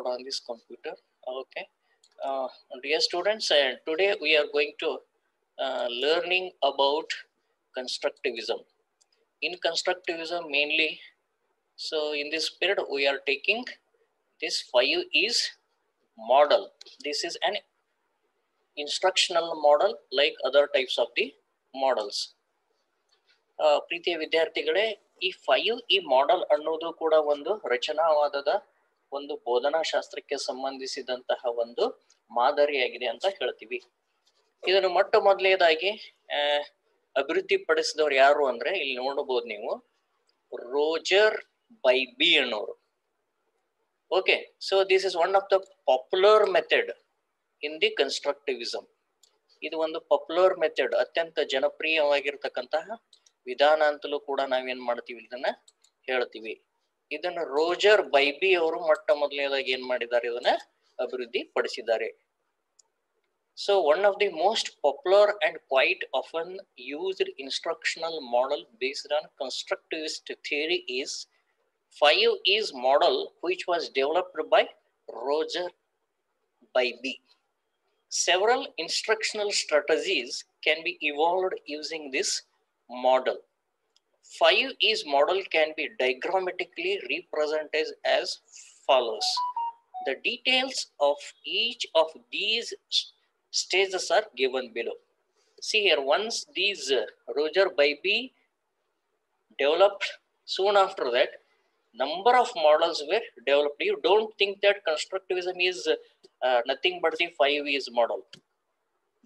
on this computer. Okay, dear students, today we are going to learning about constructivism. In constructivism mainly, so in this period we are taking this 5 is model. This is an instructional model like other types of the models. ಪ್ರೀತಿಯ ವಿದ್ಯಾರ್ಥಿಗಳೇ, ಈ 5 E model ಅನ್ನೋದು ಕೂಡ ಒಂದು ರಚನಾವಾದದ ಒಂದು ಬೋಧನಾ ಶಾಸ್ತ್ರಕ್ಕೆ ಸಂಬಂಧಿಸಿದಂತಹ ಒಂದು ಮಾದರಿಯಾಗಿದೆ ಅಂತ ಹೇಳ್ತೀವಿ. ಇದನ್ನು ಮೊಟ್ಟ ಮೊದಲನೇದಾಗಿ ಅಭಿವೃದ್ಧಿ ಪಡಿಸಿದವರು ಯಾರು ಅಂದ್ರೆ ಇಲ್ಲಿ ನೋಡಬಹುದು ನೀವು, ರೋಜರ್ ಬೈಬಿ ಅನ್ನೋರು. Okay, so this is one of the popular method in the constructivism. ಇದು ಒಂದು ಪಾಪ್ಯುಲರ್ ಮೆಥಡ್, ಅತ್ಯಂತ ಜನಪ್ರಿಯವಾಗಿರ್ತಕ್ಕಂತಹ ವಿಧಾನ ಅಂತಲೂ ಕೂಡ ನಾವೇನ್ ಮಾಡ್ತೀವಿ, ಇದನ್ನ ಹೇಳ್ತೀವಿ. ಇದನ್ನ ರೋಜರ್ ಬೈಬಿ ಅವರು ಮೊಟ್ಟ ಮೊದಲನೇದಾಗಿ ಏನ್ ಮಾಡಿದ್ದಾರೆ, ಇದನ್ನ ಅಭಿವೃದ್ಧಿ ಪಡಿಸಿದ್ದಾರೆ. So one of the most popular and quite often used instructional model based on constructivist theory is 5 is model which was developed by Roger Bybee. Several instructional strategies can be evolved using this model. 5 is model can be diagrammatically represented as follows. The details of each of these stages are given below. See here, once these Roger Bybee developed, soon after that number of models were developed. You don't think that constructivism is nothing but the 5 is model.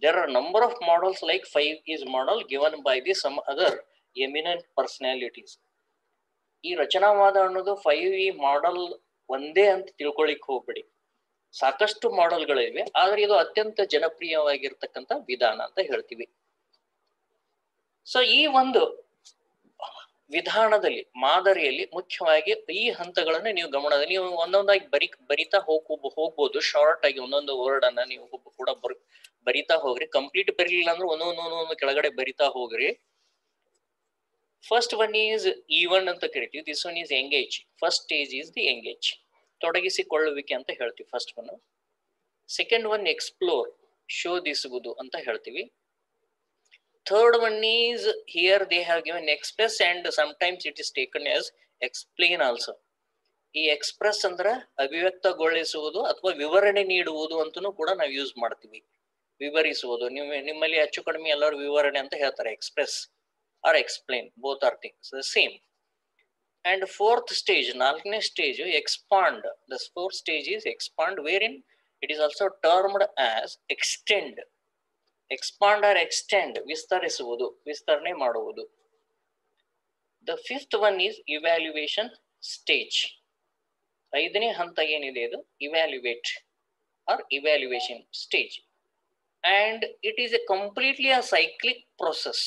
There are number of models like 5 is model given by the some other eminent personalities. ಈ ರಚನಾವಾದ ಅನ್ನೋದು 5 E model ಒಂದೇ ಅಂತ ತಿಳ್ಕೊಳ್ಳಿಕ್ ಹೋಗ್ಬೇಡಿ, ಸಾಕಷ್ಟು ಮಾಡೆಲ್ಗಳಿವೆ, ಆದ್ರೆ ಇದು ಅತ್ಯಂತ ಜನಪ್ರಿಯವಾಗಿರ್ತಕ್ಕಂಥ ವಿಧಾನ ಅಂತ ಹೇಳ್ತೀವಿ. ಸೊ ಈ ಒಂದು ವಿಧಾನದಲ್ಲಿ, ಮಾದರಿಯಲ್ಲಿ ಮುಖ್ಯವಾಗಿ ಈ ಹಂತಗಳನ್ನ ನೀವು ಗಮನದಲ್ಲಿ, ನೀವು ಒಂದೊಂದಾಗಿ ಬರಿತಾ ಹೋಗ್ಬೋದು. ಶಾರ್ಟ್ ಆಗಿ ಒಂದೊಂದು ವರ್ಡ್ ಅನ್ನ ನೀವು ಕೂಡ ಬರಿತಾ ಹೋಗ್ರಿ. ಕಂಪ್ಲೀಟ್ ಬರೀಲಿಲ್ಲ ಅಂದ್ರೆ ಒಂದೊಂದು ಕೆಳಗಡೆ ಬರಿತಾ ಹೋಗ್ರಿ. ಫಸ್ಟ್ ಒನ್ ಈಸ್ ಈವನ್ ಅಂತ ಕರಿತೀವಿ. This one is engage. First stage is the engage, ತೊಡಗಿಸಿಕೊಳ್ಳುವಿಕೆ ಅಂತ ಹೇಳ್ತೀವಿ first one. Second one explore, ಶೋಧಿಸುವುದು ಅಂತ ಹೇಳ್ತೀವಿ. Third one is, here they have given express and sometimes it is taken as explain also. ಈ express ಅಂದ್ರೆ ಅಭಿವ್ಯಕ್ತಗೊಳಿಸುವುದು ಅಥವಾ ವಿವರಣೆ ನೀಡುವುದು ಅಂತನೂ ಕೂಡ ನಾವು ಯೂಸ್ ಮಾಡ್ತೀವಿ. ವಿವರಿಸುವುದು, ನಿಮ್ಮಲ್ಲಿ ಹೆಚ್ಚು ಕಡಿಮೆ ಎಲ್ಲರೂ ವಿವರಣೆ ಅಂತ ಹೇಳ್ತಾರೆ. Express or explain, both are things same. And fourth stage, ನಾಲ್ಕನೇ stage expand. The fourth stage is expand, where in it is also termed as extend. Expand or extend, ವಿಸ್ತರಿಸುವುದು, ವಿಸ್ತರಣೆ ಮಾಡುವುದು. The fifth one is evaluation stage. 5ನೇ ಹಂತ ಏನಿದೆ ಇದು evaluate or evaluation stage. And it is a completely a cyclic process.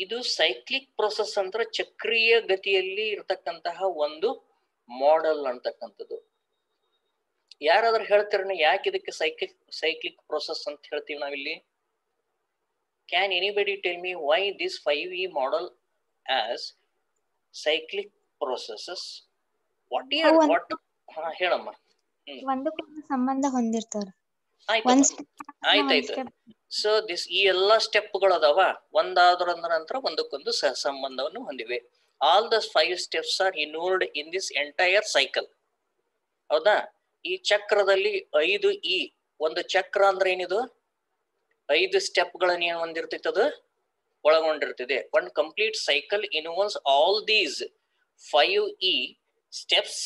ಇದು cyclic process ಅಂದ್ರೆ ಚಕ್ರೀಯ ಗತಿಯಲ್ಲಿ ಇರತಕ್ಕಂತಹ ಒಂದು ಮಾಡೆಲ್ ಅಂತಕ್ಕಂಥದ್ದು. ಯಾರಾದ್ರೂ ಹೇಳ್ತಾರಣ್ಣ ಯಾಕೆ ಇದಕ್ಕೆ ಸೈಕ್ಲಿಕ್ ಪ್ರೊಸೆಸ್ ಅಂತ ಹೇಳ್ತೀವಿ ನಾವಿಲ್ಲಿ? Can anybody tell me why this 5E model as cyclic processes? What year what? ಹೇಳಮ್ಮ. ಒಂದಕ್ಕೊಂದು ಸಂಬಂಧ ಹೊಂದಿರ್ತಾರೆ. ಆಯ್ತಾಯ್ತು. ಸೊ ದಿಸ್ ಈ ಎಲ್ಲಾ ಸ್ಟೆಪ್ಗಳು ಅದಾವ, ಒಂದಾದ್ರ ನಂತರ ಒಂದಕ್ಕೊಂದು ಸಂಬಂಧವನ್ನು ಹೊಂದಿವೆ. All the 5 steps are involved in this entire cycle. ಹೌದಾ? ಈ ಚಕ್ರದಲ್ಲಿ 5E, ಒಂದು ಚಕ್ರ ಅಂದ್ರೆ ಏನಿದು? 5 ಸ್ಟೆಪ್ಗಳನ್ನ ಏನ್ ಹೊಂದಿರ್ತೈತೆ, ಅದು ಒಳಗೊಂಡಿರ್ತದೆ. One complete cycle involves all these 5E steps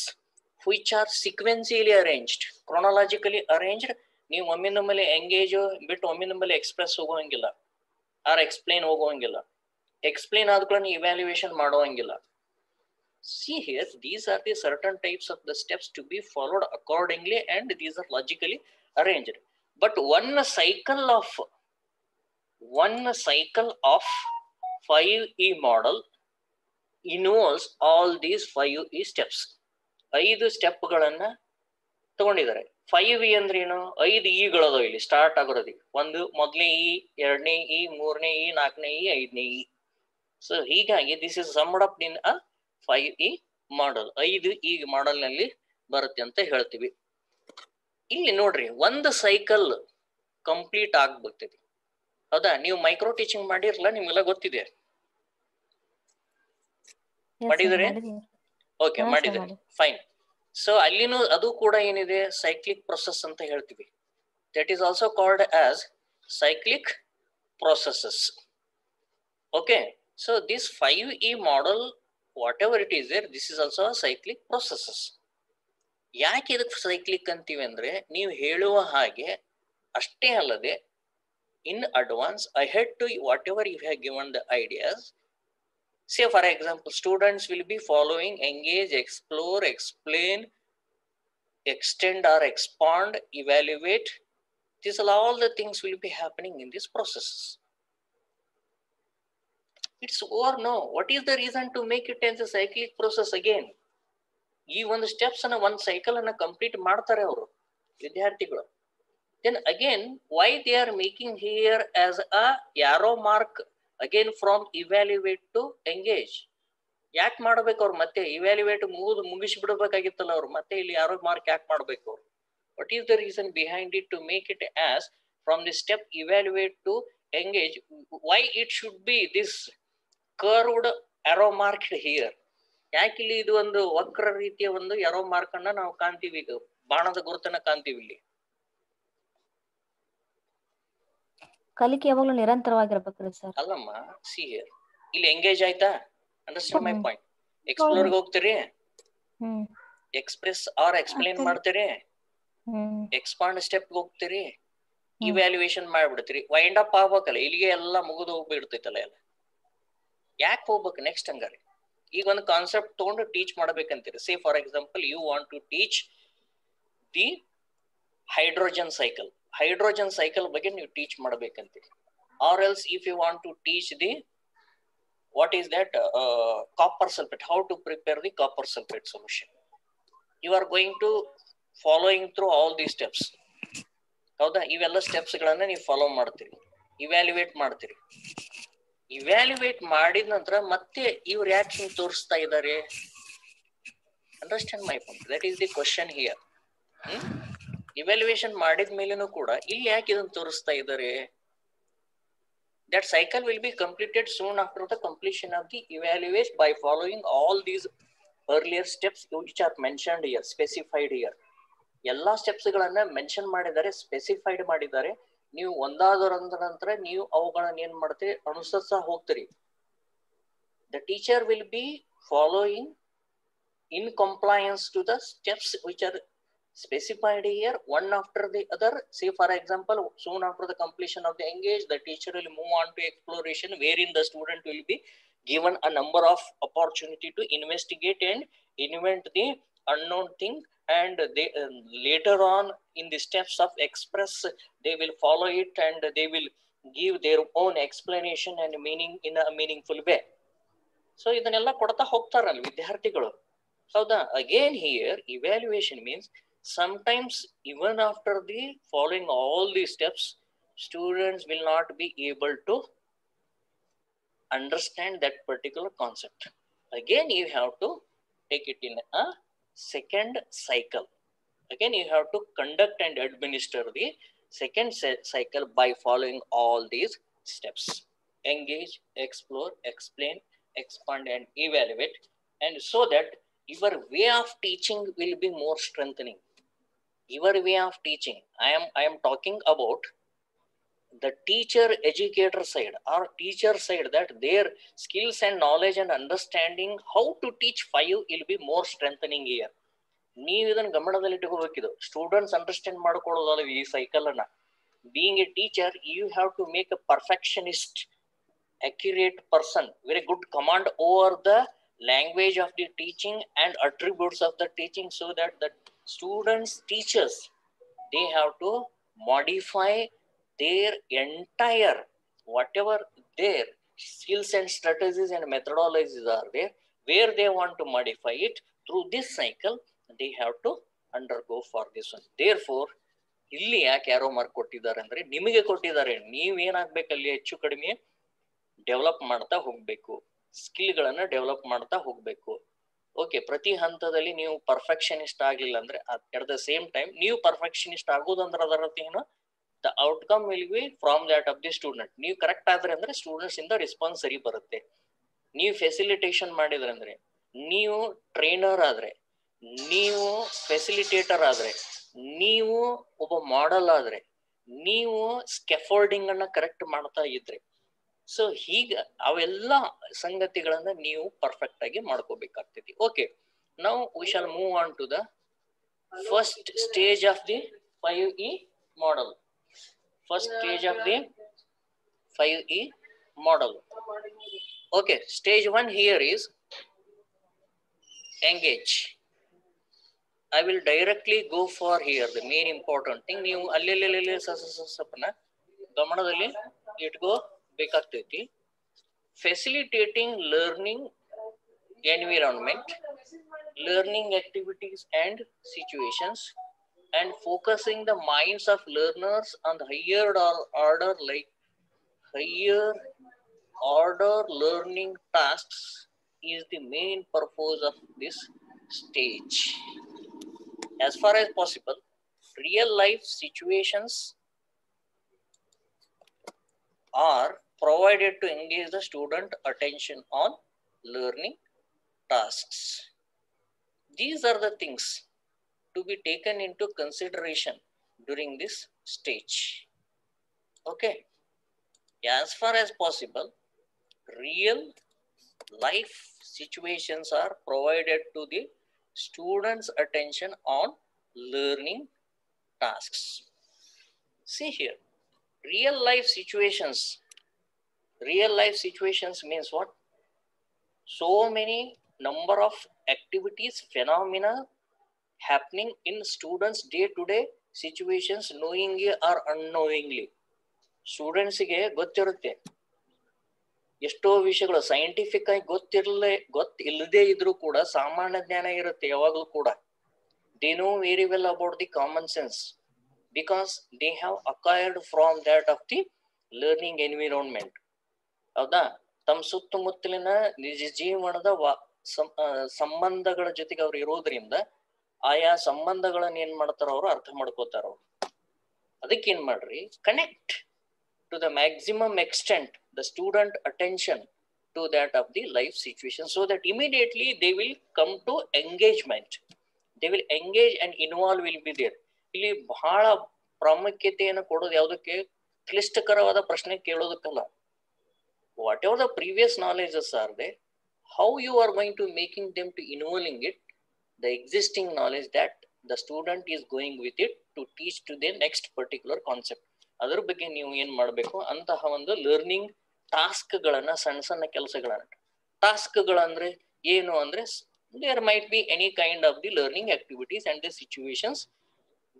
which are sequentially arranged, chronologically arranged. ನೀವು ಒಮ್ಮಿಂದೊಮ್ಮೆಲೆ ಎಂಗೇಜ್ ಬಿಟ್ಟು ಒಮ್ಮಿಂದೊಮ್ಮೆಲೆ ಎಕ್ಸ್ಪ್ರೆಸ್ ಹೋಗೋಂಗಿಲ್ಲ, ಆರ್ ಎಕ್ಸ್ಪ್ಲೇನ್ ಹೋಗೋಂಗಿಲ್ಲ. ಎಕ್ಸ್ಪ್ಲೇನ್ ಆದ್ಕೊಳ್ಳಿ ಇವ್ಯಾಲ್ಯೂಯೇಷನ್ ಮಾಡೋಂಗಿಲ್ಲ. See here, these are the certain types of the steps to be followed accordingly, and these are logically arranged. But one cycle of 5E model involves all these 5E steps. 5 ಸ್ಟೆಪ್ಗಳನ್ನ ತಗೊಂಡಿದ್ದಾರೆ. 5E ಅಂದ್ರೆ ಏನು? 5 ಇಗಳದ ಇಲ್ಲಿ start ಆಗೋದಿ. ಒಂದು ಮೊದಲನೇ E, ಎರಡನೇ E, ಮೂರನೇ E, ನಾಲ್ಕನೇ E, 5ನೇ ಇ. ಸೊ ಹೀಗಾಗಿ this is summed up in a 5E model. 5 E model ನಲ್ಲಿ ಬರುತ್ತೆ ಅಂತ ಹೇಳ್ತೀವಿ. ಇಲ್ಲಿ ನೋಡ್ರಿ, ಒಂದು ಸೈಕಲ್ ಕಂಪ್ಲೀಟ್ ಆಗ್ಬಿಡ್ತೈತಿ. ಹೌದಾ? ನೀವು ಮೈಕ್ರೋ ಟೀಚಿಂಗ್ ಮಾಡಿರಲ್ಲ, ನಿಮ್ಗೆಲ್ಲ ಗೊತ್ತಿದೆ. ಮಾಡಿದ್ರಿ? ಓಕೆ, ಮಾಡಿದ್ರಿ, ಫೈನ್. ಸೊ ಅಲ್ಲಿನೂ ಅದು ಕೂಡ ಏನಿದೆ, ಸೈಕ್ಲಿಕ್ ಪ್ರೊಸೆಸ್ ಅಂತ ಹೇಳ್ತೀವಿ. That is also called as cyclic processes. Okay, so this 5E model, whatever it is there, this is also a cyclic processes. ಯಾಕೆ ಇದಕ್ಕೆ ಸೈಕ್ಲಿಕ್ ಅಂತೀವಿ ಅಂದ್ರೆ, ನೀವು ಹೇಳುವ ಹಾಗೆ ಅಷ್ಟೇ ಅಲ್ಲದೆ in advance, ahead to whatever you have given the ideas. Say for example, students will be following engage, explore, explain, extend or expand, evaluate. These are all the things will be happening in this process. It's over. No, what is the reason to make it as a cyclic process again? ಈ ಒಂದು steps ಅನ್ನ ಒಂದು cycle ಅನ್ನ complete ಮಾಡ್ತಾರೆ ಅವರು ವಿದ್ಯಾರ್ಥಿಗಳು. Then again, why they are making here as a arrow mark again from evaluate to engage? ಯಾಕೆ ಮಾಡ್ಬೇಕು ಅವ್ರು? ಮತ್ತೆ ಇವ್ಯಾಲ್ಯುವೇಟ್ ಮುಗಿಸಿ ಬಿಡಬೇಕಾಗಿತ್ತಲ್ಲ ಅವ್ರು, ಮತ್ತೆ ಇಲ್ಲಿ arrow mark ಯಾಕೆ ಮಾಡ್ಬೇಕು ಅವ್ರು? What is the reason behind it to make it as from the step evaluate to engage? Why it should be this curved arrow mark here? ಯಾಕೆ ಇಲ್ಲಿ ಇದು ಒಂದು ವಕ್ರ ರೀತಿಯ ಒಂದು arrow mark ಅನ್ನ ನಾವು ಕಾಣ್ತೀವಿ, ಇದು ಬಾಣದ ಗುರುತನ್ನ ಕಾಣ್ತೀವಿ ಇಲ್ಲಿ? ಕಲಿಕೆ ಯಾವಾಗಲೂ ನಿರಂತರವಾಗಿರ್ಬೇಕ್ರಿ ಸರ್. ಅಲ್ಲಮ್ಮ, ಸಿ ಹಿಯರ್, ಇಲ್ಲಿ ಎಂಗೇಜ್ ಆಯ್ತಾ? Understand my point. ಎಕ್ಸ್ಪ್ಲೋರ್ ಗೆ ಹೋಗ್ತೀರಿ, ಎಕ್ಸ್ಪ್ರೆಸ್ ಆರ್ ಎಕ್ಸ್ಪ್ಲೇನ್ ಮಾಡ್ತೀರಿ, ಎಕ್ಸ್ಪಾಂಡ್ ಸ್ಟೆಪ್ ಹೋಗ್ತೀರಿ, ಇವ್ಯಾಲ್ಯೂಯೇಷನ್ ಮಾಡ್ಬಿಡ್ತೀರಿ, ವೈಂಡ್ ಅಪ್ ಆಗ್ಬೇಕಲ್ಲ, ಇಲ್ಲಿಗೆ ಎಲ್ಲ ಮುಗಿದು ಹೋಗ್ಬಿಡ್ತೈತಲ್ಲ ಎಲ್ಲ. ಯಾಕೆ ಹೋಗ್ಬೇಕು ನೆಕ್ಸ್ಟ್ ಹಂಗಾರೆ? ಈಗ ಒಂದು ಕಾನ್ಸೆಪ್ಟ್ ತಗೊಂಡು ಟೀಚ್ ಮಾಡ್ಬೇಕಂತೀರಿ. Say for example, you want to teach the hydrogen cycle. Hydrogen cycle ಬಗ್ಗೆ ನೀವು ಟೀಚ್ ಮಾಡ್ಬೇಕಂತೀರಿ. Or else if you want to teach the what is that copper sulphate, how to prepare the copper sulphate solution. You are going to following through all the steps. ಹೌದಾ? ಇವೆಲ್ಲ steps ಗಳನ್ನ ನೀವು follow ಮಾಡ್ತೀರಿ, evaluate ಮಾಡ್ತೀರಿ. Evaluate ಮಾಡಿದ ನಂತರ ಮತ್ತೆ ಇವ್ರು ಯಾಕೆ ಹಿಂಗ್ ತೋರಿಸ್ತಾ ಇದ್ದಾರೆ? Understand my point. That is the question here. Evaluation ಮಾಡಿದ ಮೇಲೇನು ಕೂಡ ಇಲ್ಲಿ ಯಾಕೆ ಇದನ್ನ ತೋರಿಸ್ತಾ ಇದ್ದಾರೆ? That cycle will be completed soon after the completion of the evaluation by following all these earlier steps which are mentioned here, specified here. ಎಲ್ಲಾ steps ಗಳನ್ನ mention ಮಾಡಿದ್ದಾರೆ, ಸ್ಪೆಸಿಫೈಡ್ ಮಾಡಿದ್ದಾರೆ. ನೀವು ಒಂದಾದರ ನಂತರ ನೀವು ಅವುಗಳನ್ನ ಏನ್ ಮಾಡ್ತೀರಿ? ಅನುಸರಿಸ ಹೋಗ್ತೀರಿ. The teacher will be following in compliance to the steps which are specified here, one after the other. Say for example, soon after the completion of the engage, the teacher will move on to exploration, wherein the student will be given a number of opportunity to investigate and invent the unknown thing, and they later on in the steps of express, they will follow it and they will give their own explanation and meaning in a meaningful way. So ಇದನ್ನೆಲ್ಲ ಕೊಡ್ತಾ ಹೋಗ್ತಾರಲ್ಲ ವಿದ್ಯಾರ್ಥಿಗಳು. ಹೌದಾ? Again here, evaluation means sometimes even after the following all these steps, students will not be able to understand that particular concept. Again, you have to take it in a second cycle. Again, you have to conduct and administer the second cycle by following all these steps. Engage, explore, explain, expand and evaluate, and so that your way of teaching will be more strengthening. Your way of teaching, I am talking about the teacher educator side or teacher side, that their skills and knowledge and understanding how to teach 5 will be more strengthening here. ನೀವು ಇದನ್ನ ಗಮನದಲ್ಲಿ ಇಟ್ಕೋಬೇಕಿದು. Students understand ಮಾಡ್ಕೊಳ್ಳೋದಲ್ಲ ಈ cycle ಅನ್ನ. Being a teacher, you have to make a perfectionist, accurate person, very good command over the language of the teaching and attributes of the teaching, so that the students, teachers, they have to modify their entire whatever their skills and strategies and methodologies are there, where they want to modify it through this cycle, they have to undergo for this one. Therefore, ಇಲ್ಲಿ ಯಾಕೆ ಯಾರೋ mark ಕೊಟ್ಟಿದ್ದಾರೆ ಅಂದ್ರೆ, ನಿಮಗೆ ಕೊಟ್ಟಿದ್ದಾರೆ, ನೀವೇನಾಗ್ಬೇಕಲ್ಲಿ ಹೆಚ್ಚು ಕಡಿಮೆ develop ಮಾಡ್ತಾ ಹೋಗ್ಬೇಕು, ಸ್ಕಿಲ್ಗಳನ್ನ ಡೆವಲಪ್ ಮಾಡ್ತಾ ಹೋಗ್ಬೇಕು. ಓಕೆ, ಪ್ರತಿ ಹಂತದಲ್ಲಿ ನೀವು ಪರ್ಫೆಕ್ಷನಿಸ್ಟ್ ಆಗ್ಲಿಲ್ಲ ಅಂದ್ರೆ ಅಟ್ ದ ಸೇಮ್ ಟೈಮ್ ನೀವು ಪರ್ಫೆಕ್ಷನಿಸ್ಟ್ ಆಗೋದಂದ್ರೆ ಅದರ ಅರ್ಥ ಏನು, the outcome will be from that of the student. ನೀವು ಕರೆಕ್ಟ್ ಆದ್ರೆ ಅಂದ್ರೆ ಸ್ಟೂಡೆಂಟ್ಸ್ ಇಂದ ರೆಸ್ಪಾನ್ಸ್ ಸರಿ ಬರುತ್ತೆ. ನೀವು ಫೆಸಿಲಿಟೇಷನ್ ಮಾಡಿದ್ರೆ ಅಂದ್ರೆ, ನೀವು ಟ್ರೈನರ್ ಆದ್ರೆ, ನೀವು ಫೆಸಿಲಿಟೇಟರ್ ಆದ್ರೆ, ನೀವು ಒಬ್ಬ ಮಾಡೆಲ್ ಆದ್ರೆ, ನೀವು ಸ್ಕೆಫೋಲ್ಡಿಂಗ್ ಅನ್ನ ಕರೆಕ್ಟ್ ಮಾಡ್ತಾ ಇದ್ರೆ, ಸೊ ಹೀಗ ಅವೆಲ್ಲ ಸಂಗತಿಗಳನ್ನ ನೀವು ಪರ್ಫೆಕ್ಟ್ ಆಗಿ ಮಾಡ್ಕೋಬೇಕಾಗ್ತೈತಿ. Okay, now we shall move on to the first stage of the 5E model. First stage of the 5E model. Okay, stage 1 here is engage. I will directly go for here the main important thing. ನೀವು ಅಲ್ಲೆಲ್ಲೆಲ್ಲೆಲ್ಲೆ ಸಪನ ಗಮನದಲ್ಲಿ ಇಟ್ಕೋಬೇಕಾಗ್ತೈತಿ. Facilitating learning environment, learning activities and situations, and focusing the minds of learners on the higher order learning tasks is the main purpose of this stage. As far as possible, real life situations are provided to engage the student attention on learning tasks. These are the things to be taken into consideration during this stage. Okay, as far as possible, real life situations are provided to the students' attention on learning tasks. See here, real life situations means what? So many number of activities, phenomena happening in students day-to-day situations, knowingly or unknowingly. Students ಗೆ ಗೊತ್ತಿರುತ್ತೆ ಎಷ್ಟೋ ವಿಷಯಗಳು, scientific ಆಗಿ ಗೊತ್ತಿಲ್ಲದೆ ಇದ್ರೂ ಕೂಡ ಸಾಮಾನ್ಯ ಜ್ಞಾನ ಇರುತ್ತೆ ಯಾವಾಗಲೂ ಕೂಡ. They know very well about the common sense because they have acquired from that of the learning environment. ಹೌದಾ? ತಮ್ಮ ಸುತ್ತಮುತ್ತಲಿನ ನಿಜ ಜೀವನದ ಸಂಬಂಧಗಳ ಜೊತೆಗೆ ಅವ್ರು ಇರೋದ್ರಿಂದ ಆಯಾ ಸಂಬಂಧಗಳನ್ನ ಏನ್ ಮಾಡ್ತಾರ, ಅವರು ಅರ್ಥ ಮಾಡ್ಕೋತಾರ. ಅವ್ರು ಅದಕ್ಕೆ ಏನ್ ಮಾಡ್ರಿ, connect to the maximum extent the student attention to that of the life situation, so that immediately they will come to engagement. They will engage and involve will be there. ಇಲ್ಲಿ ಬಹಳ ಪ್ರಾಮುಖ್ಯತೆಯನ್ನು ಕೊಡೋದು ಯಾವುದಕ್ಕೆ, ಕ್ಲಿಷ್ಟಕರವಾದ ಪ್ರಶ್ನೆ ಕೇಳೋದಕ್ಕಲ್ಲ. whatever the previous knowledges are there, how you are going to making them to involving it, the existing knowledge that the student is going with it to teach to the next particular concept. ಅದ್ರ ಬಗ್ಗೆ ನೀವು ಏನ್ ಮಾಡ್ಬೇಕು, ಅಂತಹ ಒಂದು learning task ಗಳನ್ನ, ಸಣ್ಣ ಸಣ್ಣ ಕೆಲಸಗಳನ್ನ, ಟಾಸ್ಕ್ ಗಳಂದ್ರೆ ಏನು ಅಂದ್ರೆ, there might be any kind of the learning activities and the situations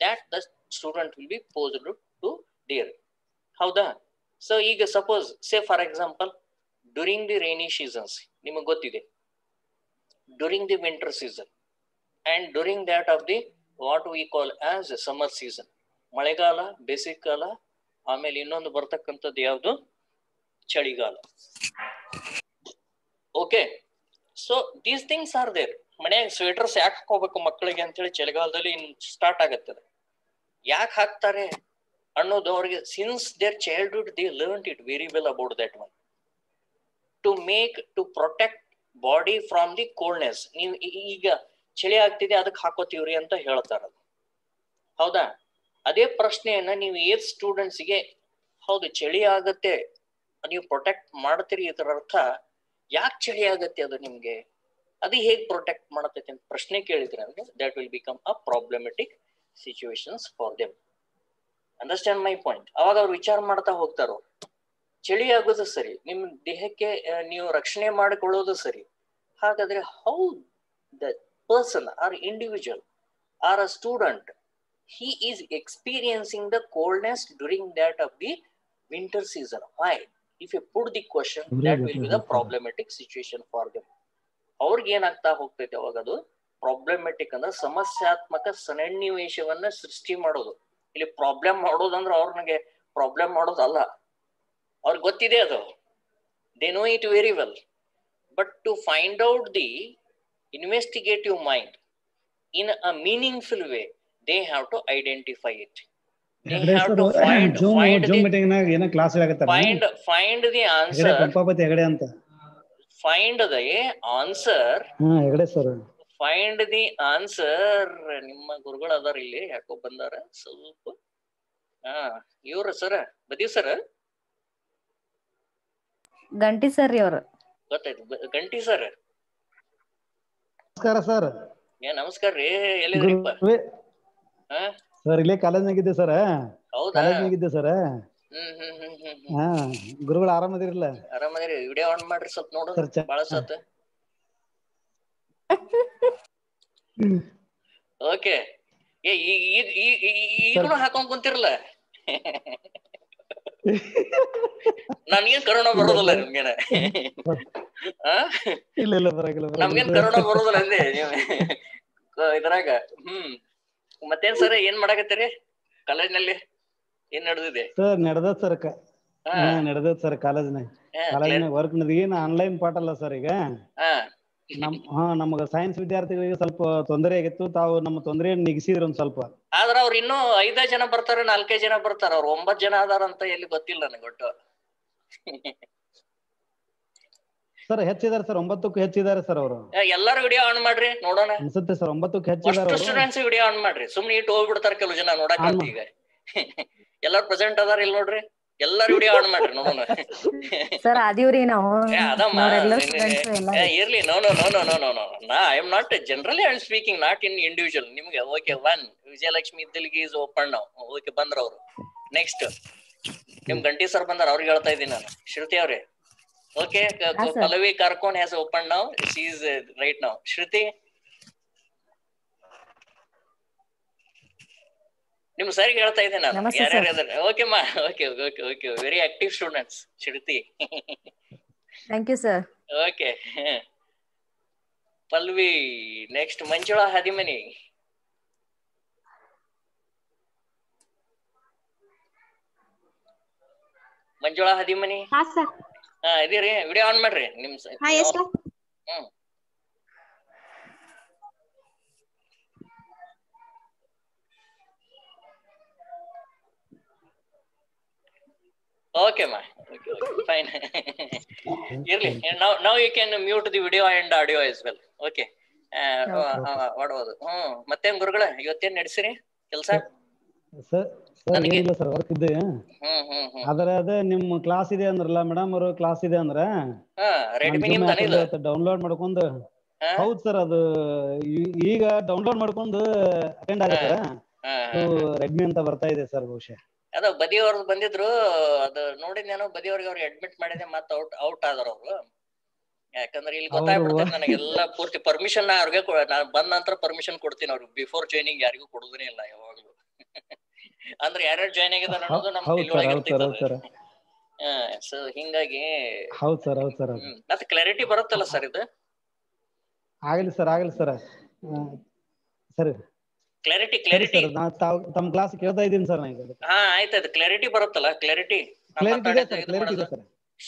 that the student will be posed to there. ಹೌದಾ? ಸೊ ಈಗ suppose say for example during the rainy seasons, ನಿಮಗೆ ಗೊತ್ತಿದೆ, during the winter season and during that of the what we call as summer season, ಮಳೆಗಾಲ, ಬೇಸಿಗೆಗಾಲ, ಆಮೇಲೆ ಇನ್ನೊಂದು ಬರ್ತಕ್ಕಂಥದ್ದು ಯಾವುದು, ಚಳಿಗಾಲ. Okay, so these things are there. ಮನೆಯಾಗ ಸ್ವೆಟರ್ಸ್ ಯಾಕೆ ಹಾಕೋಬೇಕು ಮಕ್ಕಳಿಗೆ ಅಂತೇಳಿ ಚಳಿಗಾಲದಲ್ಲಿ ಸ್ಟಾರ್ಟ್ ಆಗತ್ತದೆ. ಯಾಕೆ ಹಾಕ್ತಾರೆ ಅನ್ನೋದು ಅವ್ರಿಗೆ, since their childhood they learn it very well about that one, to protect body from the coldness. ನೀವು ಈಗ ಚಳಿ ಆಗ್ತಿದೆ ಅದಕ್ಕೆ ಹಾಕೋತೀವ್ರಿ ಅಂತ ಹೇಳ್ತಾರ. ಹೌದಾ? ಅದೇ ಪ್ರಶ್ನೆಯನ್ನ ನೀವು ಏತ್ ಸ್ಟೂಡೆಂಟ್ಸ್ಗೆ, ಹೌದು ಚಳಿ ಆಗತ್ತೆ, ನೀವು ಪ್ರೊಟೆಕ್ಟ್ ಮಾಡ್ತೀರಿ, ಇದರ ಅರ್ಥ ಯಾಕೆ ಚಳಿ ಆಗತ್ತೆ, ಅದು ನಿಮ್ಗೆ ಅದು ಹೇಗೆ ಪ್ರೊಟೆಕ್ಟ್ ಮಾಡತೈತಿ ಅಂತ ಪ್ರಶ್ನೆ ಕೇಳಿದ್ರೆ ಅಂದ್ರೆ, that will become a problematic situations for them. Understand my point? ಅವಾಗ ಅವ್ರು ವಿಚಾರ ಮಾಡ್ತಾ ಹೋಗ್ತಾರೋ, ಚಳಿ ಆಗೋದು ಸರಿ, ನಿಮ್ ದೇಹಕ್ಕೆ ನೀವು ರಕ್ಷಣೆ ಮಾಡಿಕೊಳ್ಳೋದು ಸರಿ, ಹಾಗಾದ್ರೆ how the person or individual or a student, he is experiencing the coldness during that of the winter season. Why? If you put the question, that will be the problematic situation for them. ಅವ್ರಿಗೆ ಏನಾಗ್ತಾ ಹೋಗ್ತೈತೆ ಅವಾಗ, ಅದು problematic ಅಂದ್ರೆ ಸಮಸ್ಯಾತ್ಮಕ ಸನ್ನಿವೇಶವನ್ನ ಸೃಷ್ಟಿ ಮಾಡೋದು. ಇಲ್ಲಿ problem ಮಾಡೋದಂದ್ರೆ ಅವ್ರಿಗೆ ಪ್ರಾಬ್ಲಮ್ ಮಾಡೋದಲ್ಲ, ಅವ್ರಿಗೆ ಗೊತ್ತಿದೆ ಅದು, they know it very well. But to find out the investigative mind in a meaningful way. They have to identify it. They have to find Zoom meeting ನಾಗ ಏನ ಕ್ಲಾಸ್ ಆಗತ್ತಾರ find the Hegde answer. Pampapati Hegde ಅಂತ Find the answer. Hegde sir. Find the answer. ನಿಮ್ಮ ಗುರುಗಳು ಅದಾರ ಇಲ್ಲಿ, ಯಾಕೋ ಬಂದಾರ ಸ್ವಲ್ಪ. ಇವ್ರ ಸರ್ ಬದೀವ್ ಸರ್, ಗಂಟಿ ಸರ್ ರೀ ಅವ್ರು. ಗೊತ್ತಾಯ್ತು, ಗಂಟಿ ಸರ್. ನಮಸ್ಕಾರ ಸರ್. ನಮಸ್ಕಾರ ರೀ. ಎಲ್ಲಿದ್ರಿಪ್ಪ? ಸರ್ ಇಲ್ಲೇ ಕಾಲೇಜ್ನಾಗಿದ್ದೆ ಸರ್. ಹೌದಾ? ಕಾಲೇಜ್ನಾಗಿದ್ದೆ ಸರ್. ಗುರುಗಳು ಆರಾಮದಿರಲ್ಲ? ಆರಾಮದಿರಿ. ವಿಡಿಯೋ ಆನ್ ಮಾಡ್ರಿ ಸ್ವಲ್ಪ ನೋಡೋಣ. ಬಾಳ ಸಾತ್. ಓಕೆ. ಈಗನು ಹಾಕೊಂಡ್ ಕುಂತಿರಲ್ಲ. ನನ್ಗೇನ್ ಕರೋನಾ ಬರೋದಿಲ್ಲ ನಿಮ್ಗೇನ? ಇಲ್ಲ ಬರಂಗಿಲ್ಲ. ನಮ್ಗೇನ್ ಕರೋನಾ ಬರೋದಿಲ್ಲ ಅಂದೆ ಇದ್ರಾಗ. ಮತ್ತೇನ್ ಸರ್ ಏನ್ ಮಾಡಾಕತ್ತೀರಿ ಕಾಲೇಜ್ನಲ್ಲಿ? ಏನ್ ನಡೆದಿದೆ ಸರ್? ನಡೆದತ್ ಸರ್, ನಡೆದತ್ ಸರ್ ಕಾಲೇಜ್ನಾಗ. ವರ್ಕ್ ನದ ಏನ್ ಆನ್ಲೈನ್ ಪಾಠ ಅಲ್ಲ ಸರ್ ಈಗ. ನಮಗ ಸೈನ್ಸ್ ವಿದ್ಯಾರ್ಥಿಗಳಿಗೆ ಸ್ವಲ್ಪ ತೊಂದರೆ ಆಗಿತ್ತು. ತಾವು ನಮ್ಮ ತೊಂದರೆಯನ್ನು ನಿಗಿಸಿದ್ರು ಒಂದ್ ಸ್ವಲ್ಪ. ಆದ್ರ ಅವ್ರು ಇನ್ನೂ 5 ಜನ ಬರ್ತಾರ, 4 ಜನ ಬರ್ತಾರ. ಅವ್ರು 9 ಜನ ಅದಾರಂತ ಎಲ್ಲಿ ಗೊತ್ತಿಲ್ಲ ನನಗೆ ಒಟ್ಟು. ಸರ್ ಹೆಚ್ಚಿದಾರೆ ಸರ್, 9ಕ್ಕೂ ಹೆಚ್ಚಿದ್ದಾರೆ ಸರ್ ಅವರು. ಎಲ್ಲಾರು ವಿಡಿಯೋ ಆನ್ ಮಾಡ್ರಿ ನೋಡೋಣ. ಅನ್ಸುತ್ತೆ ಸರ್ 9ಕ್ಕೂ ಹೆಚ್ಚಿದ್ದಾರೆ. ಸ್ಟೂಡೆಂಟ್ಸ್ ವಿಡಿಯೋ ಆನ್ ಮಾಡ್ರಿ. ಸುಮ್ನೆ ಇಟ್ಟು ಹೋಗ್ಬಿಡ್ತಾರ ಕೆಲವು ಜನ ನೋಡಕ್. ಈಗ ಎಲ್ಲಾರು ಪ್ರೆಸೆಂಟ್ ಅದಾರ ಇಲ್ಲಿ ನೋಡ್ರಿ. ಎಲ್ಲಾರು ವಿಡಿಯೋ ಆನ್ ಮಾಡ್ರಿ ನೋಡೋಣ. ಸರ್ ಅದೀವ್ರಿ ನಾವು. ಇರ್ಲಿ. No I am not generally I am speaking, not in individual. ನಿಮ್ಗೆ ಓಕೆ. ವಿಜಯಲಕ್ಷ್ಮಿ ಇದ್ದಲ್ಗಿ ಈಸ್ ಓಪನ್ ನೌ. ಓಕೆ, ಬಂದ್ರ ಅವ್ರು. ನೆಕ್ಸ್ಟ್ ನಿಮ್ ಗಂಟಿ ಸರ್ ಬಂದಾರ, ಅವ್ರಿಗೆ ಹೇಳ್ತಾ ಇದ್ದೀನಿ ನಾನು. ಶ್ರುತಿ ಅವ್ರೆ, okay. Pallavi Karkon has open now. She is right now. Shruti, ನಿಮ್ ಸರ್ಗೆ ಹೇಳ್ತಾ ಇದ್ದೆ ನಾನು ಯಾರ್ಯಾರು ಅದಾರ. ಓಕೆ ಮಾ. Okay. Very active students. Shruti, thank you sir. Okay. Pallavi, next Manjula Hadimani. Manjula Hadimani ಇದೀರಿ? ವಿಡಿಯೋ ಆನ್ ಮಾಡ್ರಿ ನಿಮ್. Okay, ma. Okay, fine. Irli. Now you can mute the video and audio as well. Okay. What was it? ಮತ್ತೇನ್ ಗುರುಗಳ ಇವತ್ತೇನ್ ನಡೆಸಿರಿ ಕೆಲಸ? Sir ಏನಿಲ್ಲ sir, work ಇದೆ. ಅದೇ ನಿಮ್ ಕ್ಲಾಸ್ ಇದೆ ಅಂದ್ರಲ್ಲ ಮೇಡಮ್ ಅವರು, ಕ್ಲಾಸ್ ಇದೆ ಅಂದ್ರ ಡೌನ್ಲೋಡ್ ಮಾಡ್ಕೊಂಡು. ಹೌದ್ ಸರ್, ಅದು ಈಗ ಡೌನ್ಲೋಡ್ ಮಾಡ್ಕೊಂಡು ಅಟೆಂಡ್ ಆಗತ್ತಾರ. ರೆಡ್ಮಿ ಅಂತ ಬರ್ತಾ ಇದೆ ಸರ್. ಬಹುಶಃ ಅದ ಬದಿಯವ್ರದ್ದು ಬಂದಿದ್ರು, ಅದು ನೋಡಿದ್ನೇನೋ. ಬದಿಯವ್ರಿಗೆ ಅವ್ರಿಗೆ ಅಡ್ಮಿಟ್ ಮಾಡಿದೆ, ಮತ್ತೆ ಔಟ್ ಆದ್ರ ಅವ್ರು. ಯಾಕಂದ್ರೆ ಇಲ್ಲಿ ಗೊತ್ತಾಗ್ಬಿಡ್ತೈತೆ ನನಗೆಲ್ಲ ಪೂರ್ತಿ ಪರ್ಮಿಷನ್. ಅವ್ರಿಗೆ ನಾನು ಬಂದ ನಂತರ ಪರ್ಮಿಷನ್ ಕೊಡ್ತೀನಿ ಅವ್ರಿಗೆ. ಬಿಫೋರ್ ಜಾಯ್ನಿಂಗ್ ಯಾರಿಗೂ ಕೊಡುವುದೇ ಇಲ್ಲ ಯಾವಾಗ್ಲೂ. ಅಂದ್ರೆ ಯಾರ್ಯಾರು ಜಾಯ್ನ್ ಆಗಿದಾರ ಅನ್ನೋದು ನಮ್ಗೆ ತಿಳಿಯೊಳಗೆ ಇರ್ತೈತೆ. ಸೊ ಹಿಂಗಾಗಿ ಮತ್ತೆ ಕ್ಲಾರಿಟಿ ಬರುತ್ತಲ್ಲ ಸರ್ ಇದು? ಆಗಲಿ ಸರ್. ಸರಿ, ಕ್ಲಾರಿಟಿ ತಮ್ಮ ಕ್ಲಾಸ್ ಕೇಳ್ತಾ ಇದ್ದೀನಿ ಸರ್. ಆಯ್ತಾಯ್ತು. ಕ್ಲಾರಿಟಿ ಬರುತ್ತಲ್ಲ? ಕ್ಲಾರಿಟಿ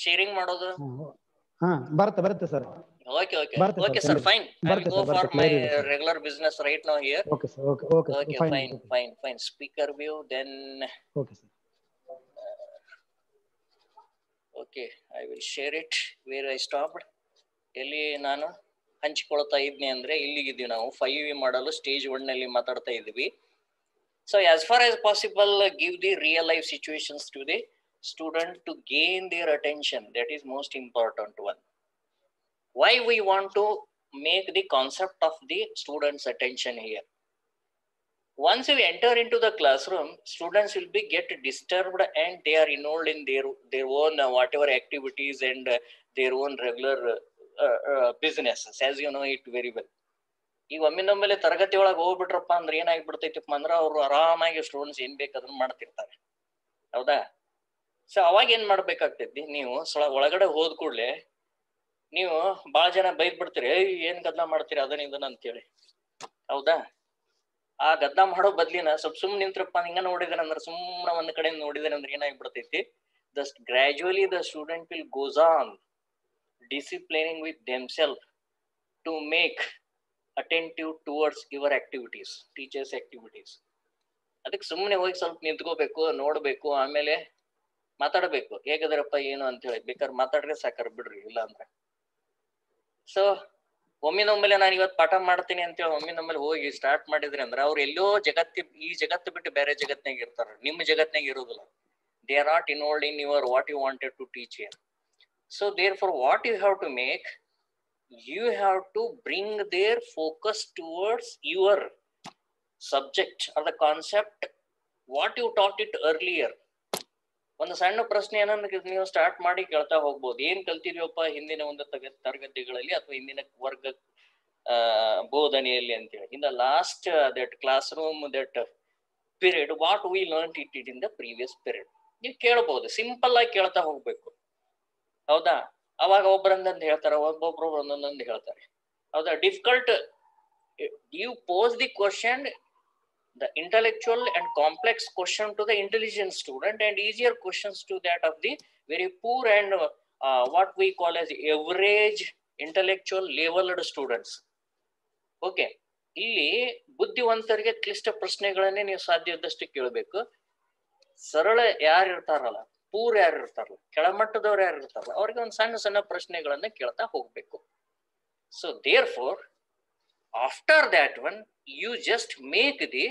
ಶೇರಿಂಗ್ ಮಾಡೋದು ಬರುತ್ತೆ sir. Okay sir, fine. I will go for my regular business right now here. Okay sir. Okay, fine. Speaker view, then okay sir. Okay, I will share it where I stopped. ಎಲ್ಲಿ ನಾನು ಹಂಚಿಕೊಳ್ತಾ ಇದ್ನಿ ಅಂದ್ರೆ ಇಲ್ಲಿಗಿದ್ದೀವಿ ನಾವು. 5V ಮಾಡಲು stage 1 ನಲ್ಲಿ ಮಾತಾಡ್ತಾ ಇದ್ವಿ. So as far as possible, give the real life situations to the student to gain their attention. That is most important one. Why we want to make the concept of the students' attention here? Once we enter into the classroom, students will be get disturbed and they are involved in their own whatever activities and their own regular businesses, as you know it very well. ಈಗ ಒಮ್ಮಿಂದೊಮ್ಮೆಲೆ ತರಗತಿ ಒಳಗೆ ಹೋಗ್ಬಿಟ್ರಪ್ಪ ಅಂದ್ರೆ ಏನಾಗ್ಬಿಡ್ತೈತಿಪ್ಪ ಅಂದ್ರೆ ಅವ್ರು ಆರಾಮಾಗಿ students ಏನ್ ಬೇಕು ಅದನ್ನ ಮಾಡ್ತಿರ್ತಾರೆ. ಹೌದಾ? ಸೊ ಅವಾಗ ಏನ್ ಮಾಡ್ಬೇಕಾಗ್ತೈತಿ, ನೀವು ಒಳಗಡೆ ಹೋದ್ ಕೂಡ್ಲೆ ನೀವು ಬಾಳ ಜನ ಬೈದ್ ಬಿಡ್ತೀರಿ, ಏನ್ ಗದ್ದಲ ಮಾಡ್ತೀರಿ ಅದನ್ನ ಇದನ್ನ ಅಂತೇಳಿ. ಹೌದಾ? ಆ ಗದ್ದಲ ಮಾಡೋ ಬದ್ಲಿನ ಸ್ವಲ್ಪ ಸುಮ್ ನಿಂತ್ರಪ್ಪ, ಹಿಂಗ ನೋಡಿದ್ರೆ ಅಂದ್ರೆ ಸುಮ್ಮನೆ ಒಂದ್ ಕಡೆ ನೋಡಿದ್ರೆ ಅಂದ್ರೆ ಏನಾಗ್ಬಿಡ್ತೈತಿ, gradually the student will goes on disciplining with themselves to make attentive towards your activities, teachers activities. ಅದಕ್ಕೆ ಸುಮ್ಮನೆ ಹೋಗಿ ಸ್ವಲ್ಪ ನಿಂತ್ಕೋಬೇಕು, ನೋಡ್ಬೇಕು, ಆಮೇಲೆ ಮಾತಾಡ್ಬೇಕು, ಹೇಗದ್ರಪ್ಪ ಏನು ಅಂತ ಹೇಳಿ. ಬೇಕಾದ್ರೆ ಮಾತಾಡ್ರೆ ಸಾಕಾರ ಬಿಡ್ರಿ, ಇಲ್ಲ ಅಂದ್ರೆ. ಸೊ ಒಮ್ಮಿನೊಮ್ಮೆಲೆ ನಾನು ಇವತ್ತು ಪಾಠ ಮಾಡ್ತೀನಿ ಅಂತೇಳಿ ಒಮ್ಮಿನೊಮ್ಮೆಲೆ ಹೋಗಿ ಸ್ಟಾರ್ಟ್ ಮಾಡಿದ್ರಿ ಅಂದ್ರೆ ಅವ್ರು ಎಲ್ಲೋ ಈ ಜಗತ್ತು ಬಿಟ್ಟು ಬೇರೆ ಜಗತ್ನಾಗ ಇರ್ತಾರ, ನಿಮ್ಮ ಜಗತ್ನಾಗ ಇರೋದಿಲ್ಲ. They are not involved in your what you wanted to teach here. So there for what you have to make, you have to bring their focus towards your subject or the concept what you taught it earlier. ಒಂದು ಸಣ್ಣ ಪ್ರಶ್ನೆಯನ್ನ ನೀವು start ಮಾಡಿ ಕೇಳ್ತಾ ಹೋಗ್ಬೋದು. ಏನ್ ಕಲ್ತಿದ್ವಪ್ಪ ಹಿಂದಿನ ಒಂದು ತರಗತಿಗಳಲ್ಲಿ ಅಥವಾ ಹಿಂದಿನ ವರ್ಗ ಬೋಧನೆಯಲ್ಲಿ ಅಂತೇಳಿ. In the last that class room that period what we learn it in the previous period. ನೀವು ಕೇಳ್ಬೋದು, ಸಿಂಪಲ್ ಆಗಿ ಕೇಳ್ತಾ ಹೋಗ್ಬೇಕು. ಹೌದಾ? ಅವಾಗ ಒಬ್ಬರಂದಂದು ಹೇಳ್ತಾರೆ, ಒಬ್ಬೊಬ್ರು ಒಂದೊಂದೊಂದು ಹೇಳ್ತಾರೆ. ಹೌದಾ? Difficult, you pose the question, the intellectual and complex question to the intelligent student and easier questions to that of the very poor and what we call as average intellectual leveled students. Okay, ಇಲ್ಲಿ ಬುದ್ಧಿವಂತರಿಗೆ ಕ್ಲಿಷ್ಟ ಪ್ರಶ್ನೆಗಳನ್ನೇ ನೀವು ಸಾಧ್ಯದಷ್ಟು ಕೇಳಬೇಕು. ಸರಳ ಯಾರು ಇರ್ತಾರಲ್ಲ, poor ಯಾರು ಇರ್ತಾರಲ್ಲ, ಕೆಳಮಟ್ಟದವ್ರು ಯಾರು ಇರ್ತಾರಲ್ಲ, ಅವ್ರಿಗೆ ಒಂದು ಸಣ್ಣ ಸಣ್ಣ ಪ್ರಶ್ನೆಗಳನ್ನ ಕೇಳ್ತಾ ಹೋಗ್ಬೇಕು. So therefore after that one you just make the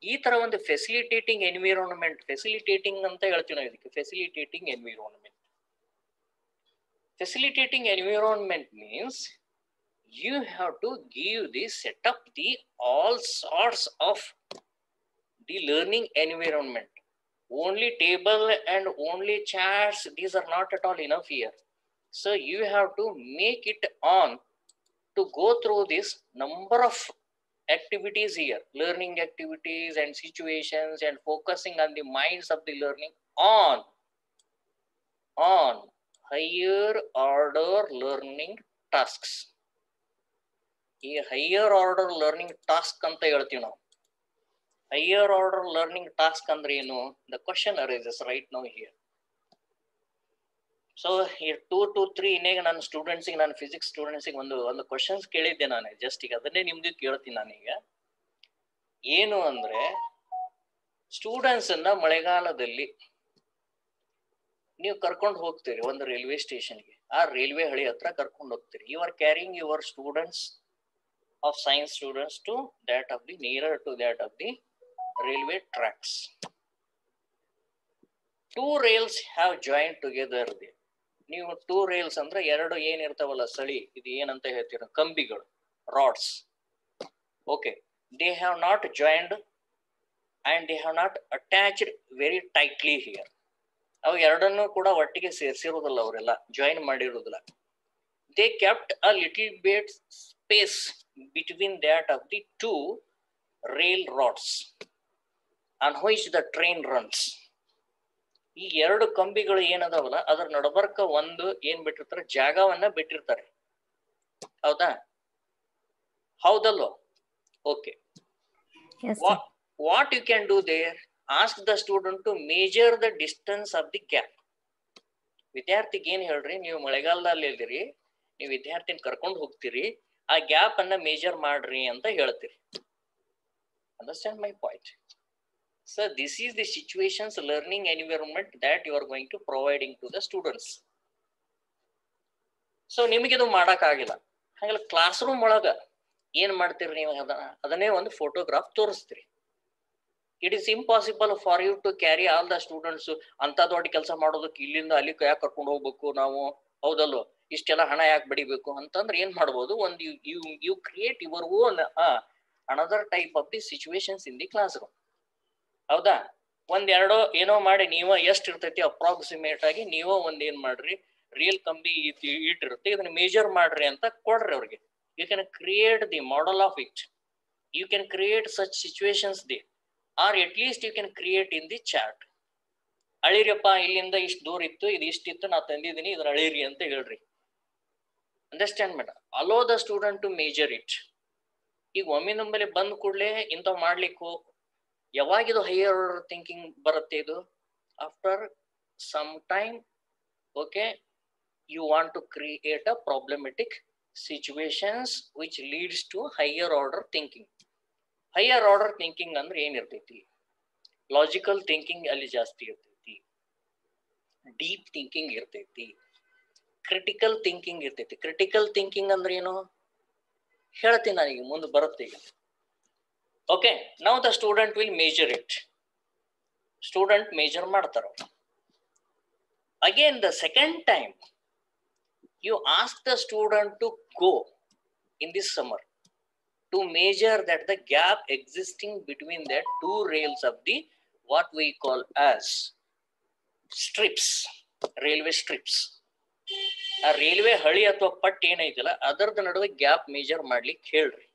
ಈ ತರ ಒಂದು ಫೆಸಿಲಿಟೇಟಿಂಗ್ ಎನ್ವಿರಾನ್ಮೆಂಟ್, ಫೆಸಿಲಿಟೇಟಿಂಗ್ ಅಂತ ಹೇಳ್ತೀವಿ ನಾವು ಇದಕ್ಕೆ, facilitating environment. Facilitating environment means you have to give the set up the all sorts of the learning environment. Only table and only chats, these are not at all enough here. So you have to make it on to go through this number of activities here, learning activities and situations, and focusing on the minds of the learning on higher order learning tasks. ಈ higher order learning task ಅಂತ ಹೇಳ್ತೀವಿ ನಾವು. Higher order learning task ಅಂದ್ರೆ ಏನು? The question arises right now here. So ಈ 2 to 3 ಇನ್ನೇಗ ನಾನು ಸ್ಟೂಡೆಂಟ್ಸಿಗೆ, ನಾನು physics ಸ್ಟೂಡೆಂಟ್ಸಿಗೆ ಒಂದು ಕ್ವಶನ್ಸ್ ಕೇಳಿದ್ದೆ ನಾನು ಜಸ್ಟ್ ಈಗ. ಅದನ್ನೇ ನಿಮ್ದು ಕೇಳ್ತೀನಿ ನಾನೀಗ. ಏನು ಅಂದ್ರೆ, ಸ್ಟೂಡೆಂಟ್ಸ್ ಅನ್ನ ಮಳೆಗಾಲದಲ್ಲಿ ನೀವು ಕರ್ಕೊಂಡು ಹೋಗ್ತೀರಿ ಒಂದು ರೈಲ್ವೆ ಸ್ಟೇಷನ್ಗೆ. ಆ ರೈಲ್ವೆ ಹಳಿ ಹತ್ರ ಕರ್ಕೊಂಡು ಹೋಗ್ತೀರಿ. You are carrying your students of science students to that of the nearer to that of the railway tracks. 2 rails have joined together there. ನೀವು 2 rails ಅಂದ್ರೆ ಎರಡು ಏನಿರ್ತಾವಲ್ಲ ಸಳಿ, ಇದು ಏನಂತ ಹೇಳ್ತೀರ, ಕಂಬಿಗಳು, rods. Okay, they have not joined and they have not attached very tightly here. ಅವು ಎರಡನ್ನೂ ಕೂಡ ಒಟ್ಟಿಗೆ ಸೇರಿಸಿರೋದಿಲ್ಲ, ಅವರೆಲ್ಲ join ಮಾಡಿರೋದಿಲ್ಲ. They kept a little bit space between that of the 2 rail rods on which the train runs. ಈ ಎರಡು ಕಂಬಿಗಳು ಏನದಾವಲ್ಲ ಅದರ ನಡಬರ್ಕ ಒಂದು ಏನ್ ಬಿಟ್ಟಿರ್ತಾರೆ, ಜಾಗವನ್ನ ಬಿಟ್ಟಿರ್ತಾರೆ. ಹೌದಾ? ಹೌದಲ್ವ? Okay. What you can do there, ask the student to measure the distance of the gap. ವಿದ್ಯಾರ್ಥಿಗೆ ಏನ್ ಹೇಳ್ರಿ, ನೀವು ಮಳೆಗಾಲದಲ್ಲಿ ಇದ್ದೀರಿ, ನೀವು ವಿದ್ಯಾರ್ಥಿನ ಕರ್ಕೊಂಡು ಹೋಗ್ತೀರಿ, ಆ ಗ್ಯಾಪ್ ಅನ್ನ ಮೇಜರ್ ಮಾಡ್ರಿ ಅಂತ ಹೇಳ್ತೀರಿ. Understand my point? So this is the situations learning environment that you are going to providing to the students. So ನಿಮಗೆ ಇದು ಮಾಡಕ್ ಆಗಿಲ್ಲ, ಹಾಗೆಲ್ಲ ಕ್ಲಾಸ್ ರೂಮ್ ಒಳಗ ಏನ್ ಮಾಡ್ತೀರಿ ನೀವು, ಅದನ್ನೇ ಒಂದು ಫೋಟೋಗ್ರಾಫ್ ತೋರಿಸ್ತೀರಿ. It is impossible for you to carry all the students. ಅಂತ ದೊಡ್ಡ ಕೆಲಸ ಮಾಡೋದಕ್ಕೆ ಇಲ್ಲಿಂದ ಅಲ್ಲಿ ಯಾಕೆ ಕರ್ಕೊಂಡು ಹೋಗ್ಬೇಕು ನಾವು, ಹೌದಲ್ವ? ಇಷ್ಟೆಲ್ಲ ಹಣ ಯಾಕೆ ಬಡಿಬೇಕು ಅಂತಂದ್ರೆ ಏನ್ ಮಾಡ್ಬೋದು, ಒಂದು you create your own another type of the situations in the classroom. ಹೌದಾ? ಒಂದೆರಡೋ ಏನೋ ಮಾಡಿ ನೀವ ಎಷ್ಟು ಇರ್ತೈತಿ ಅಪ್ರಾಕ್ಸಿಮೇಟ್ ಆಗಿ ನೀವೋ ಒಂದ್ ಏನ್ ಮಾಡ್ರಿ, ರಿಯಲ್ ಕಂಬಿ ಇಟ್ಟಿರುತ್ತೆ, ಇದನ್ನ ಮೇಜರ್ ಮಾಡ್ರಿ ಅಂತ ಕೊಡ್ರಿ ಅವ್ರಿಗೆ. You can create the model of it. You can create such situations the, or at least you can create in the chart. ಅಳಿರಿಯಪ್ಪ, ಇಲ್ಲಿಂದ ಇಷ್ಟು ದೂರ ಇತ್ತು, ಇದು ಇಷ್ಟಿತ್ತು, ನಾ ತಂದಿದ್ದೀನಿ, ಇದ್ರ ಅಳಿರಿ ಅಂತ ಹೇಳ್ರಿ. Understand madam? Allow the student to measure it. ಈಗ ಒಮ್ಮಿನೊಮ್ಮೆಲೆ ಬಂದ್ ಕೂಡಲೇ ಇಂಥವ್ ಮಾಡ್ಲಿಕ್ಕೂ ಯಾವಾಗಿದು ಹೈಯರ್ ಥಿಂಕಿಂಗ್ ಬರುತ್ತೆ? ಇದು after some time. Okay, you want to create a problematic situations which leads to higher order thinking. Higher order thinking ಅಂದ್ರೆ ಏನಿರ್ತೈತಿ? ಲಾಜಿಕಲ್ ಥಿಂಕಿಂಗ್ ಅಲ್ಲಿ ಜಾಸ್ತಿ ಇರ್ತೈತಿ, ಡೀಪ್ ಥಿಂಕಿಂಗ್ ಇರ್ತೈತಿ, ಕ್ರಿಟಿಕಲ್ ಥಿಂಕಿಂಗ್ ಇರ್ತೈತಿ. ಕ್ರಿಟಿಕಲ್ ಥಿಂಕಿಂಗ್ ಅಂದ್ರೆ ಏನು ಹೇಳ್ತೀನಿ ನನಗೆ ಮುಂದೆ ಬರುತ್ತೆ ಈಗ. Okay, now the student will measure it. Student measure ಮಾಡ್ತಾರ. Again the second time you ask the student to go in this summer to measure that the gap existing between the two rails of the what we call as strips, railway strips. ಆ railway ಹಳಿ ಅಥವಾ ಪಟ್ಟಿ ಏನೈತಲ್ಲ ಅದರದ ನಡುವೆ gap measure ಮಾಡ್ಲಿಕ್ಕೆ ಹೇಳ್ರಿ.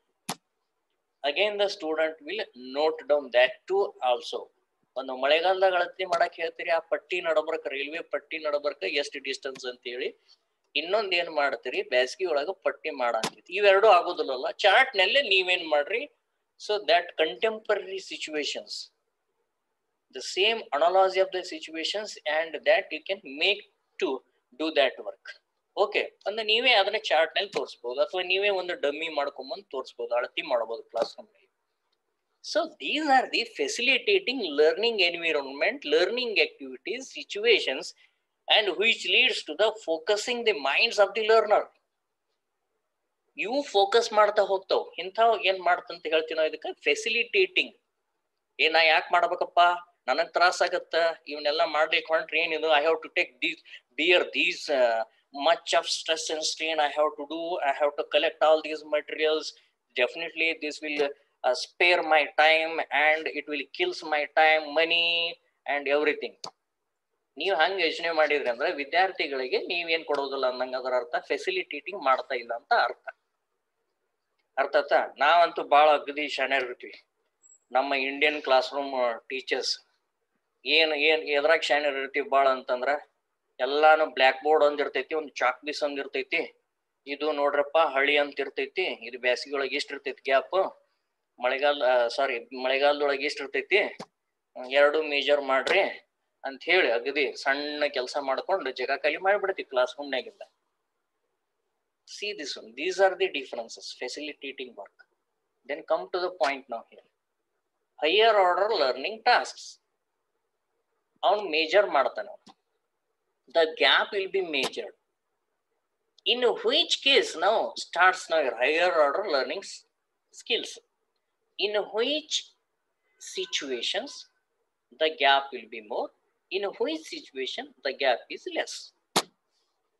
Again the student will note down that too also. ಒಂದು ಮಳೆಗಾಲದಾಗ ಅಳತೆ ಮಾಡಕ್ ಹೇಳ್ತೀರಿ, ಆ ಪಟ್ಟಿ ನಡಬರ್ಕ, ರೈಲ್ವೆ ಪಟ್ಟಿ ನಡಬರ್ಕ ಎಷ್ಟು ಡಿಸ್ಟೆನ್ಸ್ ಅಂತ ಹೇಳಿ. ಇನ್ನೊಂದ್ ಏನ್ ಮಾಡ್ತೀರಿ, ಬೇಸಿಗೆ ಒಳಗ ಪಟ್ಟಿ ಮಾಡಂತೈತಿ. ಇವೆರಡು ಆಗೋದಿಲ್ಲಲ್ಲ, ಚಾರ್ಟ್ ನಲ್ಲೇ ನೀವೇನ್ ಮಾಡ್ರಿ, so that contemporary situations, the same analogy of the situations and that you can make to do that work. Okay, ಅಂದ್ರೆ ನೀವೇ ಅದನ್ನ ಚಾರ್ಟ್ ನಲ್ಲಿ ತೋರಿಸಬಹುದು, ಅಥವಾ ನೀವೇ ಒಂದು ಡಮ್ಮಿ ಮಾಡ್ಕೊಂಬಂದು ತೋರಿಸಬಹುದು, ಅಳತಿ ಮಾಡಬಹುದು ಕ್ಲಾಸ್ ರೂಮ್ನಲ್ಲಿ. So these are the facilitating learning environment, learning activities, situations, and which leads to the focusing the minds of the learner. ಇವು ಫೋಕಸ್ ಮಾಡ್ತಾ ಹೋಗ್ತಾವ್. ಇಂಥವ್ ಏನ್ ಮಾಡ್ತಂತ ಹೇಳ್ತೀವಿ ನಾವು ಇದಕ್ಕೆ ಫೆಸಿಲಿಟೇಟಿಂಗ್. ನಾ ಯಾಕೆ ಮಾಡ್ಬೇಕಪ್ಪ, ನನಗ್ ತ್ರಾಸ ಆಗತ್ತ, ಇವನ್ನೆಲ್ಲ ಮಾಡ್ಲಿಕ್ಕೆ ಹೊಂಟ್ರಿ ಏನಿದು, I have to take these much of stress and strain I have to do, I have to collect all these materials, definitely this will spare my time and it will kills my time, money and everything. ನೀವು ಹಂಗೆ ಯೋಚನೆ ಮಾಡಿದ್ರಿ ಅಂದ್ರೆ ವಿದ್ಯಾರ್ಥಿಗಳಿಗೆ ನೀವೇನ್ ಕೊಡೋದಿಲ್ಲ ಅನ್ನಂಗ ಅದರ ಅರ್ಥ ಫೆಸಿಲಿಟೇಟಿಂಗ್ ಮಾಡ್ತಾ ಇಲ್ಲ ಅಂತ ಅರ್ಥ. ಅರ್ಥ ನಾವಂತೂ ಬಾಳ ಅಗದಿ ಶಾಣ್ಯರ್ ಇರ್ತೀವಿ. ನಮ್ಮ ಇಂಡಿಯನ್ ಕ್ಲಾಸ್ ರೂಮ್ ಟೀಚರ್ಸ್ ಎದ್ರಾಗ ಶಾಣ್ಯರ್ ಇರ್ತೀವಿ ಬಾಳ ಅಂತಂದ್ರ, ಎಲ್ಲಾನು ಬ್ಲ್ಯಾಕ್ ಬೋರ್ಡ್ ಒಂದ್ ಇರ್ತೈತಿ, ಒಂದು ಚಾಕ್ ಪೀಸ್ ಒಂದ್ ಇರ್ತೈತಿ, ಇದು ನೋಡ್ರಪ್ಪ ಹಳಿ ಅಂತ ಇರ್ತೈತಿ, ಇದು ಬೇಸಿಗೆಯೊಳಗೆ ಎಷ್ಟು ಇರ್ತೈತಿ ಗ್ಯಾಪ್, ಮಳೆಗಾಲದೊಳಗೆ ಎಷ್ಟು ಇರ್ತೈತಿ, ಎರಡು ಮೇಜರ್ ಮಾಡ್ರಿ ಅಂತ ಹೇಳಿ ಅಗದಿ ಸಣ್ಣ ಕೆಲಸ ಮಾಡ್ಕೊಂಡು ಜಗ ಖಾಲಿ ಮಾಡಿಬಿಡ್ತೀವಿ class ರೂಮ್ನಾಗಿಂದ. See this one, these are the differences, facilitating work. Then come to the point now here. Higher order learning tasks. ಅವನು ಮೇಜರ್ ಮಾಡ್ತಾನೆ. The gap will be measured. In which case now starts now your higher order learning skills. In which situations the gap will be more, in which situation the gap is less.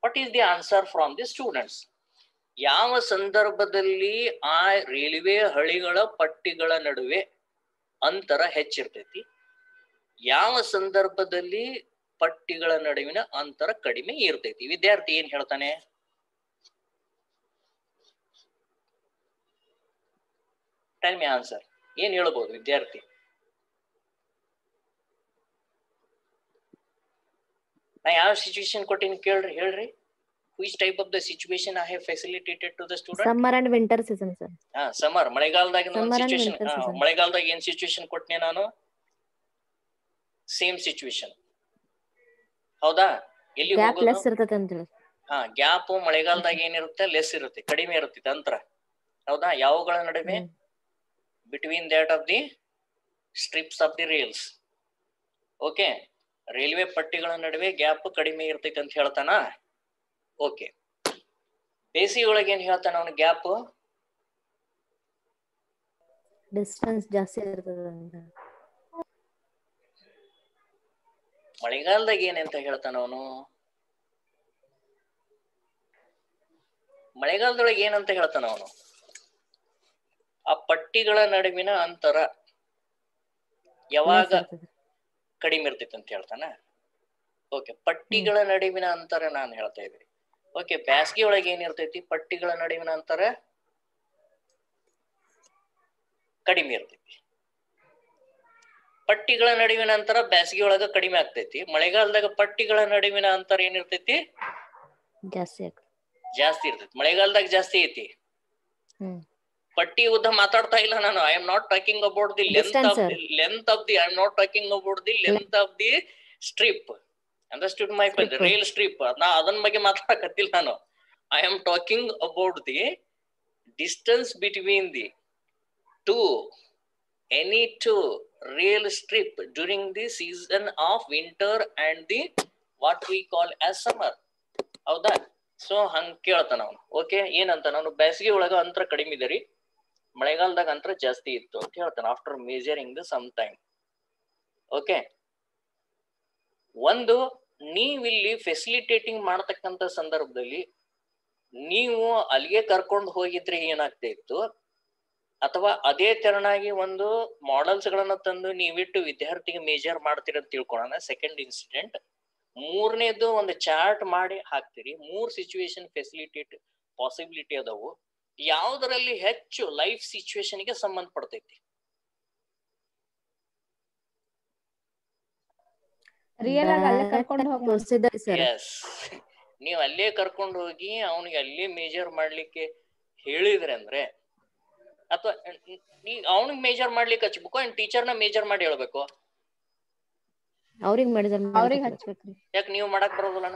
What is the answer from the students? ಯಾವ ಸಂದರ್ಭದಲ್ಲಿ ಆ railway ಹಳಿಗಳ ಪಟ್ಟಿಗಳ ನಡುವೆ ಅಂತರ ಹೆಚ್ಚಿರ್ತೈತಿ, ಯಾವ ಸಂದರ್ಭದಲ್ಲಿ ಪಟ್ಟಿಗಳ ನಡುವಿನ ಅಂತರ ಕಡಿಮೆ ಇರ್ತೈತಿ? ವಿದ್ಯಾರ್ಥಿ ಏನ್ ಹೇಳ್ತಾನೆ? Tell me answer. ಏನ್ ಹೇಳ್ಬೋದು ವಿದ್ಯಾರ್ಥಿ? ನಾ ಯಾವ ಸಿಚುವೇಶನ್ ಕೊಟ್ಟಿನಿ ಕೇಳ್ರಿ, ಹೇಳ್ರಿ. Which type of the situation I have facilitated to the student? Summer and winter season, sir. Summer, ಮಳೆಗಾಲದಾಗ ಒಂದು ಸಿಚುವೇಶನ್, ಮಳೆಗಾಲದಾಗ ಏನ್ ಸಿಚುವೇಶನ್ ಕೊಟ್ಟನೆ ನಾನು? ಸೇಮ್ ಸಿಚುವೇಶನ್, ಹೌದಾ? ಎಲ್ಲಿ ಹೋಗೋದು? ಗ್ಯಾಪ್ ಮಳೆಗಾಲದಾಗ ಏನಿರುತ್ತೆ, ಲೆಸ್ ಇರುತ್ತೆ, ಕಡಿಮೆ ಇರುತ್ತೆ ಅಂತರ, ಹೌದಾ? ಯಾವುಗಳ ನಡುವೆ? Between that of the strips of the rails. Okay, railway ಪಟ್ಟಿಗಳ ನಡುವೆ ಗ್ಯಾಪ್ ಕಡಿಮೆ ಇರ್ತೈತೆ ಅಂತ ಹೇಳ್ತಾನ. ಓಕೆ, ಬೇಸಿಗೆ ಒಳಗೆ ಏನ್ ಹೇಳ್ತಾನ ಅವನು? ಗ್ಯಾಪ್ ಡಿಸ್ಟೆನ್ಸ್ ಜಾಸ್ತಿ ಇರ್ತದೆ. ಮಳೆಗಾಲದಾಗ ಏನಂತ ಹೇಳ್ತಾನ ಅವನು? ಮಳೆಗಾಲದೊಳಗೆ ಏನಂತ ಹೇಳ್ತಾನ ಅವನು? ಆ ಪಟ್ಟಿಗಳ ನಡುವಿನ ಅಂತರ ಯಾವಾಗ ಕಡಿಮೆ ಇರ್ತೈತೆ ಅಂತ ಹೇಳ್ತಾನ. ಓಕೆ, ಪಟ್ಟಿಗಳ ನಡುವಿನ ಅಂತರ ನಾನು ಹೇಳ್ತಾ ಇದ್ದೀನಿ. ಓಕೆ, ಬೇಸಿಗೆ ಒಳಗೆ ಏನಿರ್ತೈತಿ? ಪಟ್ಟಿಗಳ ನಡುವಿನ ಅಂತರ ಕಡಿಮೆ ಇರ್ತೈತಿ. ಪಟ್ಟಿಗಳ ನಡುವಿನ ಅಂತರ ಬೇಸಿಗೆ ಒಳಗ ಕಡಿಮೆ ಆಗ್ತೈತಿ. ಮಳೆಗಾಲದಾಗ ಪಟ್ಟಿಗಳ ನಡುವಿನ ಅಂತರ ಏನಿರ್ತೈತಿ? ಜಾಸ್ತಿ ಇರ್ತೈತಿ. ಮಳೆಗಾಲದಾಗ ಜಾಸ್ತಿ ಐತಿ. ಪಟ್ಟಿ ಉದ್ದ ಮಾತಾಡ್ತಾ ಇಲ್ಲ ನಾನು. I am not talking about the length of the I am not talking about the length of the strip. Understood my point? Rail strip, ನಾ ಅದನ್ನ ಬಗ್ಗೆ ಮಾತಾಡಕತ್ತಿಲ್ಲ ನಾನು. I am talking about the distance between the two, any two real strip during the season of winter and the what we call as summer. ಹೌದಾ? So ಹಂಗ ಕೇಳ್ತಾನ ಅವನು. Okay, ಏನಂತ ನಾನು ಬೇಸಿಗೆ ಒಳಗ ಅಂತರ ಕಡಿಮೆ ಇದೆ ರೀ, ಮಳೆಗಾಲದಾಗ ಅಂತರ ಜಾಸ್ತಿ ಇತ್ತು ಅಂತ ಹೇಳ್ತಾನೆ. After measuring the some time. Okay, ಒಂದು ನೀವಿಲ್ಲಿ ಫೆಸಿಲಿಟೇಟಿಂಗ್ ಮಾಡತಕ್ಕಂತ ಸಂದರ್ಭದಲ್ಲಿ ನೀವು ಅಲ್ಲಿಗೆ ಕರ್ಕೊಂಡು ಹೋಗಿದ್ರೆ ಏನಾಗ್ತಾ ಇತ್ತು, ಅಥವಾ ಅದೇ ತೆರನಾಗಿ ಒಂದು ಮಾಡೆಲ್ಸ್ ಗಳನ್ನ ತಂದು ನೀವಿಟ್ಟು ವಿದ್ಯಾರ್ಥಿಗೆ ಮೇಜರ್ ಮಾಡ್ತೀರಿ ಅಂತ ತಿಳ್ಕೊಳ್ಳೋಣ. Second incident. ಮೂರನೇದು ಒಂದು ಚಾರ್ಟ್ ಮಾಡಿ ಹಾಕ್ತಿರಿ. 3 ಸಿಚುವೇಶನ್ ಫೆಸಿಲಿಟೇಟ್ ಪಾಸಿಬಿಲಿಟಿ ಅದಾವು. ಯಾವುದರಲ್ಲಿ ಹೆಚ್ಚು ಲೈಫ್ ಸಿಚುವೇಶನ್ ಗೆ ಸಂಬಂಧ ಪಡ್ತೈತಿ? ರಿಯಲ್ ಆಗಿ ಅಲ್ಲೇ ಕರ್ಕೊಂಡು ಹೋಗಿ ಸರ್. ಎಸ್, ನೀವು ಅಲ್ಲೇ ಕರ್ಕೊಂಡು ಹೋಗಿ ಅವನಿಗೆ ಅಲ್ಲೇ ಮೇಜರ್ ಮಾಡ್ಲಿಕ್ಕೆ ಹೇಳಿದ್ರೆ ಅಂದ್ರೆ, ಅಥವಾ ಅವನಿಗೆ ಮೇಜರ್ ಮಾಡ್ಲಿಕ್ಕೆ ಹಚ್ಬೇಕು, ಏನ್ ಟೀಚರ್ನ ಮೇಜರ್ ಮಾಡಿ ಹೇಳ್ಬೇಕು? ಅವ್ರಿಗೆ ಹಚ್ಬೇಕ್ರಿ. ಯಾಕೆ ನೀವು ಮಾಡಕ್ ಬರೋದಿಲ್ಲ?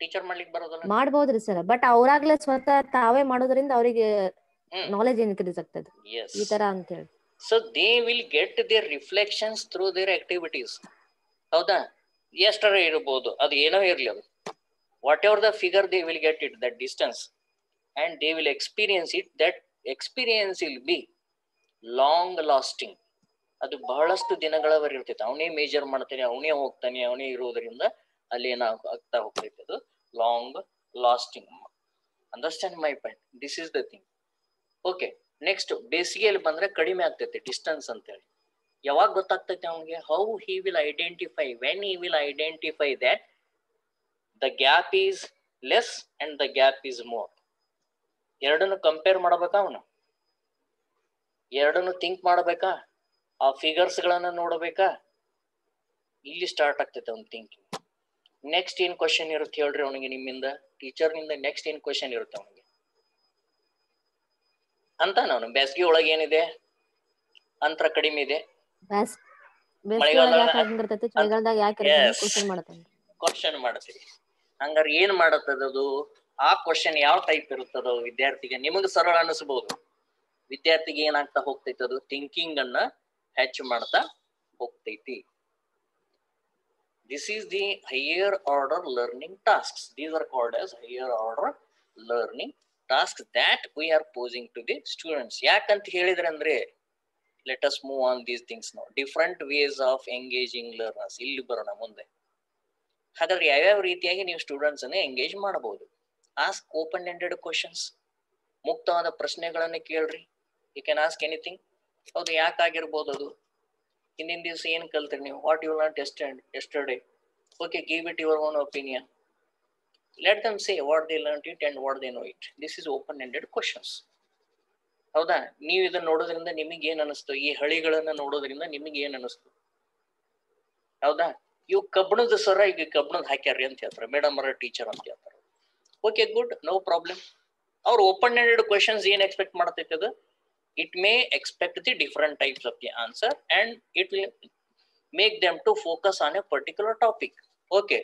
ಟೀಚರ್ ಮಾಡ್ಲಿಕ್ಕೆ ಬರೋದಿಲ್ಲ? ಮಾಡ್ಬೋದ್ರಿ ಸರ್, ಬಟ್ ಅವ್ರಾಗ್ಲೇ ಸ್ವತಃ ತಾವೇ ಮಾಡೋದ್ರಿಂದ ಅವರಿಗೆ ನಾಲೆಜ್ ಇನ್ಕ್ರೀಸ್ ಆಗ್ತದೆ ಈ ತರ ಅಂತ ಹೇಳಿ. So they will get their reflections through their activities. ಹೌದಾ? ಎಷ್ಟರ ಇರಬಹುದು, ಅದು ಏನೋ ಇರ್ಲಿ, ಅದು whatever the figure they will get it that distance and they will experience it. That experience will be long lasting. ಅದು ಬಹಳಷ್ಟು ದಿನಗಳವರೆಗೆ ಇರ್ತೈತೆ. ಅವನೇ ಮೇಜರ್ ಮಾಡ್ತಾನೆ, ಅವನೇ ಹೋಗ್ತಾನೆ, ಅವನೇ ಇರೋದ್ರಿಂದ ಅಲ್ಲಿ ಏನಾಗ್ತಾ ಹೋಗ್ತೈತೆ, ಅದು long lasting. Understand my point? This is the thing. Okay, next ಬೇಸಿಗೆಯಲ್ಲಿ ಬಂದ್ರೆ ಕಡಿಮೆ ಆಗ್ತೈತೆ ಡಿಸ್ಟೆನ್ಸ್ ಅಂತ ಹೇಳಿ. ಯಾವಾಗ ಗೊತ್ತಾಗ್ತೈತೆ ಅವನಿಗೆ? How he will identify, when he will identify that the gap is less and the gap is more. ಎರಡನ್ನು ಕಂಪೇರ್ ಮಾಡಬೇಕಾ ಅವನು? ಎರಡನ್ನು ಥಿಂಕ್ ಮಾಡಬೇಕಾ? ಆ ಫಿಗರ್ಸ್ ಗಳನ್ನ ನೋಡಬೇಕಾ? ಇಲ್ಲಿ ಸ್ಟಾರ್ಟ್ ಆಗ್ತೈತೆ ಅವ್ನ ಥಿಂಕಿಂಗ್. ನೆಕ್ಸ್ಟ್ ಏನ್ ಕ್ವಶನ್ ಇರುತ್ತೆ ಹೇಳ್ರಿ ಅವನಿಗೆ ನಿಮ್ಮಿಂದ, ಟೀಚರ್ ನಿಂದ ನೆಕ್ಸ್ಟ್ ಏನ್ ಕ್ವಶನ್ ಇರುತ್ತೆ ಅವನಿಗೆ ಅಂತ? ನಾನು ಬೇಸಿಗೆ ಒಳಗೆ ಏನಿದೆ, ಅಂತರ ಕಡಿಮೆ ಇದೆ, ಕ್ವಶನ್ ಮಾಡ್ತೀವಿ. ಹಂಗಾರೆ ಏನ್ ಮಾಡತ್ತದದು? ಆ ಕ್ವಶನ್ ಯಾವ ಟೈಪ್ ಇರುತ್ತದೋ ವಿದ್ಯಾರ್ಥಿಗೆ ನಿಮಗೆ ಸರಳ ಅನಿಸಬಹುದು. ವಿದ್ಯಾರ್ಥಿಗೆ ಏನಾಗ್ತಾ ಹೋಗ್ತೈತಿ, ಅದು ಥಿಂಕಿಂಗ್ ಅನ್ನ ಹೆಚ್ಚು ಮಾಡ್ತಾ ಹೋಗ್ತೈತಿ. This is the higher order learning tasks. These are called as higher order learning tasks that we are posing to the students. ಯಾಕಂತ ಹೇಳಿದ್ರೆ ಅಂದ್ರೆ, let us move on these things now. Different ways of engaging learners. ಇಲ್ಲಿ ಬರೋಣ ಮುಂದೆ. ಹಾಗಾದ್ರೆ ಯಾವ್ಯಾವ ರೀತಿಯಾಗಿ ನೀವು ಸ್ಟೂಡೆಂಟ್ಸ್ ಅನ್ನ ಎಂಗೇಜ್ ಮಾಡಬಹುದು? Ask open ended questions. ಮುಕ್ತವಾದ ಪ್ರಶ್ನೆಗಳನ್ನ ಕೇಳ್ರಿ. You can ask anything. ಹೌದು, ಯಾಕಾಗಿರ್ಬೋದು ಅದು? ಹಿಂದಿನ ದಿವಸ ಏನ್ ಕಲ್ತ್ರಿ ನೀವು? What you learn yesterday? Okay, give it your own opinion. Let them say what they learned it and what they know it. This is open-ended questions. ಹೌದಾ? ನೀವು ಇದನ್ನ ನೋಡೋದ್ರಿಂದ ನಿಮಗೆ ಏನ್ ಅನಿಸ್ತು? ಈ ಹಳಿಗಳನ್ನ ನೋಡೋದ್ರಿಂದ ನಿಮಗೆ ಏನ್ ಅನಿಸ್ತು? ಹೌದಾ? ಇವು ಕಬ್ಬಣದ ಸರ, ಈಗ ಕಬ್ಬಣದ ಹಾಕ್ಯಾರ್ರಿ ಅಂತ ಹೇಳ್ತಾರೆ, ಮೇಡಮ್ ಅವರ ಟೀಚರ್ ಅಂತ ಹೇಳ್ತಾರೆ. Okay, good, no problem. ಅವ್ರು ಓಪನ್-ಎಂಡೆಡ್ ಕ್ವಶನ್ಸ್ ಏನ್ ಎಕ್ಸ್ಪೆಕ್ಟ್ ಮಾಡ್ತೈತೆ ಅದು? It may expect the different types of the answer and it will make them to focus on a particular topic. Okay,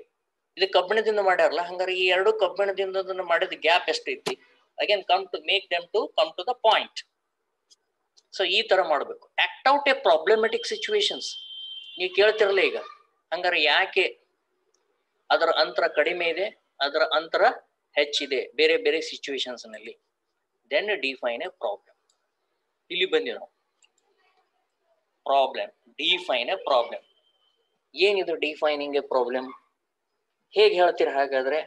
ಇದು ಕಬ್ಬಿಣದಿಂದ ಮಾಡ್ಯಾರಲ್ಲ, ಹಂಗಾರೆ ಈ ಎರಡು ಕಬ್ಬಿಣದಿಂದ ಮಾಡಿದ ಗ್ಯಾಪ್ ಎಷ್ಟೈತಿ? Again come to make them to come to the point. So ಈ ತರ ಮಾಡ್ಬೇಕು. Act out A problematic situations. ನೀವು ಕೇಳ್ತಿರಲ್ಲ ಈಗ, ಹಂಗಾರೆ ಯಾಕೆ ಅದರ ಅಂತರ ಕಡಿಮೆ ಇದೆ, ಅದರ ಅಂತರ ಹೆಚ್ಚಿದೆ ಬೇರೆ ಬೇರೆ ಸಿಚುವೇಶನ್ಸ್ ನಲ್ಲಿ? Then define a problem. ಇಲ್ಲಿ ಬಂದಿ ನಾವು ಪ್ರಾಬ್ಲಮ್, ಡಿಫೈನ್ ಎ ಪ್ರಾಬ್ಲಮ್. ಏನಿದು ಡಿಫೈನಿಂಗ್ ಎ ಪ್ರಾಬ್ಲಮ್? ಹೇಗೆ ಹೇಳ್ತೀರಿ ಹಾಗಾದ್ರೆ?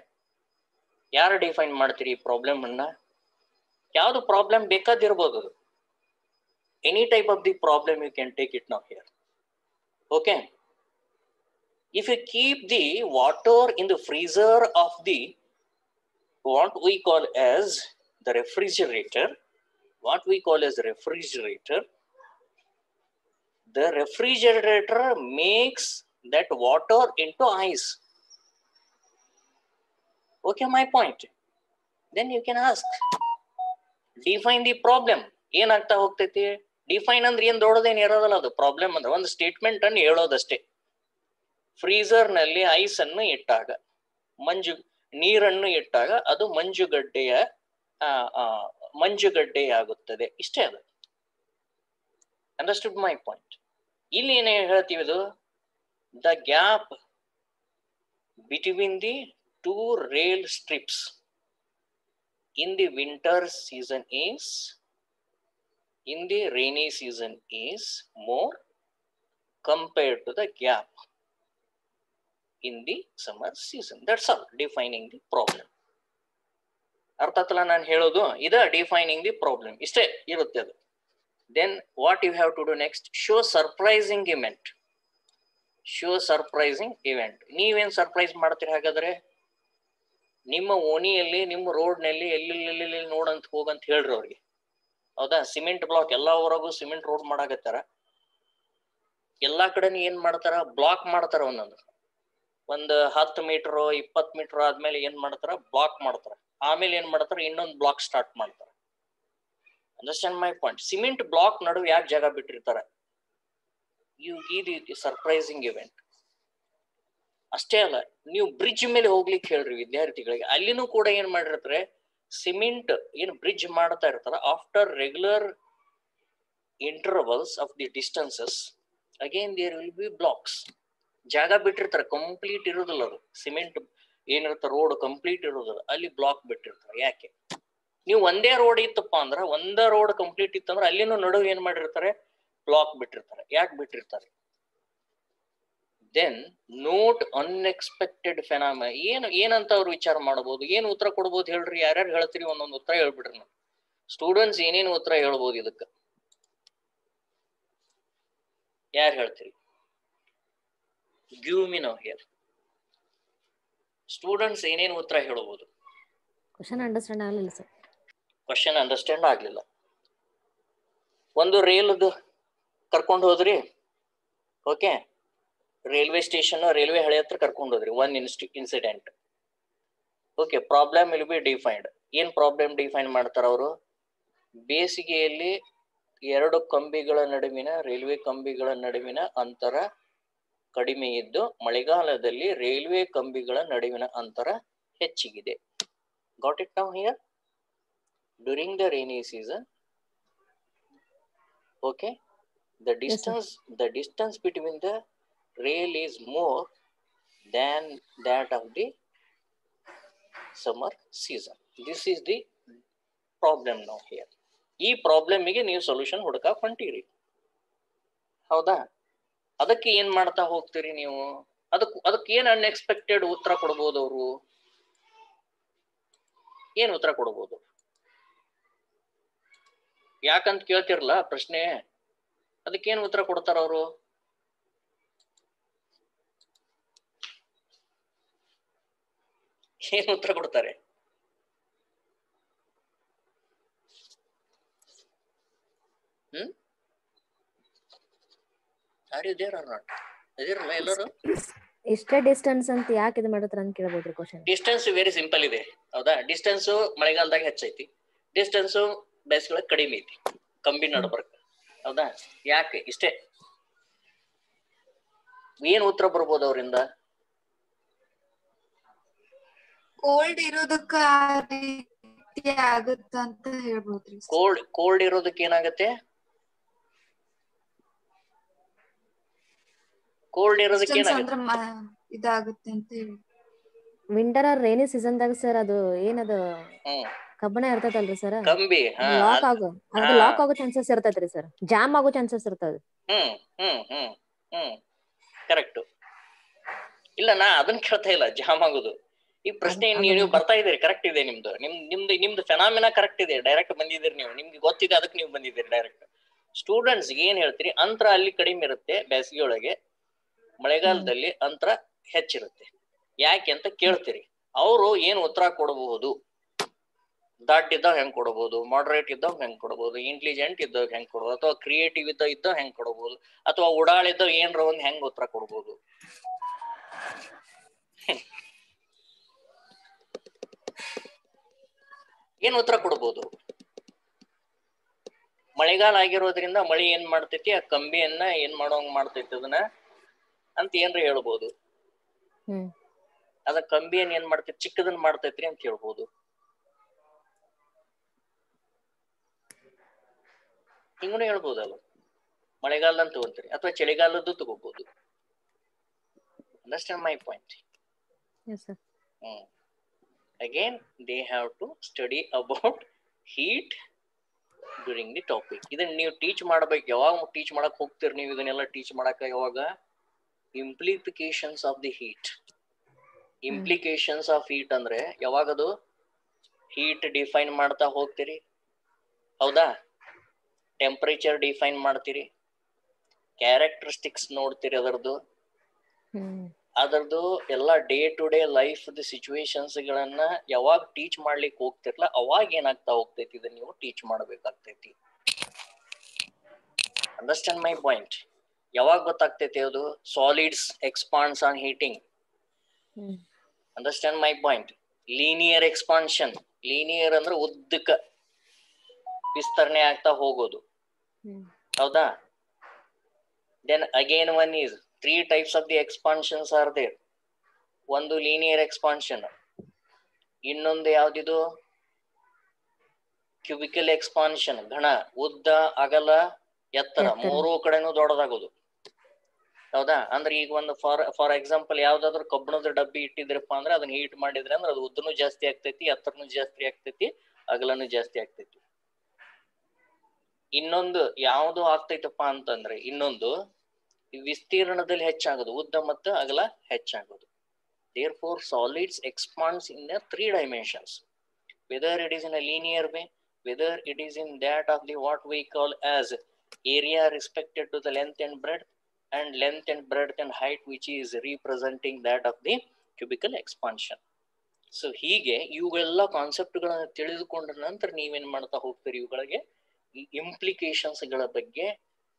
ಯಾರು ಡಿಫೈನ್ ಮಾಡ್ತೀರಿ ಈ ಪ್ರಾಬ್ಲಮ್ ಅನ್ನ? ಯಾವ್ದು ಪ್ರಾಬ್ಲಮ್ ಬೇಕಾದಿರ್ಬೋದು, ಅದು any type of the problem you can take it now here. Okay, if you keep the water in the freezer of the what we call as the refrigerator, the refrigerator makes that water into ice. Okay, my point. Then you can ask, define the problem. ಏನಾಗ್ತಾ ಹೋಗ್ತೈತಿ? Define ಅಂದ್ರೆ ಏನ್ ದೊಡ್ಡದೇನು ಇರೋದಲ್ಲ, ಅದು problem ಅಂದ್ರೆ ಒಂದು statement ಅನ್ನು ಹೇಳೋದಷ್ಟೇ. Freezer ನಲ್ಲಿ ice ಅನ್ನು ಇಟ್ಟಾಗ ನೀರನ್ನು ಇಟ್ಟಾಗ ಅದು ಮಂಜುಗಡ್ಡೆಯಾಗುತ್ತದೆ. ಇಷ್ಟೇ ಅದು. Understood my point? ಇಲ್ಲಿ ಏನೇ ಹೇಳ್ತೀವಿ, ಅದು the gap between the two rail strips in the winter season is, in the rainy season is more compared to the gap in the summer season. That's all, defining the problem. ಅರ್ಥ ಆತಲ್ಲ ನಾನು ಹೇಳೋದು? ಇದ defining the problem, ಇಷ್ಟೇ ಇರುತ್ತೆ ಅದು. Then what you have to do next? Show surprising event. Show surprising event. ನೀವೇನ್ surprise ಮಾಡ್ತೀರಿ ಹಾಗಾದ್ರೆ? ನಿಮ್ಮ ಓಣಿಯಲ್ಲಿ, ನಿಮ್ಮ ರೋಡ್ನಲ್ಲಿ ಎಲ್ಲೆಲ್ಲಿ ನೋಡಂತ ಹೋಗಂತ ಹೇಳ್ರಿ ಅವ್ರಿಗೆ. ಹೌದಾ? ಸಿಮೆಂಟ್ ಬ್ಲಾಕ್ ಎಲ್ಲಾ ಊರಾಗೂ ಸಿಮೆಂಟ್ ರೋಡ್ ಮಾಡಾಕತ್ತಾರ. ಎಲ್ಲಾ ಕಡೆನೂ ಏನ್ ಮಾಡ್ತಾರ? ಬ್ಲಾಕ್ ಮಾಡ್ತಾರ. ಒಂದು 10 ಮೀಟರ್ 20 ಮೀಟರ್ ಆದ್ಮೇಲೆ ಏನ್ ಮಾಡ್ತಾರ? ಬ್ಲಾಕ್ ಮಾಡ್ತಾರ. ಆಮೇಲೆ ಏನ್ ಮಾಡ್ತಾರ? ಇನ್ನೊಂದು ಬ್ಲಾಕ್ ಸ್ಟಾರ್ಟ್ ಮಾಡ್ತಾರ. Understand my point? Cement block ನಡುವೆ ಯಾಕೆ ಜಾಗ ಬಿಟ್ಟಿರ್ತಾರ? You give the surprising event. ಅಷ್ಟೇ ಅಲ್ಲ, ನೀವು ಬ್ರಿಡ್ಜ್ ಮೇಲೆ ಹೋಗ್ಲಿಕ್ಕೆ ಹೇಳ್ರಿ ವಿದ್ಯಾರ್ಥಿಗಳಿಗೆ. ಅಲ್ಲಿನೂ ಕೂಡ ಏನ್ ಮಾಡಿರ್ತಾರೆ? ಸಿಮೆಂಟ್ ಏನ್ ಬ್ರಿಡ್ಜ್ ಮಾಡ್ತಾ ಇರ್ತಾರ, after regular intervals of the distances again there will be blocks. ಜಾಗ ಬಿಟ್ಟಿರ್ತಾರೆ, ಕಂಪ್ಲೀಟ್ ಇರೋದಿಲ್ಲ ಅದು. ಸಿಮೆಂಟ್ ಏನಿರ್ತಾರ ರೋಡ್ ಕಂಪ್ಲೀಟ್ ಇರೋದಿಲ್ಲ, ಅಲ್ಲಿ ಬ್ಲಾಕ್ ಬಿಟ್ಟಿರ್ತಾರೆ. ಯಾಕೆ? ನೀವು ಒಂದೇ ರೋಡ್ ಇತ್ತಪ್ಪ ಅಂದ್ರ, ಒಂದೇ ರೋಡ್ ಕಂಪ್ಲೀಟ್ ಇತ್ತಂದ್ರೆ ಅಲ್ಲಿನೂ ನಡುವೆ ಏನ್ ಮಾಡಿರ್ತಾರೆ? ಬ್ಲಾಕ್ ಬಿಟ್ಟಿರ್ತಾರೆ. ಯಾಕೆ ಬಿಟ್ಟಿರ್ತಾರೆ? Then note unexpected phenomena. ಏನಂತ ಅವ್ರು ವಿಚಾರ ಮಾಡಬಹುದು? ಏನು ಉತ್ತರ ಕೊಡ್ಬೋದು ಹೇಳ್ರಿ? ಯಾರ್ಯಾರು ಹೇಳ್ತೀರಿ? ಒಂದೊಂದು ಉತ್ತರ ಹೇಳ್ಬಿಡ್ರಿ. ನಾವು ಸ್ಟೂಡೆಂಟ್ಸ್ ಏನೇನು ಉತ್ತರ ಹೇಳ್ಬೋದು ಇದಕ್ಕ? ಯಾರು ಹೇಳ್ತೀರಿ? Give me now here. Students ಏನೇನು ಉತ್ತರ ಹೇಳ್ಬೋದು? ಕ್ವಶನ್ ಅಂಡರ್ಸ್ಟ್ಯಾಂಡ್ ಆಗಲಿಲ್ಲ ಸರ್. ಕ್ವಶನ್ ಅಂಡರ್ಸ್ಟ್ಯಾಂಡ್ ಆಗ್ಲಿಲ್ಲ. ಒಂದು ರೇಲ್ದು ಕರ್ಕೊಂಡು ಹೋದ್ರಿ. ಓಕೆ, ರೈಲ್ವೆ ಸ್ಟೇಷನ್, ರೈಲ್ವೆ ಹಳಿ ಹತ್ರ ಕರ್ಕೊಂಡು ಹೋದ್ರಿ. One incident. Okay, problem will be defined. ಏನ್ ಪ್ರಾಬ್ಲಮ್ ಡಿಫೈನ್ ಮಾಡ್ತಾರ ಅವರು? ಬೇಸಿಗೆಯಲ್ಲಿ 2 ಕಂಬಿಗಳ ನಡುವಿನ, ರೈಲ್ವೆ ಕಂಬಿಗಳ ನಡುವಿನ ಅಂತರ ಕಡಿಮೆ ಇದ್ದು, ಮಳೆಗಾಲದಲ್ಲಿ ರೈಲ್ವೆ ಕಂಬಿಗಳ ನಡುವಿನ ಅಂತರ ಹೆಚ್ಚಿಗಿದೆ. Got it now here? During the rainy season, okay, the distance between the rail is more than that of the summer season. This is the problem now here. ಈ ಪ್ರಾಬ್ಲಮ್ಗೆ ನೀವು ಸೊಲ್ಯೂಷನ್ ಹುಡುಕಕ್ಕೆ ಹೊಂಟಿರಿ. ಹೌದಾ? ಅದಕ್ಕೆ ಏನ್ ಮಾಡ್ತಾ ಹೋಗ್ತೀರಿ ನೀವು? ಅದಕ್ಕೆ ಏನ್ ಅನ್ಎಕ್ಸ್ಪೆಕ್ಟೆಡ್ ಉತ್ತರ ಕೊಡ್ಬೋದು ಅವರು? ಏನ್ ಉತ್ತರ ಕೊಡ್ಬೋದು? ಯಾಕಂತ ಕೇಳ್ತಿರಲ್ಲ ಪ್ರಶ್ನೆ. ಅದಕ್ಕೇನು ಉತ್ತರ ಕೊಡ್ತಾರ ಅವರು? ಏನು ಉತ್ತರ ಕೊಡ್ತಾರೆ? Are you there or not? ಇದಿರಲ್ಲ ಎಲ್ಲರೂ? ಇಷ್ಟೇ ಡಿಸ್ಟೆನ್ಸ್ ಅಂತ ಯಾಕೆ ಇದು ಮಾಡತ್ರ ಅಂತ ಕೇಳಬಹುದ್ರಿ ಕ್ವಶನ್. ಡಿಸ್ಟೆನ್ಸ್ ವೆರಿ ಸಿಂಪಲ್ ಇದೆ. ಹೌದಾ? ಡಿಸ್ಟೆನ್ಸ್ ಮಳೆಗಾಲದಾಗ ಹೆಚ್ಚೈತಿ, ಡಿಸ್ಟೆನ್ಸ್ ಬೇಸಿಗೆ ಕಡಿಮೆ ಐತಿ, ಕಂಬಿ ನಡ್ಬರ್ಕ. ಹೌದಾ? ಯಾಕೆ? ಇಷ್ಟೇ. ಏನ್ ಉತ್ತರ ಬರ್ಬೋದು ಅವರಿಂದ? ಕೋಲ್ಡ್ ಇರೋದಕ್ಕ ಆಗುತ್ತ ಅಂತ ಹೇಳ್ಬೋದ್ರಿ. ಕೋಲ್ಡ್ ಇರೋದಕ್ಕೆ ಏನಾಗತ್ತೆ? ಕೋಲ್ಡ್ ಇರೋದಕ್ಕೆ ಏನಾಗುತ್ತೆ? ಇದಾಗುತ್ತೆ ಅಂತ ಹೇಳಿ. ವಿಂಟರ್ ಆರ್ ರೈನಿ ಸೀಸನ್ದಾಗ ಸರ್ ಅದು ಏನದು ಕಬ್ಬಣ ಇರ್ತದಲ್ರಿ ಸರ್, ಕಂಬಿ ಲಾಕ್ ಆಗೋ ಚಾನ್ಸಸ್ ಇರ್ತೈತ್ರಿ ಸರ್. ಜಾಮ್ ಆಗೋ ಚಾನ್ಸಸ್ ಇರ್ತದೆ. ಕರೆಕ್ಟ್. ಇಲ್ಲ, ನಾ ಅದನ್ನ ಕೇಳ್ತಾ ಇಲ್ಲ, ಜಾಮ್ ಆಗೋದು. ಈ ಪ್ರಶ್ನೆ ನೀವು ಬರ್ತಾ ಇದ್ದೀರಿ, ಕರೆಕ್ಟ್ ಇದೆ. ನಿಮ್ದು ಫೆನಾಮಿನಾ ಕರೆಕ್ಟ್ ಇದೆ. ಡೈರೆಕ್ಟ್ ಬಂದಿದ್ದೀರಿ ನೀವು, ನಿಮ್ಗೆ ಗೊತ್ತಿದೆ, ಅದಕ್ಕೆ ನೀವು ಬಂದಿದ್ದೀರಿ ಡೈರೆಕ್ಟ್. ಸ್ಟೂಡೆಂಟ್ಸ್ ಏನ್ ಹೇಳ್ತೀರಿ? ಅಂತರ ಅಲ್ಲಿ ಕಡಿಮೆ ಇರುತ್ತೆ ಬೇಸಿಗೆ ಒಳಗೆ, ಮಳೆಗಾಲದಲ್ಲಿ ಅಂತರ ಹೆಚ್ಚಿರುತ್ತೆ. ಯಾಕೆ ಅಂತ ಕೇಳ್ತೀರಿ. ಅವರು ಏನ್ ಉತ್ತರ ಕೊಡಬಹುದು? ದಟ್ ಇದ್ದಾಗ ಹೆಂಗ್ ಕೊಡಬಹುದು, ಮಾಡರೇಟ್ ಇದ್ದಾಗ ಹೆಂಗ್ ಕೊಡಬಹುದು, ಇಂಟೆಲಿಜೆಂಟ್ ಇದ್ದಾಗ ಹೆಂಗ್ ಕೊಡಬಹುದು, ಅಥವಾ ಕ್ರಿಯೇಟಿವ್ ಇದ್ದಾಗ ಹೆಂಗ್ ಕೊಡಬಹುದು, ಅಥವಾ ಉಡಾಳಿದ್ದಾಗ ಏನ್ರ ಒಂದ್ ಹೆಂಗ್ ಉತ್ತರ ಕೊಡಬಹುದು? ಏನ್ ಉತ್ತರ ಕೊಡ್ಬೋದು? ಮಳೆಗಾಲ ಆಗಿರೋದ್ರಿಂದ ಮಳೆ ಏನ್ ಮಾಡ್ತೈತಿ, ಆ ಕಂಬಿಯನ್ನ ಏನ್ ಮಾಡೋಂಗ್ ಮಾಡ್ತೈತಿ ಅದನ್ನ ಅಂತ ಏನ್ರ ಹೇಳ್ಬೋದು. ಅದ ಕಂಬಿಯನ್ನು ಏನ್ ಮಾಡ್ತೈತಿ, ಚಿಕ್ಕದನ್ನ ಮಾಡ್ತೈತ್ರಿ ಅಂತ ಹೇಳ್ಬೋದು. ಹಿಂಗೂ ಹೇಳ್ಬೋದಲ್ಲ. ಮಳೆಗಾಲ ಅಂತ ತಗೊಂತೀರಿ ಅಥವಾ ಚಳಿಗಾಲದ್ದು ತಗೋಬಹುದು. Understand my point? Yes, sir. Again, they have to study about heat during the topic. ಇದನ್ನ ನೀವು ಟೀಚ್ ಮಾಡ್ಬೇಕು. ಯಾವಾಗ ಟೀಚ್ ಮಾಡಕ್ ಹೋಗ್ತೀರಿ ನೀವು ಇದನ್ನೆಲ್ಲ ಟೀಚ್ ಮಾಡಕ? ಯಾವಾಗ implications of the heat. Implications of heat ಅಂದ್ರೆ ಯಾವಾಗದು ಹೀಟ್ ಡಿಫೈನ್ ಮಾಡ್ತಾ ಹೋಗ್ತೀರಿ, ಹೌದಾ? ಟೆಂಪರೇಚರ್ ಡಿಫೈನ್ ಮಾಡ್ತೀರಿ, ಕ್ಯಾರೆಕ್ಟರಿಸ್ಟಿಕ್ಸ್ ನೋಡ್ತೀರಿ ಅದರದ್ದು ಎಲ್ಲ day to day life situations ಗಳನ್ನ ಯಾವಾಗ ಟೀಚ್ ಮಾಡ್ಲಿಕ್ಕೆ ಹೋಗ್ತಿರ್ಲ ಅವಾಗ ಏನಾಗ್ತಾ ಹೋಗ್ತೈತಿ, ಇದನ್ನ ನೀವು ಟೀಚ್ ಮಾಡ್ಬೇಕಾಗ್ತೈತಿ. Understand my point? ಯಾವಾಗ ಗೊತ್ತಾಗ್ತೈತಿ ಅದು? Solids expands on heating. Understand my point? Linear expansion. Linear ಅಂದ್ರೆ ಉದ್ದಕ್ಕ ವಿಸ್ತರಣೆ ಆಗ್ತಾ ಹೋಗೋದು, ಹೌದಾ? Then again one is 3 types of the expansions are there. ಒಂದು linear expansion, ಇನ್ನೊಂದು ಯಾವ್ದಿದು ಕ್ಯೂಬಿಕಲ್ ಎಕ್ಸ್ಪಾನ್ಷನ್, ಘನ, ಉದ್ದ, ಅಗಲ, ಎತ್ತರ ಮೂರೂ ಕಡೆನೂ ದೊಡ್ಡದಾಗೋದು, ಹೌದಾ? ಅಂದ್ರೆ ಈಗ ಒಂದು ಫಾರ್ ಎಕ್ಸಾಂಪಲ್ ಯಾವ್ದಾದ್ರು ಕಬ್ಬಿಣದ ಡಬ್ಬಿ ಇಟ್ಟಿದ್ರಪ್ಪ ಅಂದ್ರೆ ಅದನ್ನ ಹೀಟ್ ಮಾಡಿದ್ರೆ ಅಂದ್ರೆ ಅದು ಉದ್ದನೂ ಜಾಸ್ತಿ ಆಗ್ತೈತಿ, ಎತ್ತರನು ಜಾಸ್ತಿ ಆಗ್ತೈತಿ, ಅಗಲನು ಜಾಸ್ತಿ ಆಗ್ತೈತಿ. ಇನ್ನೊಂದು ಯಾವ್ದು ಆಗ್ತೈತಪ್ಪ ಅಂತಂದ್ರೆ ಇನ್ನೊಂದು ವಿಸ್ತೀರ್ಣದಲ್ಲಿ ಹೆಚ್ಚಾಗೋದು, ಉದ್ದ ಮತ್ತು ಅಗಲ ಹೆಚ್ಚಾಗೋದು. Therefore solids expands in the 3 dimensions, whether it is in a linear way, whether it is in that of the what we call as area respected to the length and breadth, and length and breadth and height which is representing that of the cubical expansion. So ಹೀಗೆ ಇವುಗಳೆಲ್ಲ ಕಾನ್ಸೆಪ್ಟ್ಗಳನ್ನು ತಿಳಿದುಕೊಂಡ ನಂತರ ನೀವೇನ್ ಮಾಡ್ತಾ ಹೋಗ್ತೀರಿ, ಇವುಗಳಿಗೆ ಈ implications ಗಳ ಬಗ್ಗೆ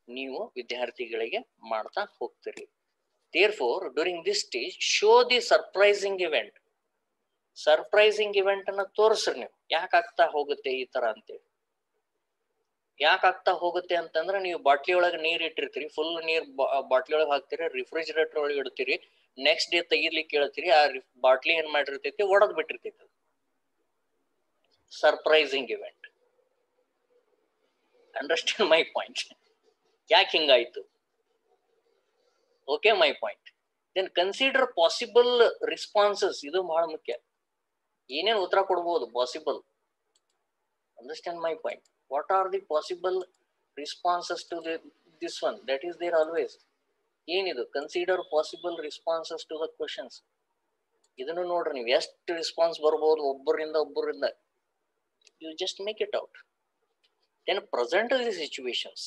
ನೀವು ವಿದ್ಯಾರ್ಥಿಗಳಿಗೆ ಮಾಡ್ತಾ ಹೋಗ್ತೀರಿ. Therefore during this stage show the surprising event. Surprising event ಅನ್ನ ತೋರಿಸ್ರಿ ನೀವು. ಯಾಕಾಗ್ತಾ ಹೋಗುತ್ತೆ ಈ ತರ ಅಂತೇಳಿ. ಯಾಕಾಗ್ತಾ ಹೋಗುತ್ತೆ ಅಂತಂದ್ರೆ ನೀವು ಬಾಟ್ಲಿ ಒಳಗೆ ನೀರ್ ಇಟ್ಟಿರ್ತೀರಿ, ಫುಲ್ ನೀರ್ ಬಾಟ್ಲಿ ಒಳಗೆ ಹಾಕ್ತೀರಿ, ರಿಫ್ರಿಜಿರೇಟರ್ ಒಳಗೆ ಇಡ್ತೀರಿ, ನೆಕ್ಸ್ಟ್ ಡೇ ತೆಗಿಲಿಕ್ಕೆ ಹೇಳ್ತೀರಿ, ಆ ಬಾಟ್ಲಿ ಏನ್ ಮಾಡಿರ್ತೈತಿ, ಒಡದ್ ಬಿಟ್ಟಿರ್ತೈತಿ. Surprising event. Understand my point? ಯಾಕೆ ಹಿಂಗಾಯ್ತು? Okay my point? Then consider possible responses. ಇದು ಬಹಳ ಮುಖ್ಯ. ಏನೇನು ಉತ್ತರ ಕೊಡ್ಬೋದು possible. Understand my point? What are the possible responses to this one? That is there always. ಏನಿದು? Consider possible responses to the questions. ಇದನ್ನು ನೋಡ್ರಿ ನೀವು, ಎಷ್ಟು ರೆಸ್ಪಾನ್ಸ್ ಬರ್ಬೋದು ಒಬ್ಬರಿಂದ. You just make it out. Then present the situations.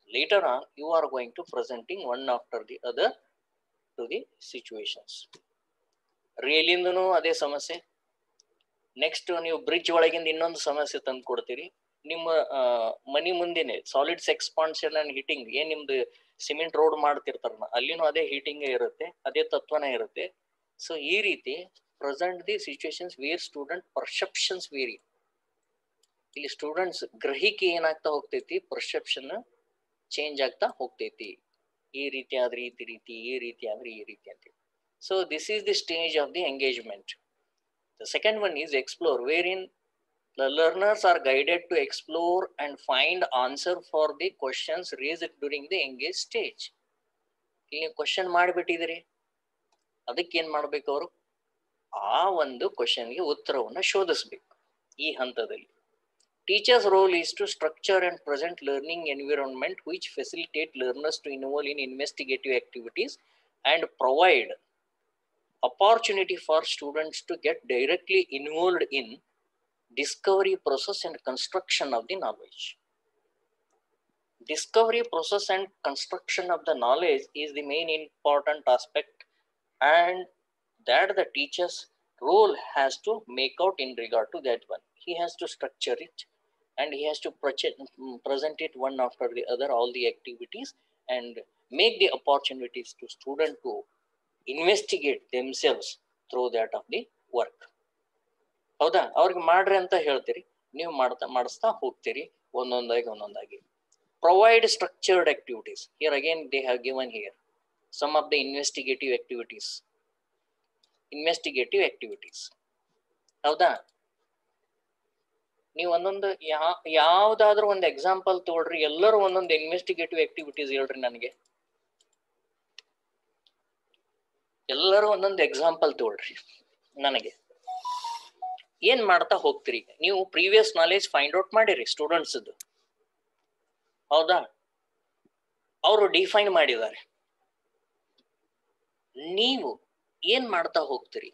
Later on you are going to presenting one after the other to the situations. ರೇಲಿಂದನೂ ಅದೇ ಸಮಸ್ಯೆ, next ನೀವು bridge ಒಳಗಿಂದ ಇನ್ನೊಂದು ಸಮಸ್ಯೆ ತಂದು ಕೊಡ್ತೀರಿ. ನಿಮ್ಮ ಮನಿ ಮುಂದೆನೆ ಸಾಲಿಡ್ಸ್ ಎಕ್ಸ್ಪಾನ್ಷನ್ ಅಂಡ್ ಹೀಟಿಂಗ್, ಏನ್ ನಿಮ್ದು ಸಿಮೆಂಟ್ ರೋಡ್ ಮಾಡ್ತಿರ್ತಾರಲ್ಲ ಅಲ್ಲಿನೂ ಅದೇ ಹೀಟಿಂಗ್ ಇರುತ್ತೆ, ಅದೇ ತತ್ವನೇ ಇರುತ್ತೆ. ಸೊ ಈ ರೀತಿ present the situations where student perceptions vary. ಇಲ್ಲಿ ಸ್ಟೂಡೆಂಟ್ಸ್ ಗ್ರಹಿಕೆ ಏನಾಗ್ತಾ ಹೋಗ್ತೈತಿ, ಪರ್ಸೆಪ್ಷನ್ ಚೇಂಜ್ ಆಗ್ತಾ ಹೋಗ್ತೈತಿ. ಈ ರೀತಿ ಆದ್ರೆ ಈ ರೀತಿ, ಈ ರೀತಿ ಆದ್ರೆ ಈ ರೀತಿ ಅಂತ. So this is the stage of the engagement. The second one is explore, wherein the learners are guided to explore and find answer for the questions raised during the engage stage. ಇಲ್ಲಿ question ಮಾಡಿಬಿಟ್ಟಿದ್ರಿ, ಅದಕ್ಕೆ ಏನ್ ಮಾಡ್ಬೇಕು ಅವರು? ಆ ಒಂದು ಕ್ವಶನ್ಗೆ ಉತ್ತರವನ್ನ ಶೋಧಿಸ್ಬೇಕು ಈ ಹಂತದಲ್ಲಿ. Teacher's role is to structure and present learning environment which facilitate learners to involve in investigative activities and provide opportunity for students to get directly involved in discovery process and construction of the knowledge. Discovery process and construction of the knowledge is the main important aspect, and that the teacher's role has to make out in regard to that one. He has to structure it and he has to present it one after the other, all the activities, and make the opportunities to student to investigate themselves through that of the work. ಹೌದಾ? ಅವ್ರಿಗೆ ಮಾಡ್ರಿ ಅಂತ ಹೇಳ್ತೀರಿ, ನೀವು ಮಾಡಿಸ್ತಾ ಹೋಗ್ತೀರಿ ಒಂದೊಂದಾಗಿ. Provide structured activities. Here again they have given here some of the investigative activities. Investigative activities. ಹೌದಾ? ನೀವು ಒಂದೊಂದು ಯಾವ್ದಾದ್ರು ಒಂದು ಎಕ್ಸಾಂಪಲ್ ತಗೊಳ್ರಿ, ಎಲ್ಲರೂ ಒಂದೊಂದು ಇನ್ವೆಸ್ಟಿಗೇಟಿವ್ ಆಕ್ಟಿವಿಟೀಸ್ ಹೇಳ್ರಿ ನನಗೆ. ಎಲ್ಲರೂ ಒಂದೊಂದು ಎಕ್ಸಾಂಪಲ್ ತಗೊಳ್ರಿ ನನಗೆ. ಏನ್ ಮಾಡ್ತಾ ಹೋಗ್ತೀರಿ? ನೀವು ಪ್ರೀವಿಯಸ್ ನಾಲೆಜ್ ಫೈಂಡ್ ಔಟ್ ಮಾಡಿರಿ ಸ್ಟೂಡೆಂಟ್ಸ್. ಹೌದಾ? ಅವರು ಡಿಫೈನ್ ಮಾಡಿದ್ದಾರೆ. ನೀವು ಏನ್ ಮಾಡ್ತಾ ಹೋಗ್ತೀರಿ?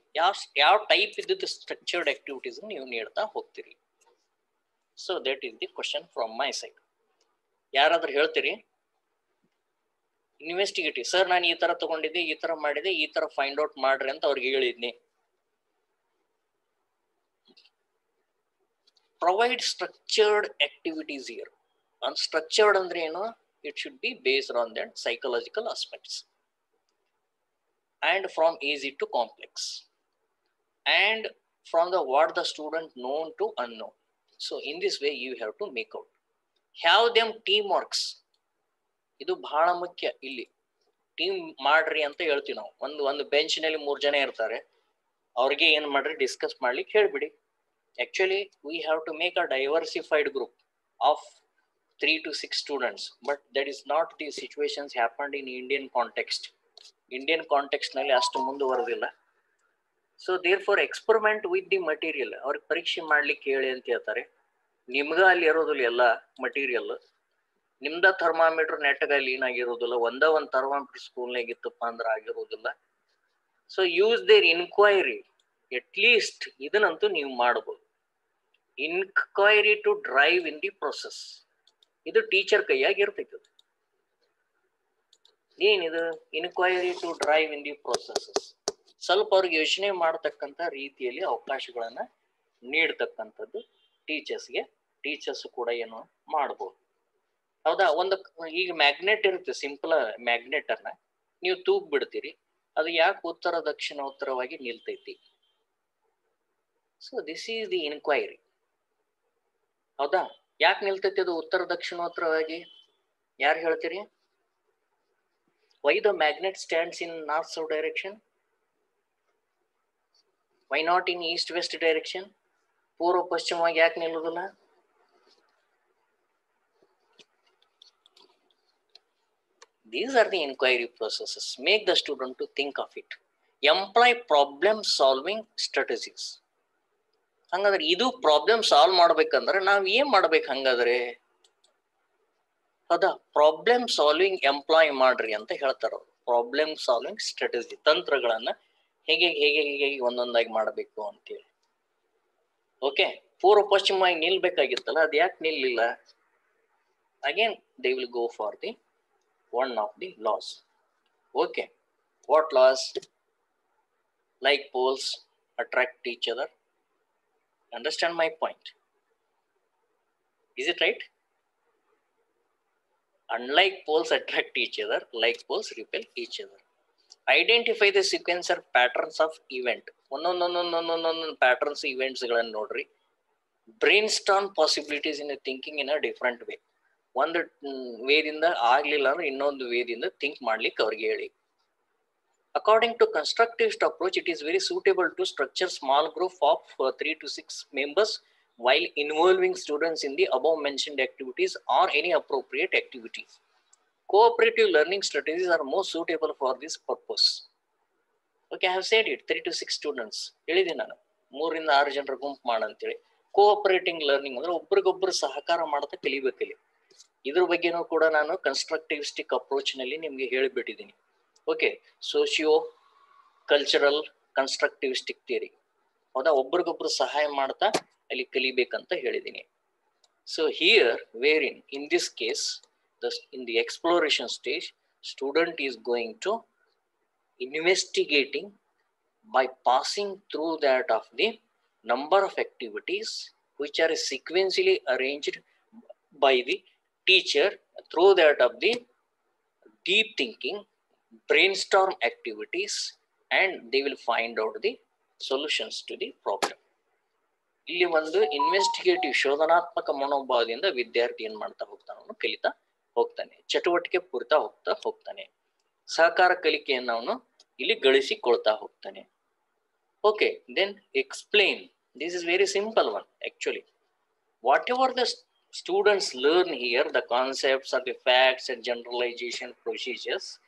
ಯಾವ ಟೈಪ್ ಇದ್ದದ್ದು ಸ್ಟ್ರಕ್ಚರ್ಡ್ ಆಕ್ಟಿವಿಟೀಸ್ ನೀವು ನೀಡ್ತಾ ಹೋಗ್ತೀರಿ? So that is the question from my side. ಯಾರಾದ್ರೂ ಹೇಳ್ತೀರಿ? ಇನ್ವೆಸ್ಟಿಗೇಟಿವ್ ಸರ್, ನಾನು ಈ ತರ ತಗೊಂಡಿದ್ದೆ, ಈ ತರ ಮಾಡಿದೆ, ಈ ತರ ಫೈಂಡ್ ಔಟ್ ಮಾಡ್ರಿ ಅಂತ ಅವ್ರಿಗೆ ಹೇಳಿದ್ನಿ. Provide structured activities here. Unstructured ಅಂದ್ರೆ ಏನು? It should be based on that psychological aspects and from easy to complex and from the what the student known to unknown. So in this way you have to make out. Have them teamworks. ಇದು ಬಹಳ ಮುಖ್ಯ. ಇಲ್ಲಿ team ಮಾಡ್ರಿ ಅಂತ ಹೇಳ್ತೀವಿ ನಾವು. ಒಂದು bench ನಲ್ಲಿ 3 ಜನ ಇರ್ತಾರೆ, ಅವ್ರಿಗೆ ಏನ್ ಮಾಡ್ರಿ ಡಿಸ್ಕಸ್ ಮಾಡ್ಲಿಕ್ಕೆ ಹೇಳ್ಬಿಡಿ. Actually we have to make a diversified group of 3 to 6 students, but that is not the situations happened in Indian context. Indian context ನಲ್ಲಿ ಅಷ್ಟು ಮುಂದುವರೆದಿಲ್ಲ. So there for experiment with the material. ಅವ್ರಿಗೆ ಪರೀಕ್ಷೆ ಮಾಡ್ಲಿಕ್ಕೆ ಹೇಳಿ ಅಂತ ಹೇಳ್ತಾರೆ. ನಿಮ್ಗ ಅಲ್ಲಿ ಇರೋದಿಲ್ಲ ಎಲ್ಲ ಮಟೀರಿಯಲ್. ನಿಮ್ದ ಥರ್ಮಾಮೀಟರ್ ನೆಟ್ಗ ಅಲ್ಲಿ ಏನಾಗಿರೋದಿಲ್ಲ. ಒಂದು ಥರ್ಮಾಮೀಟರ್ ಸ್ಕೂಲ್ನಾಗ ಇತ್ತಪ್ಪ ಅಂದ್ರೆ ಆಗಿರೋದಿಲ್ಲ. So use their inquiry. At least ಇದನ್ನಂತೂ ನೀವು ಮಾಡಬಹುದು. Inquiry to drive in the process. ಇದು ಟೀಚರ್ ಕೈಯಾಗಿ ಇರ್ತೈತೆ. ಏನಿದು? Inquiry to drive in the processes. ಸ್ವಲ್ಪ ಅವ್ರಿಗೆ ಯೋಚನೆ ಮಾಡತಕ್ಕಂಥ ರೀತಿಯಲ್ಲಿ ಅವಕಾಶಗಳನ್ನ ನೀಡ್ತಕ್ಕಂಥದ್ದು ಟೀಚರ್ಸ್ ಕೂಡ ಏನು ಮಾಡ್ಬೋದು. ಹೌದಾ? ಈಗ ಮ್ಯಾಗ್ನೆಟ್ ಇರುತ್ತೆ, ಸಿಂಪಲ್ ಮ್ಯಾಗ್ನೆಟ್ ಅನ್ನ ನೀವು ತೂಗ್ ಬಿಡ್ತೀರಿ, ಅದು ಯಾಕೆ ಉತ್ತರವಾಗಿ ನಿಲ್ತೈತಿ? So this is the inquiry. ಹೌದಾ? ಯಾಕೆ ನಿಲ್ತೈತಿ ಅದು ದಕ್ಷಿಣೋತ್ತರವಾಗಿ? ಯಾರು ಹೇಳ್ತೀರಿ? Why the magnet stands in north-south direction? Why not in east-west direction? ಪೂರ್ವ ಪಶ್ಚಿಮವಾಗಿ ಯಾಕೆ ನಿಲ್ಲುವುದಿಲ್ಲ? These are the inquiry processes. Make the student to think of it. Employ problem-solving strategies. ಹಂಗಾದ್ರೆ ಇದು ಪ್ರಾಬ್ಲಮ್ ಸಾಲ್ವ್ ಮಾಡ್ಬೇಕಂದ್ರೆ ನಾವ್ ಏನ್ ಮಾಡ್ಬೇಕು? ಹಂಗಾದ್ರೆ ಹೌದಾ? ಪ್ರಾಬ್ಲಮ್ ಸಾಲ್ವಿಂಗ್ ಎಂಪ್ಲಾಯ್ ಮಾಡ್ರಿ ಅಂತ ಹೇಳ್ತಾರ. ಪ್ರಾಬ್ಲಮ್ ಸಾಲ್ವಿಂಗ್ ಸ್ಟ್ರಾಟಜಿ, ತಂತ್ರಗಳನ್ನ ಹೇಗೆ ಒಂದೊಂದಾಗಿ ಮಾಡಬೇಕು ಅಂತೇಳಿ. ಓಕೆ, ಪೂರ್ವ ಪಶ್ಚಿಮವಾಗಿ ನಿಲ್ಬೇಕಾಗಿತ್ತಲ್ಲ, ಅದ್ ಯಾಕೆ ನಿಲ್ಲಿಲ್ಲ? Again they will go for the one of the laws. Okay, what laws? Like poles attract each other. Understand my point? Is it right? Unlike poles attract each other, like poles repel each other. Identify the sequence or patterns of event. ಒಂದೊಂದು patterns, events ಗಳನ್ನು ನೋಡ್ರಿ. Brainstorm possibilities in thinking in a different way. ಒಂದು ವೇದಿಂದ ಆಗ್ಲಿಲ್ಲ ಅಂದ್ರೆ ಇನ್ನೊಂದು ವೇದಿಂದ think ಮಾಡ್ಲಿಕ್ಕೆ ಅವ್ರಿಗೆ ಹೇಳಿ. According to constructivist approach, it is very suitable to structure small group of 3 to 6 members while involving students in the above mentioned activities or any appropriate activities. Cooperative learning strategies are most suitable for this purpose. Okay, I have said it, 3 to 6 students. ಹೇಳಿದ್ದೀನಿ ನಾನು, 3 ರಿಂದ 6 ಜನರ ಗುಂಪು ಮಾಡಂತೇಳಿ. Cooperating learning ಅಂದ್ರೆ ಒಬ್ರಿಗೊಬ್ರು ಸಹಕಾರ ಮಾಡ್ತಾ ಕಲಿಬೇಕಲ್ಲಿ. ಇದ್ರ ಬಗ್ಗೆನೂ ಕೂಡ ನಾನು ಕನ್ಸ್ಟ್ರಕ್ಟಿವಿಸ್ಟಿಕ್ ಅಪ್ರೋಚ್ ನಲ್ಲಿ ನಿಮ್ಗೆ ಹೇಳಿಬಿಟ್ಟಿದ್ದೀನಿ. Okay, socio cultural constructivistic theory. ಹೌದಾ? ಒಬ್ರಿಗೊಬ್ರು ಸಹಾಯ ಮಾಡ್ತಾ ಅಲ್ಲಿ ಕಲಿಬೇಕಂತ ಹೇಳಿದ್ದೀನಿ. So here where in this case, in the exploration stage, student is going to investigating by passing through that of the number of activities which are sequentially arranged by the teacher, through that of the deep thinking, brainstorm activities, and they will find out the solutions to the problem. ಇಲ್ಲಿ ಒಂದು investigative ಶೋಧನಾತ್ಮಕ ಮನೋಭಾವದಿಂದ ವಿದ್ಯಾರ್ಥಿ ಏನ್ ಮಾಡ್ತಾ ಹೋಗ್ತಾನೆ? ಅವನು ಕಲಿತಾ ಹೋಗ್ತಾನೆ, ಚಟುವಟಿಕೆ ಪೂರ್ತಾ ಹೋಗ್ತಾನೆ, ಸಹಕಾರ ಕಲಿಕೆಯನ್ನು ಅವನು ಇಲ್ಲಿ ಗಳಿಸಿಕೊಳ್ತಾ ಹೋಗ್ತಾನೆ. Okay, then explain. This is very simple one actually. Whatever the students learn here, the concepts or the facts and generalization procedures,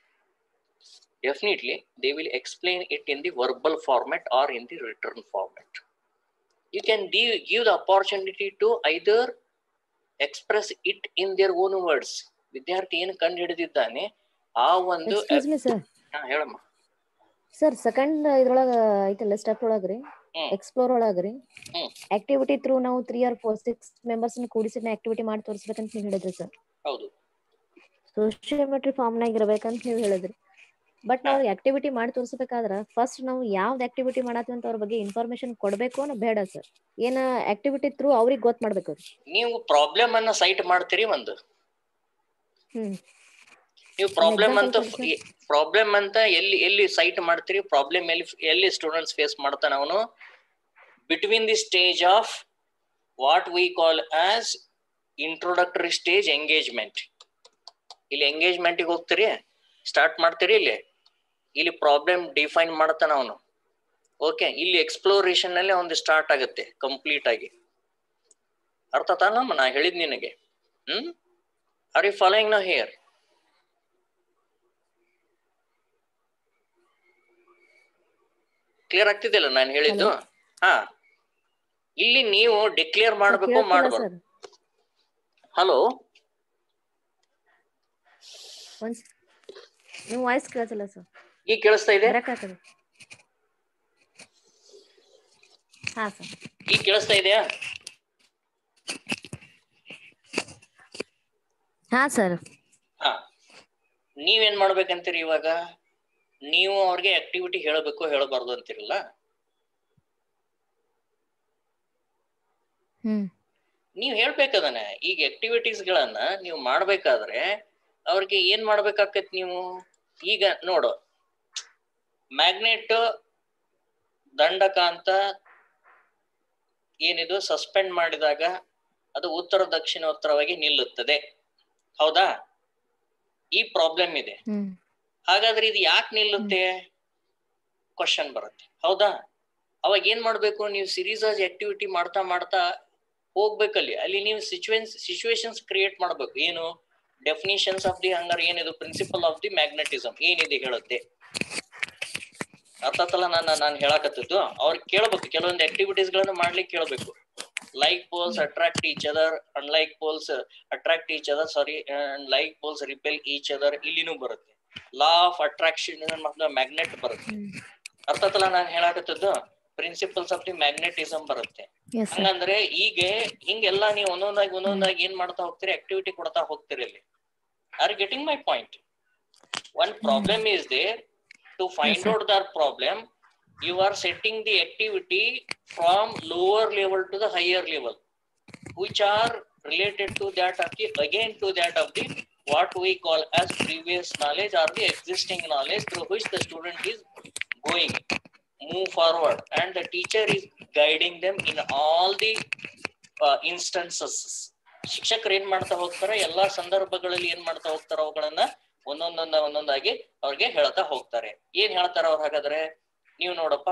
definitely they will explain it in the verbal format or in the written format. You can give the opportunity to either express it in their own words. ವಿದ್ಯಾರ್ಥಿ ಏನು ಕಂಡು ಹಿಡಿದಿದ್ದಾನೆ ಆ ಒಂದು ಹೇಳಮ್ಮ sir. Second ಇದ್ರೊಳಗ ಐತಲ್ಲ step ಒಳಗ್ರಿ, explore ಒಳಗ್ರಿ, activity through ನಾವು 3 or 4 6 members ಕೂಡಿಸಿ ಆಕ್ಟಿವಿಟಿ ಮಾಡಿ ತೋರಿಸ್ಬೇಕಂತ ನೀವು ಹೇಳಿದ್ರಿ ಸರ್. ಹೌದು, ಸೋಶಿಯೋಮೆಟ್ರಿ ಫಾರ್ಮ್ ನಾಗ ಇರ್ಬೇಕಂತ ನೀವು ಹೇಳಿದ್ರಿ. ಬಟ್ ನಾವು ಆಕ್ಟಿವಿಟಿ ಮಾಡಿ ತೋರಿಸಬೇಕಾದ್ರ ಫಸ್ಟ್ ನಾವು ಯಾವ್ದು ಆಕ್ಟಿವಿಟಿ ಮಾಡತ್ತೀವಿ ಅಂತ ಅವ್ರ ಬಗ್ಗೆ ಇನ್ಫಾರ್ಮೇಶನ್ ಕೊಡ್ಬೇಕು ಅನ್ನೋ ಬೇಡ ಸರ್. ಏನ ಆಕ್ಟಿವಿಟಿ ಥ್ರೂ ಅವ್ರಿಗೆ ಗೊತ್ತು ಮಾಡ್ಬೇಕು. ನೀವು ಪ್ರಾಬ್ಲಮ್ ಅನ್ನ ಸೈಟ್ ಮಾಡ್ತೀರಿ ಒಂದು, ನೀವು ಪ್ರಾಬ್ಲಮ್ ಅಂತ ಎಲ್ಲಿ ಸೈಟ್ ಮಾಡ್ತೀರಿ, ಪ್ರಾಬ್ಲಮ್ ಎಲ್ಲಿ ಸ್ಟೂಡೆಂಟ್ಸ್ ಫೇಸ್ ಮಾಡ್ತಾನೆ ಅವನು, between the stage of what we call as introductory stage engagement. ಇಲ್ಲಿ ಎಂಗೇಜ್ಮೆಂಟ್ ಗೆ ಹೋಗ್ತೀರಿ, ಸ್ಟಾರ್ಟ್ ಮಾಡ್ತೀರಿ, ಇಲ್ಲಿ ಪ್ರಾಬ್ಲಮ್ ಡಿಫೈನ್ ಮಾಡ್ತಾನ ಅವನು. ಓಕೆ, ಇಲ್ಲಿ ಎಕ್ಸ್ಪ್ಲೋರೇಷನ್ ನಲ್ಲಿ ಒಂದು ಸ್ಟಾರ್ಟ್ ಆಗುತ್ತೆ ಕಂಪ್ಲೀಟ್ ಆಗಿ. ಅರ್ಥ ತಾನಮ್ಮ ನಾ ಹೇಳಿದ್ ನಿನಗೆ? Are you following now here? Clear ಆಗ್ತಿದೆಯಲ್ಲ ನಾನು ಹೇಳಿದ್ದು? ಹಾ, ಇಲ್ಲಿ ನೀವು ಡಿಕ್ಲೇರ್ ಮಾಡ್ಬೇಕು, ಮಾಡಬಾರ್ದು. ಹಲೋ, ನೀವು ವಾಯ್ಸ್ ಕೇಳಿಸಲ್ಲ ಸರ್. ಈಗ ಕೇಳಿಸ್ತಾ ಇದೆ? ಹಾ ಸರ್, ಈಗ ಕೇಳಿಸ್ತಾ ಇದೆಯಾ? ಹಾ ಸರ್. ಹಾ, ನೀವೇನ್ ಮಾಡ್ಬೇಕಂತೀರಿ ಇವಾಗ? ನೀವು ಅವ್ರಿಗೆ ಆಕ್ಟಿವಿಟಿ ಹೇಳಬೇಕು ಹೇಳಬಾರ್ದು ಅಂತಿರಲ್ಲ, ನೀವು ಹೇಳ್ಬೇಕದನ್ನ. ಈಗ ಆಕ್ಟಿವಿಟೀಸ್ ಗಳನ್ನ ನೀವು ಮಾಡ್ಬೇಕಾದ್ರೆ ಅವ್ರಿಗೆ ಏನ್ ಮಾಡ್ಬೇಕಾಕತ್ ನೀವು? ಈಗ ನೋಡು, ಮ್ಯಾಗ್ನೆಟ್ ದಂಡಕಾಂತ ಏನಿದು ಸಸ್ಪೆಂಡ್ ಮಾಡಿದಾಗ ಅದು ಉತ್ತರ ದಕ್ಷಿಣ ಉತ್ತರವಾಗಿ ನಿಲ್ಲುತ್ತದೆ, ಹೌದಾ? ಈ ಪ್ರಾಬ್ಲಮ್ ಇದೆ. ಹಾಗಾದ್ರೆ ಇದು ಯಾಕೆ ನಿಲ್ಲುತ್ತೆ ಕ್ವಶನ್ ಬರುತ್ತೆ, ಹೌದಾ? ಅವಾಗ ಏನ್ ಮಾಡ್ಬೇಕು, ನೀವು ಸೀರೀಸ್ ಆಗಿ ಆಕ್ಟಿವಿಟಿ ಮಾಡ್ತಾ ಮಾಡ್ತಾ ಹೋಗ್ಬೇಕಲ್ಲಿ. ಅಲ್ಲಿ ನೀವು ಸಿಚುವೇಶನ್ಸ್ ಕ್ರಿಯೇಟ್ ಮಾಡ್ಬೇಕು. ಏನು ಡೆಫಿನಿಷನ್ಸ್ ಆಫ್ ದಿ ಹಂಗಾರೆ ಏನಿದು ಪ್ರಿನ್ಸಿಪಲ್ ಆಫ್ ದಿ ಮ್ಯಾಗ್ನೆಟಿಸಮ್ ಏನಿದೆ ಹೇಳುತ್ತೆ. ಅರ್ಥತಲ್ಲ ನಾನು ಹೇಳಕತ್ತಿದ್ದು? ಅವ್ರಿಗೆ ಕೇಳ್ಬೇಕು, ಕೆಲವೊಂದು ಆಕ್ಟಿವಿಟೀಸ್ ಗಳನ್ನ ಮಾಡ್ಲಿಕ್ಕೆ ಕೇಳ್ಬೇಕು. Like poles attract each other, unlike poles attract each other, like poles repel each other. ಇಲ್ಲಿನೂ ಬರುತ್ತೆ ಲಾ ಆಫ್ ಅಟ್ರಾಕ್ಷನ್ ಮ್ಯಾಗ್ನೆಟ್ ಬರುತ್ತೆ. ಅರ್ಥತಲ್ಲ ನಾನು ಹೇಳಕತ್ತಿದ್ದು? ಪ್ರಿನ್ಸಿಪಲ್ಸ್ ಆಫ್ ದಿ ಮ್ಯಾಗ್ನೆಟಿಸಮ್ ಬರುತ್ತೆ. ಹಂಗಂದ್ರೆ ಈಗ ಹಿಂಗೆಲ್ಲ ನೀವು ಒಂದೊಂದಾಗಿ ಏನ್ ಮಾಡ್ತಾ ಹೋಗ್ತೀರಿ, ಆಕ್ಟಿವಿಟಿ ಕೊಡ್ತಾ ಹೋಗ್ತೀರಿ. ಇಲ್ಲಿ are getting my point? One problem is there. To find out that problem, you are setting the activity from lower level to the higher level, which are related to that of the, again to that of the what we call as previous knowledge or the existing knowledge through which the student is going move forward, and the teacher is guiding them in all the instances. ಶಿಕ್ಷಕರು ಏನ್ ಮಾಡ್ತಾ ಹೋಗ್ತಾರ, ಎಲ್ಲಾ ಸಂದರ್ಭಗಳಲ್ಲಿ ಏನ್ ಮಾಡ್ತಾ ಹೋಗ್ತಾರ, ಅವುಗಳನ್ನ ಒಂದೊಂದಾಗಿ ಅವ್ರಿಗೆ ಹೇಳ್ತಾ ಹೋಗ್ತಾರೆ. ಏನ್ ಹೇಳ್ತಾರ ಅವ್ರು? ಹಾಗಾದ್ರೆ ನೀವು ನೋಡಪ್ಪ,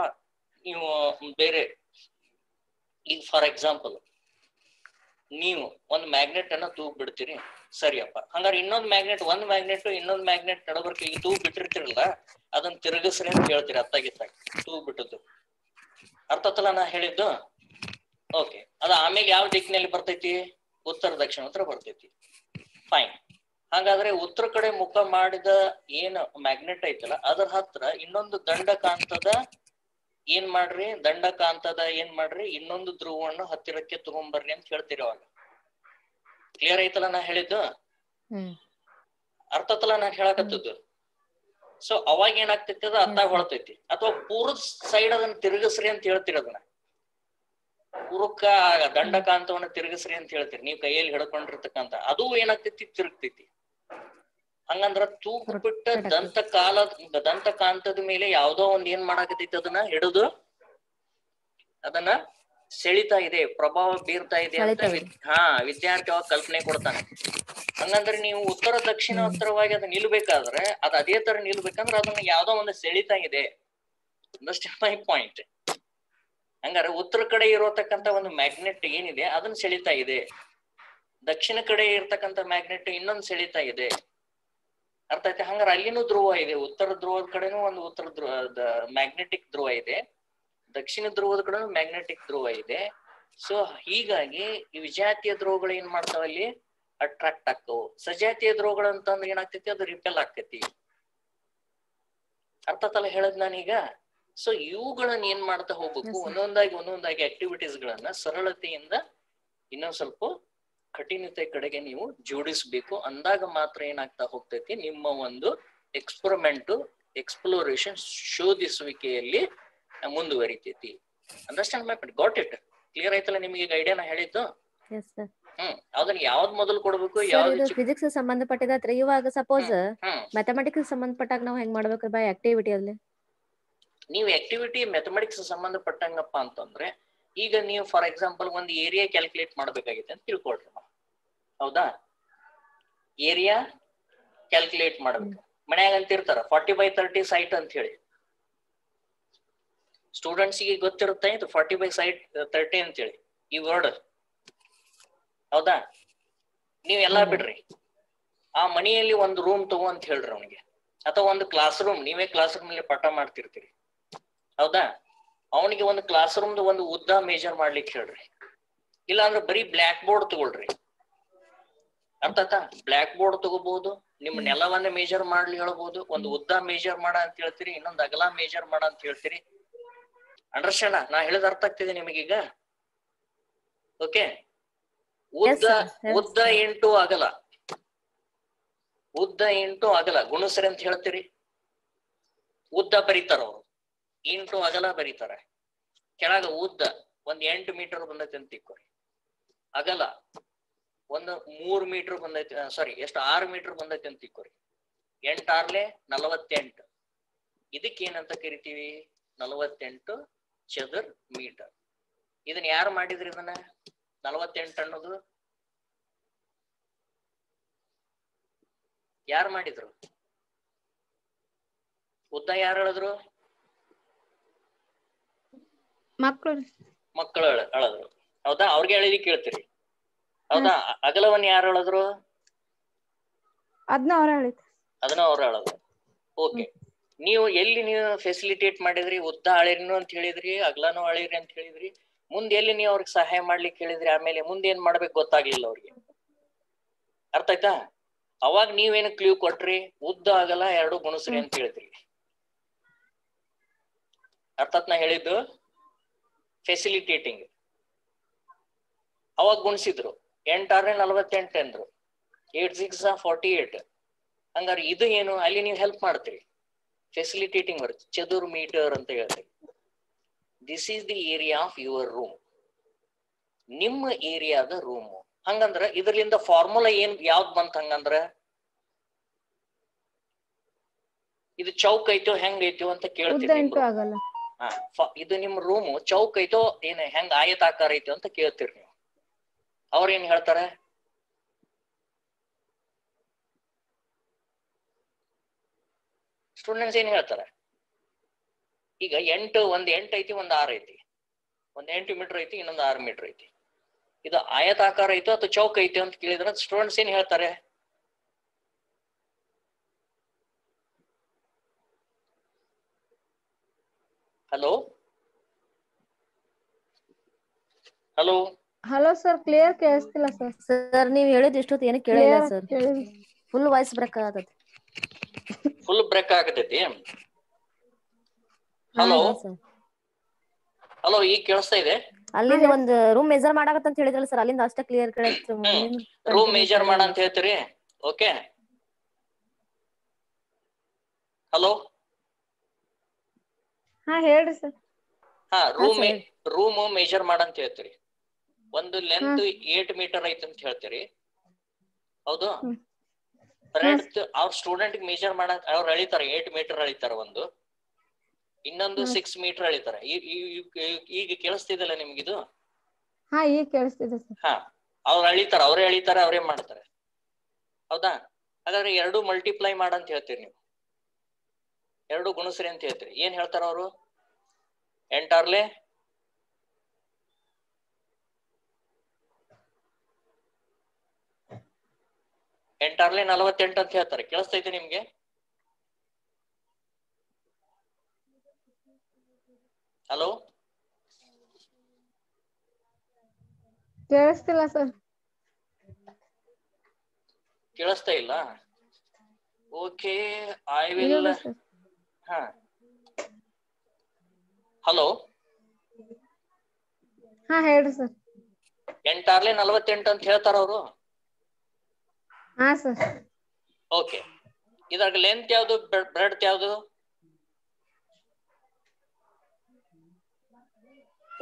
ನೀವು ಬೇರೆ ಈಗ ಫಾರ್ ಎಕ್ಸಾಂಪಲ್ ನೀವು ಒಂದ್ ಮ್ಯಾಗ್ನೆಟ್ ಅನ್ನ ತೂಗ್ ಬಿಡ್ತೀರಿ, ಸರಿಯಪ್ಪ. ಹಂಗಾರೆ ಇನ್ನೊಂದ್ ಮ್ಯಾಗ್ನೆಟ್ ಇನ್ನೊಂದ್ ಮ್ಯಾಗ್ನೆಟ್ ನಡಬರ್ಕ ಈಗ ತೂಗ್ ಬಿಟ್ಟಿರ್ತಿರಲ್ಲ, ಅದನ್ನ ತಿರುಗಿಸ್ರಿ ಅಂತ ಹೇಳ್ತೀರಿ. ಅತ್ತಾಗಿತ್ತಾಗ ತೂಗ್ ಬಿಟ್ಟದ್ದು ಅರ್ಥತಲ್ಲ ನಾ ಹೇಳಿದ್ದು? ಓಕೆ, ಅದ ಆಮೇಲೆ ಯಾವ ದಿಕ್ಕಿನಲ್ಲಿ ಬರ್ತೈತಿ? ಉತ್ತರ ದಕ್ಷಿಣ ಉತ್ತರ ಬರ್ತೈತಿ. ಫೈನ್. ಹಾಗಾದ್ರೆ ಉತ್ತರ ಕಡೆ ಮುಖ ಮಾಡಿದ ಏನ್ ಮ್ಯಾಗ್ನೆಟ್ ಐತಲ್ಲ, ಅದ್ರ ಹತ್ರ ಇನ್ನೊಂದು ದಂಡಕಾಂತದ ಏನ್ ಮಾಡ್ರಿ, ಇನ್ನೊಂದು ಧ್ರುವವನ್ನು ಹತ್ತಿರಕ್ಕೆ ತಗೊಂಡ್ಬರ್ರಿ ಅಂತ ಹೇಳ್ತೀರಿ. ಅವಾಗ ಕ್ಲಿಯರ್ ಐತಲ್ಲ ನಾ ಹೇಳಿದ್ದು? ಅರ್ಥತಲ್ಲ ನಾನ್ ಹೇಳಕತ್ತದ್ದು? ಸೊ ಅವಾಗ ಏನಾಗ್ತೈತಿ, ಅದು ಅರ್ಥ ಹೊಳ್ತೈತಿ. ಅಥವಾ ಪೂರ್ವದ ಸೈಡ್ ಅದನ್ನ ತಿರುಗಿಸ್ರಿ ಅಂತ ಹೇಳ್ತೀರಿ. ಅದನ್ನ ಪೂರ್ವಕ್ಕ ದಂಡಕಾಂತವನ್ನ ತಿರುಗಿಸ್ರಿ ಅಂತ ಹೇಳ್ತೀರಿ. ನೀವು ಕೈಯಲ್ಲಿ ಹಿಡ್ಕೊಂಡಿರ್ತಕ್ಕಂತ ಅದು ಏನಾಗ್ತೈತಿ, ತಿರುಗ್ತೈತಿ. ಹಂಗಂದ್ರ ತೂಗು ಬಿಟ್ಟ ದಂತಕಾಂತದ ಮೇಲೆ ಯಾವ್ದೋ ಒಂದ್ ಏನ್ ಮಾಡಾಕತೈತಿ, ಅದನ್ನ ಹಿಡಿದು ಅದನ್ನ ಸೆಳಿತಾ ಇದೆ, ಪ್ರಭಾವ ಬೀರ್ತಾ ಇದೆ ಅಂತ ವಿದ್ಯಾರ್ಥಿ ಅವಾಗ ಕಲ್ಪನೆ ಕೊಡ್ತಾನೆ. ಹಂಗಂದ್ರೆ ನೀವು ಉತ್ತರ ದಕ್ಷಿಣ ಉತ್ತರವಾಗಿ ಅದ್ ನಿಲ್ಬೇಕಾದ್ರೆ, ಅದ್ ಅದೇ ತರ ನಿಲ್ಬೇಕಂದ್ರೆ ಅದನ್ನ ಯಾವ್ದೋ ಒಂದು ಸೆಳಿತಾ ಇದೆ. Understand my point? ಹಂಗಾರೆ ಉತ್ತರ ಕಡೆ ಇರೋತಕ್ಕಂತ ಒಂದು ಮ್ಯಾಗ್ನೆಟ್ ಏನಿದೆ ಅದನ್ನ ಸೆಳಿತಾ ಇದೆ, ದಕ್ಷಿಣ ಕಡೆ ಇರ್ತಕ್ಕಂಥ ಮ್ಯಾಗ್ನೆಟ್ ಇನ್ನೊಂದು ಸೆಳಿತಾ ಇದೆ. ಅರ್ಥ ಆಯ್ತಾ? ಹಂಗಾರೆ ಅಲ್ಲಿನೂ ಧ್ರುವ ಇದೆ, ಉತ್ತರ ಧ್ರುವದ ಕಡೆನೂ ಒಂದು ಉತ್ತರ ಧ್ರುವ ಮ್ಯಾಗ್ನೆಟಿಕ್ ಧ್ರುವ ಇದೆ, ದಕ್ಷಿಣ ಧ್ರುವದ ಕಡೆನೂ ಮ್ಯಾಗ್ನೆಟಿಕ್ ಧ್ರುವ ಇದೆ. ಸೊ ಹೀಗಾಗಿ ಈ ವಿಜಾತೀಯ ಧ್ರುವಗಳು ಏನ್ ಮಾಡ್ತಾವ ಅಲ್ಲಿ ಅಟ್ರಾಕ್ಟ್ ಆಗ್ತವು. ಸಜಾತೀಯ ಧ್ರುವಗಳು ಅಂತಂದ್ರೆ ಏನಾಗ್ತೈತಿ, ಅದು ರಿಪೆಲ್ ಆಗ್ತೈತಿ. ಅರ್ಥ ತಲ ಹೇಳದ್ ನಾನೀಗ. ಸೊ ಇವುಗಳನ್ನ ಏನ್ ಮಾಡ್ತಾ ಹೋಗ್ಬೇಕು, ಒಂದೊಂದಾಗಿ ಆಕ್ಟಿವಿಟೀಸ್ ಗಳನ್ನ ಸರಳತೆಯಿಂದ ಇನ್ನೊಂದ್ ಸ್ವಲ್ಪ ಕಠಿಣತೆ ಕಡೆಗೆ ನೀವು ಜೋಡಿಸ್ಬೇಕು. ಅಂದಾಗ ಮಾತ್ರ ಏನಾಗ್ತಾ ಹೋಗ್ತೈತಿ, ನಿಮ್ಮ ಒಂದು ಎಕ್ಸ್ಪ್ಲೋರೇಷನ್ ಶೋಧಿಸುವಿಕೆಯಲ್ಲಿ ಮುಂದುವರಿತೈತಿ. Understand my point? Got it? Clear ಆಯ್ತಲ್ಲ ನಿಮ್ಗೆ ಈಗ ಐಡಿಯಾನ ಹೇಳಿದ್ದು? ಅದನ್ನ ಯಾವ್ದ್ ಮೊದಲು ಕೊಡ್ಬೇಕು, ಯಾವ್ದು ಫಿಸಿಕ್ಸ್ ಸಂಬಂಧಪಟ್ಟಿದ್ರೆ. ಇವಾಗ ಸಪೋಸ್ ಮ್ಯಾಥಮೆಟಿಕ್ಸ್ ಸಂಬಂಧಪಟ್ಟಾಗ ನಾವು ಹೆಂಗ್ ಮಾಡ್ಬೇಕು ಬೈ ಆಕ್ಟಿವಿಟಿ ಅಲ್ಲಿ? ನೀವು ಆಕ್ಟಿವಿಟಿ ಮ್ಯಾಥಮೆಟಿಕ್ಸ್ ಸಂಬಂಧಪಟ್ಟಂಗಪ್ಪ ಅಂತಂದ್ರೆ, ಈಗ ನೀವು ಫಾರ್ ಎಕ್ಸಾಂಪಲ್ ಒಂದು ಏರಿಯಾ ಕ್ಯಾಲ್ಕುಲೇಟ್ ಮಾಡ್ಬೇಕಾಗಿದೆ ಅಂತ ತಿಳ್ಕೊಳ್ರಿ. ಹೌದಾ? ಏರಿಯಾ ಕ್ಯಾಲ್ಕುಲೇಟ್ ಮಾಡ್ಬೇಕು. ಮನ್ಯಾಗ ಅಂತಿರ್ತಾರ 40/30 ಸೈಟ್ ಅಂತ ಹೇಳಿ. ಸ್ಟೂಡೆಂಟ್ಸ್ ಗೆ ಗೊತ್ತಿರುತ್ತೆ ಇದು 40/30 ಅಂತ ಹೇಳಿ ಈ ವರ್ಡ್. ಹೌದಾ? ನೀವೆಲ್ಲಾ ಬಿಡ್ರಿ, ಆ ಮನೆಯಲ್ಲಿ ಒಂದು ರೂಮ್ ತಗೋ ಅಂತ ಹೇಳ್ರಿ ಅವನಿಗೆ, ಅಥವಾ ಒಂದು ಕ್ಲಾಸ್ ರೂಮ್, ನೀವೇ ಕ್ಲಾಸ್ ರೂಮ್ ಅಲ್ಲಿ ಪಾಠ ಮಾಡ್ತಿರ್ತೀರಿ. ಹೌದಾ? ಅವನಿಗೆ ಒಂದು ಕ್ಲಾಸ್ ರೂಮ್ದು ಒಂದು ಉದ್ದ ಮೇಜರ್ ಮಾಡ್ಲಿಕ್ಕೆ ಹೇಳ್ರಿ. ಇಲ್ಲ ಅಂದ್ರೆ ಬರೀ ಬ್ಲ್ಯಾಕ್ ಬೋರ್ಡ್ ತಗೊಳ್ರಿ. ಅರ್ಥ ಆಯ್ತಾ? ಬ್ಲ್ಯಾಕ್ ಬೋರ್ಡ್ ತಗೋಬಹುದು, ನಿಮ್ಮ ನೆಲವನ್ನ ಮೇಜರ್ ಮಾಡ್ಲಿ ಹೇಳ್ಬಹುದು. ಒಂದು ಉದ್ದ ಮೇಜರ್ ಮಾಡ ಅಂತ ಹೇಳ್ತೀರಿ, ಇನ್ನೊಂದು ಅಗಲ ಮೇಜರ್ ಮಾಡ ಅಂತ ಹೇಳ್ತೀರಿ. ಅಂಡರ್ಸ್ಟ್ಯಾಂಡ್? ನಾ ಹೇಳಿದ ಅರ್ಥ ಆಗ್ತಿದೆ ನಿಮಗೀಗ? ಓಕೆ. ಉದ್ದ ಇಂಟು ಅಗಲ, ಉದ್ದ ಇಂಟು ಅಗಲ ಗುಣಿಸ್ರಿ ಅಂತ ಹೇಳ್ತೀರಿ. ಉದ್ದ ಬರೀತಾರ ಅವರು, ಇಂಟು ಅಗಲ ಬರೀತಾರೆ. ಕೆಳಗ ಉದ್ದ ಒಂದ್ 8 ಮೀಟರ್ ಬಂದೈತಿ ಅಂತ ತಿಕ್ಕೋರಿ, ಅಗಲ ಒಂದು 3 ಮೀಟರ್ ಬಂದೈತಿ, ಸಾರಿ ಎಷ್ಟು 6 ಮೀಟರ್ ಬಂದೈತಿ ಅಂತ ತಿಕ್ಕೋರಿ. 8 6 48. ಇದಕ್ಕೆ ಏನಂತ ಕರಿತೀವಿ? 48 ಚದರ ಮೀಟರ್. ಇದನ್ನ ಯಾರು ಮಾಡಿದ್ರಿ? ಇದನ್ನ 48 ಅನ್ನೋದು ಯಾರು ಮಾಡಿದ್ರು? ಉದ್ದ ಯಾರು ಹೇಳಿದ್ರು? ಮಕ್ಕಳು ಅಳದ್ರು. ಹೌದಾ? ಅವ್ರಿಗೆ ಹೇಳಿದಿ ಕೇಳ್ತೀರಿ. ಹೌದಾ? ಅಗಲವನ್ನ ಯಾರು ಹೇಳಿದ್ರು? ಅದನ್ನ ಅವ್ರು ಹೇಳೋದು. ಓಕೆ. ನೀವು ಎಲ್ಲಿ ನೀವು ಫೆಸಿಲಿಟೇಟ್ ಮಾಡಿದ್ರಿ? ಉದ್ದ ಅಳಿರಿನು ಅಂತ ಹೇಳಿದ್ರಿ, ಅಗಲನೂ ಅಳಿರಿ ಅಂತ ಹೇಳಿದ್ರಿ. ಮುಂದೆ ಎಲ್ಲಿ ನೀವು ಅವ್ರಿಗೆ ಸಹಾಯ ಮಾಡ್ಲಿಕ್ಕೆ ಹೇಳಿದ್ರಿ? ಆಮೇಲೆ ಮುಂದೆ ಏನ್ ಮಾಡ್ಬೇಕು ಗೊತ್ತಾಗ್ಲಿಲ್ಲ ಅವ್ರಿಗೆ. ಅರ್ಥ ಆಯ್ತಾ? ಅವಾಗ ನೀವೇನು ಕ್ಲೂ ಕೊಟ್ರಿ? ಉದ್ದ ಅಗಲ ಎರಡು ಗುಣಿಸ್ರಿ ಅಂತ ಹೇಳಿದ್ರಿ. ಅರ್ಥಾತ್ ನಾ ಹೇಳಿದ್ದು ಫೆಸಿಲಿಟೇಟಿಂಗ್. ಅವಾಗ ಗುಣಿಸಿದ್ರು. 8 6 48 ಅಂದ್ರು, 8 6 48. ಹಂಗಾರೆ ಇದು ಏನು? ಅಲ್ಲಿ ನೀವು ಹೆಲ್ಪ್ ಮಾಡ್ತೀರಿ, ಫೆಸಿಲಿಟೇಟಿಂಗ್ ವರ್ಕ್, ಚದುರ್ ಮೀಟರ್ ಅಂತ ಹೇಳ್ತೀರಿ. This is the area of your room, ನಿಮ್ಮ ಏರಿಯಾದ ರೂಮ್. ಹಂಗಂದ್ರ ಇದರಿಂದ ಫಾರ್ಮುಲಾ ಯಾವ್ದು ಬಂತ? ಹಂಗಂದ್ರ ಇದು ಚೌಕ್ ಐತೋ ಹೆಂಗ್ ಐತೋ ಅಂತ ಕೇಳ್ತೀರಿ. ಇದು ನಿಮ್ ರೂಮು ಚೌಕ್ ಐತೋ ಏನ್ ಹೆಂಗ್ ಆಯತಾಕಾರ ಐತೋ ಅಂತ ಕೇಳ್ತೀರಿ ನೀವು. ಅವ್ರ ಏನ್ ಹೇಳ್ತಾರೆ? ಸ್ಟೂಡೆಂಟ್ಸ್ ಏನ್ ಹೇಳ್ತಾರೆ? ಈಗ 8 ಐತಿ, ಒಂದ್ 6 ಐತಿ, ಒಂದ್ 8 ಮೀಟರ್ ಐತಿ, ಇನ್ನೊಂದು 6 ಮೀಟರ್ ಐತಿ. ಇದು ಆಯತಾಕಾರ ಐತೋ ಅಥವಾ ಚೌಕ್ ಐತೋ ಅಂತ ಕೇಳಿದ್ರೆ ಸ್ಟೂಡೆಂಟ್ಸ್ ಏನ್ ಹೇಳ್ತಾರೆ? Hello hello hello sir, clear ಕೇಳಿಸ್ತಿಲ್ಲ ಸರ್. ಸರ್ ನೀವ್ ಹೇಳಿದ್ ಇಷ್ಟೊತ್ತು ಏನು ಕೇಳಿಲ್ಲ ಸರ್, ಫುಲ್ ವಾಯ್ಸ್ ಬ್ರೇಕ್ ಆಗತೈತಿ. ಫುಲ್ ಬ್ರೇಕ್ ಆಗತೈತಿ. ಹಲೋ ಹಲೋ, ಈಗ ಕೇಳಿಸ್ತಾ ಇದೆ? ಅಲ್ಲಿಂದ ಒಂದು ರೂಮ್ ಮೆಜರ್ ಮಾಡಾಕತ್ತ ಅಂತ ಹೇಳಿದ್ರಲ್ಲ ಸರ್, ಅಲ್ಲಿಂದ ಅಷ್ಟೇ ಕ್ಲಿಯರ್ ಕೇಳತ್ತೆ. ರೂಮ್ ಮೆಜರ್ ಮಾಡ ಅಂತ ಹೇಳ್ತೀರಿ. ಓಕೆ. ಹಲೋ, ಹಾ ಹೇಳ್ರಿ ಸರ್. ಹಾ, ರೂಮ್ ಮೆಜರ್ ಮಾಡ ಅಂತ ಹೇಳ್ತೀರಿ. ಒಂದು ಲೆಂತ್ 8 ಮೀಟರ್ ಐತಿ ಅಂತ ಹೇಳ್ತೀರಿ. ಹೌದು? ಬ್ರೆಡ್ತ್ ಅವ್ರ ಸ್ಟೂಡೆಂಟ್ ಮೆಜರ್ ಮಾಡ ಅವ್ರು ಅಳಿತಾರ, 8 ಮೀಟರ್ ಅಳಿತಾರ ಒಂದು, ಇನ್ನೊಂದು 6 ಮೀಟರ್ ಅಳಿತಾರ. ಈಗ ಕೇಳಿಸ್ತಿದಲ್ಲ ನಿಮ್ಗಿದು? ಹಾ, ಈಗ ಕೇಳಿಸ್ತಿದೆ ಸರ್. ಹಾ, ಅವ್ರು ಅಳಿತಾರ, ಅವರೇ ಅಳಿತಾರೆ, ಅವರೇ ಮಾಡ್ತಾರೆ. ಹೌದಾ? ಹಾಗಾದ್ರೆ 2 ಮಲ್ಟಿಪ್ಲೈ ಮಾಡ ಅಂತ ಹೇಳ್ತೀರಿ ನೀವು, 2 ಗುಣಿಸ್ರಿ ಅಂತ ಹೇಳ್ತೀರಿ. ಏನ್ ಹೇಳ್ತಾರ ಅವರು? 8 6 8 48 ಅಂತ ಹೇಳ್ತಾರೆ. ಕೇಳಿಸ್ತೈತೆ ನಿಮ್ಗೆ? ಹಲೋ, ಕೇಳಿಸ್ತಿಲ್ಲ ಸರ್. ಕೇಳಿಸ್ತಾ ಇಲ್ಲ? Okay, I will. ಹಾ, ಹಲೋ. ಹಾ ಹೇಳ್ರಿ ಸರ್. 8 48 ಅಂತ ಹೇಳ್ತಾರ ಅವರು. ಹಾ ಸರ್. ಓಕೆ, ಇದ್ರಾಗ ಲೆಂತ್ ಯಾವ್ದು, ಬ್ರೆಡ್ತ್ ಯಾವ್ದು?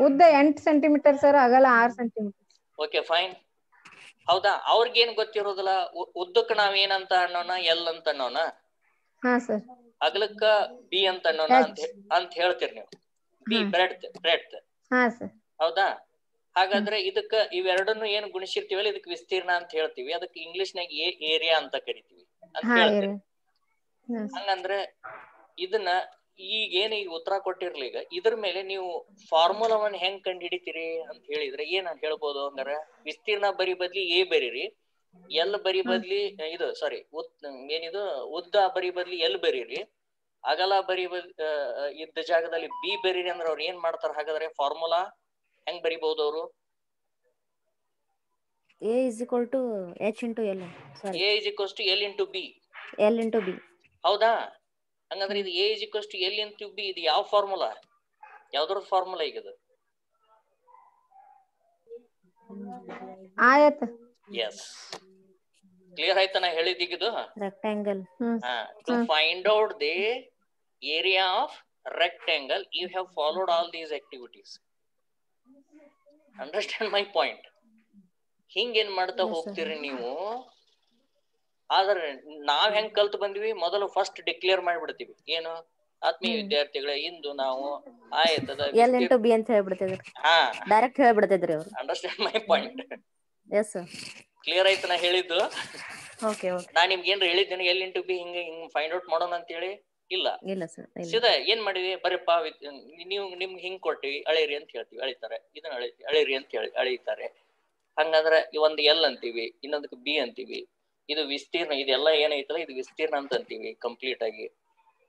ಉದ್ದ 8 ಸೆಂಟಿಮೀಟರ್ ಸರ್, ಅಗಲ 6 ಸೆಂಟಿಮೀಟರ್. Okay, fine. ಹೌದಾ? ಅವ್ರಿಗೇನ್ ಗೊತ್ತಿರೋದಿಲ್ಲ, ಉದ್ದಕ್ಕೆ ನಾವ್ ಏನಂತ ಅನ್ನೋಣ, ಎಲ್ ಅಂತ ಅನ್ನೋಣ, ಹಾ ಸರ್. ಅಗಲಕ್ಕ ಬಿ ಅಂತ ಅನ್ನೋಣ ಅಂತ ಹೇಳ್ತೀರಿ ನೀವು. B breadth. ಹಾ ಸರ್. ಹೌದಾ? ಹಾಗಾದ್ರೆ ಇದಕ್ಕ ಇವೆರಡನ್ನು ಏನ್ ಗುಣಿಸಿರ್ತೀವಲ್ಲ, ಇದಕ್ಕೆ ವಿಸ್ತೀರ್ಣ ಅಂತ ಹೇಳ್ತೀವಿ. ಅದಕ್ಕೆ ಇಂಗ್ಲಿಷ್ನಾಗ ಏರಿಯಾ ಅಂತ ಕರಿತೀವಿ ಅಂತ ಹೇಳ್ತೀವಿ. ಹಂಗಂದ್ರೆ ಇದನ್ನ ಈಗ ಉತ್ತರ ಕೊಟ್ಟಿರ್ಲಿ, ಈಗ ಇದ್ರ ಮೇಲೆ ನೀವು ಫಾರ್ಮುಲಾವನ್ನ ಹೆಂಗ್ ಕಂಡು ಹಿಡಿತೀರಿ ಅಂತ ಹೇಳಿದ್ರೆ ಏನ್ ಹೇಳ್ಬೋದು ಹಂಗಾರ? ವಿಸ್ತೀರ್ಣ ಬರಿ ಬದ್ಲಿ ಎ ಬರೀರಿ, ಎಲ್ ಬರಿ ಬದ್ಲಿ ಇದು ಸಾರಿ ಏನಿದು ಉದ್ದ ಬರಿ ಬದ್ಲಿ ಎಲ್ ಬರೀರಿ, ಅಗಲ ಬರಿ ಇದ್ದ ಜಾಗದಲ್ಲಿ ಬಿ ಬರೀರಿ ಅಂದ್ರೆ ಅವ್ರು ಏನ್ ಮಾಡ್ತಾರ? ಹಾಗಾದ್ರೆ ಫಾರ್ಮುಲಾ ಹೆಂಗ್ ಬರಿಬಹುದು ಅವರು? A is equal to H into L. Sorry. A is equals to L into B. L into B. ಹೌದಾ? ಹಂಗಂದ್ರೆ ಇದು A is equals to L into B, ಇದು ಯಾವ ಫಾರ್ಮುಲಾ? ಯಾವ್ದ್ರ ಫಾರ್ಮುಲಾ ಈಗ ಇದು? ಆಯತ. ಎಸ್, ಕ್ಲಿಯರ್ ಆಯ್ತಾ ನಾ ಹೇಳಿದ್ದು? Rectangle. To find out the area of rectangle, you have followed all these activities. Understand my point? ಹಿಂಗೇನ್ ಮಾಡ್ತಾ ಹೋಗ್ತೀರಿ ನೀವು? ಆದ್ರೆ ನಾವ್ ಹೆಂಗ್ ಕಲ್ತು ಬಂದ್ವಿ, ಮೊದಲು ಫಸ್ಟ್ ಡಿಕ್ಲೇರ್ ಮಾಡ್ಬಿಡ್ತೀವಿ. ಏನು? ಆತ್ಮೀಯ ವಿದ್ಯಾರ್ಥಿಗಳೇ, ಇಂದು ನಾವು ಆಯತದ L into B ಅಂತ ಹೇಳ್ಬಿಡ್ತಿದ್ರಿ. ಡೈರೆಕ್ಟ್ ಹೇಳ್ಬಿಡ್ತಿದ್ರಿ ಅವರು. Understand my point? Yes sir. Clear ಆಯ್ತು ನಾ ಹೇಳಿದ್ದು? Okay okay. ನಾ ನಿಮ್ಗೆ ಏನ್ರ ಹೇಳಿದ್ದೇನೆ L into B ಹಿಂಗ ಫೈಂಡ್ ಔಟ್ ಮಾಡೋಣ ಅಂತ ಹೇಳಿ? ಇಲ್ಲ ಸರ್. ಸೀದಾ ಏನ್ ಮಾಡಿವಿ, ಬರೀಪ್ಪ ನೀವು ನಿಮ್ಗೆ ಹಿಂಗ್ ಕೊಟ್ಟಿವಿ, ಅಳಿರಿ ಅಂತ ಹೇಳ್ತೀವಿ, ಅಳಿತಾರೆ. ಇದನ್ನ ಅಳಿರಿ ಅಂತ ಹೇಳಿ ಅಳಿತಾರೆ. ಹಂಗಂದ್ರೆ ಒಂದು L ಅಂತೀವಿ, ಇನ್ನೊಂದಕ್ಕೆ B ಅಂತೀವಿ. ಇದು ವಿಸ್ತೀರ್ಣ, ಇದೆಲ್ಲ ಏನೈತಲ್ಲ ಇದು ವಿಸ್ತೀರ್ಣ ಅಂತ ಅಂತೀವಿ ಕಂಪ್ಲೀಟ್ ಆಗಿ.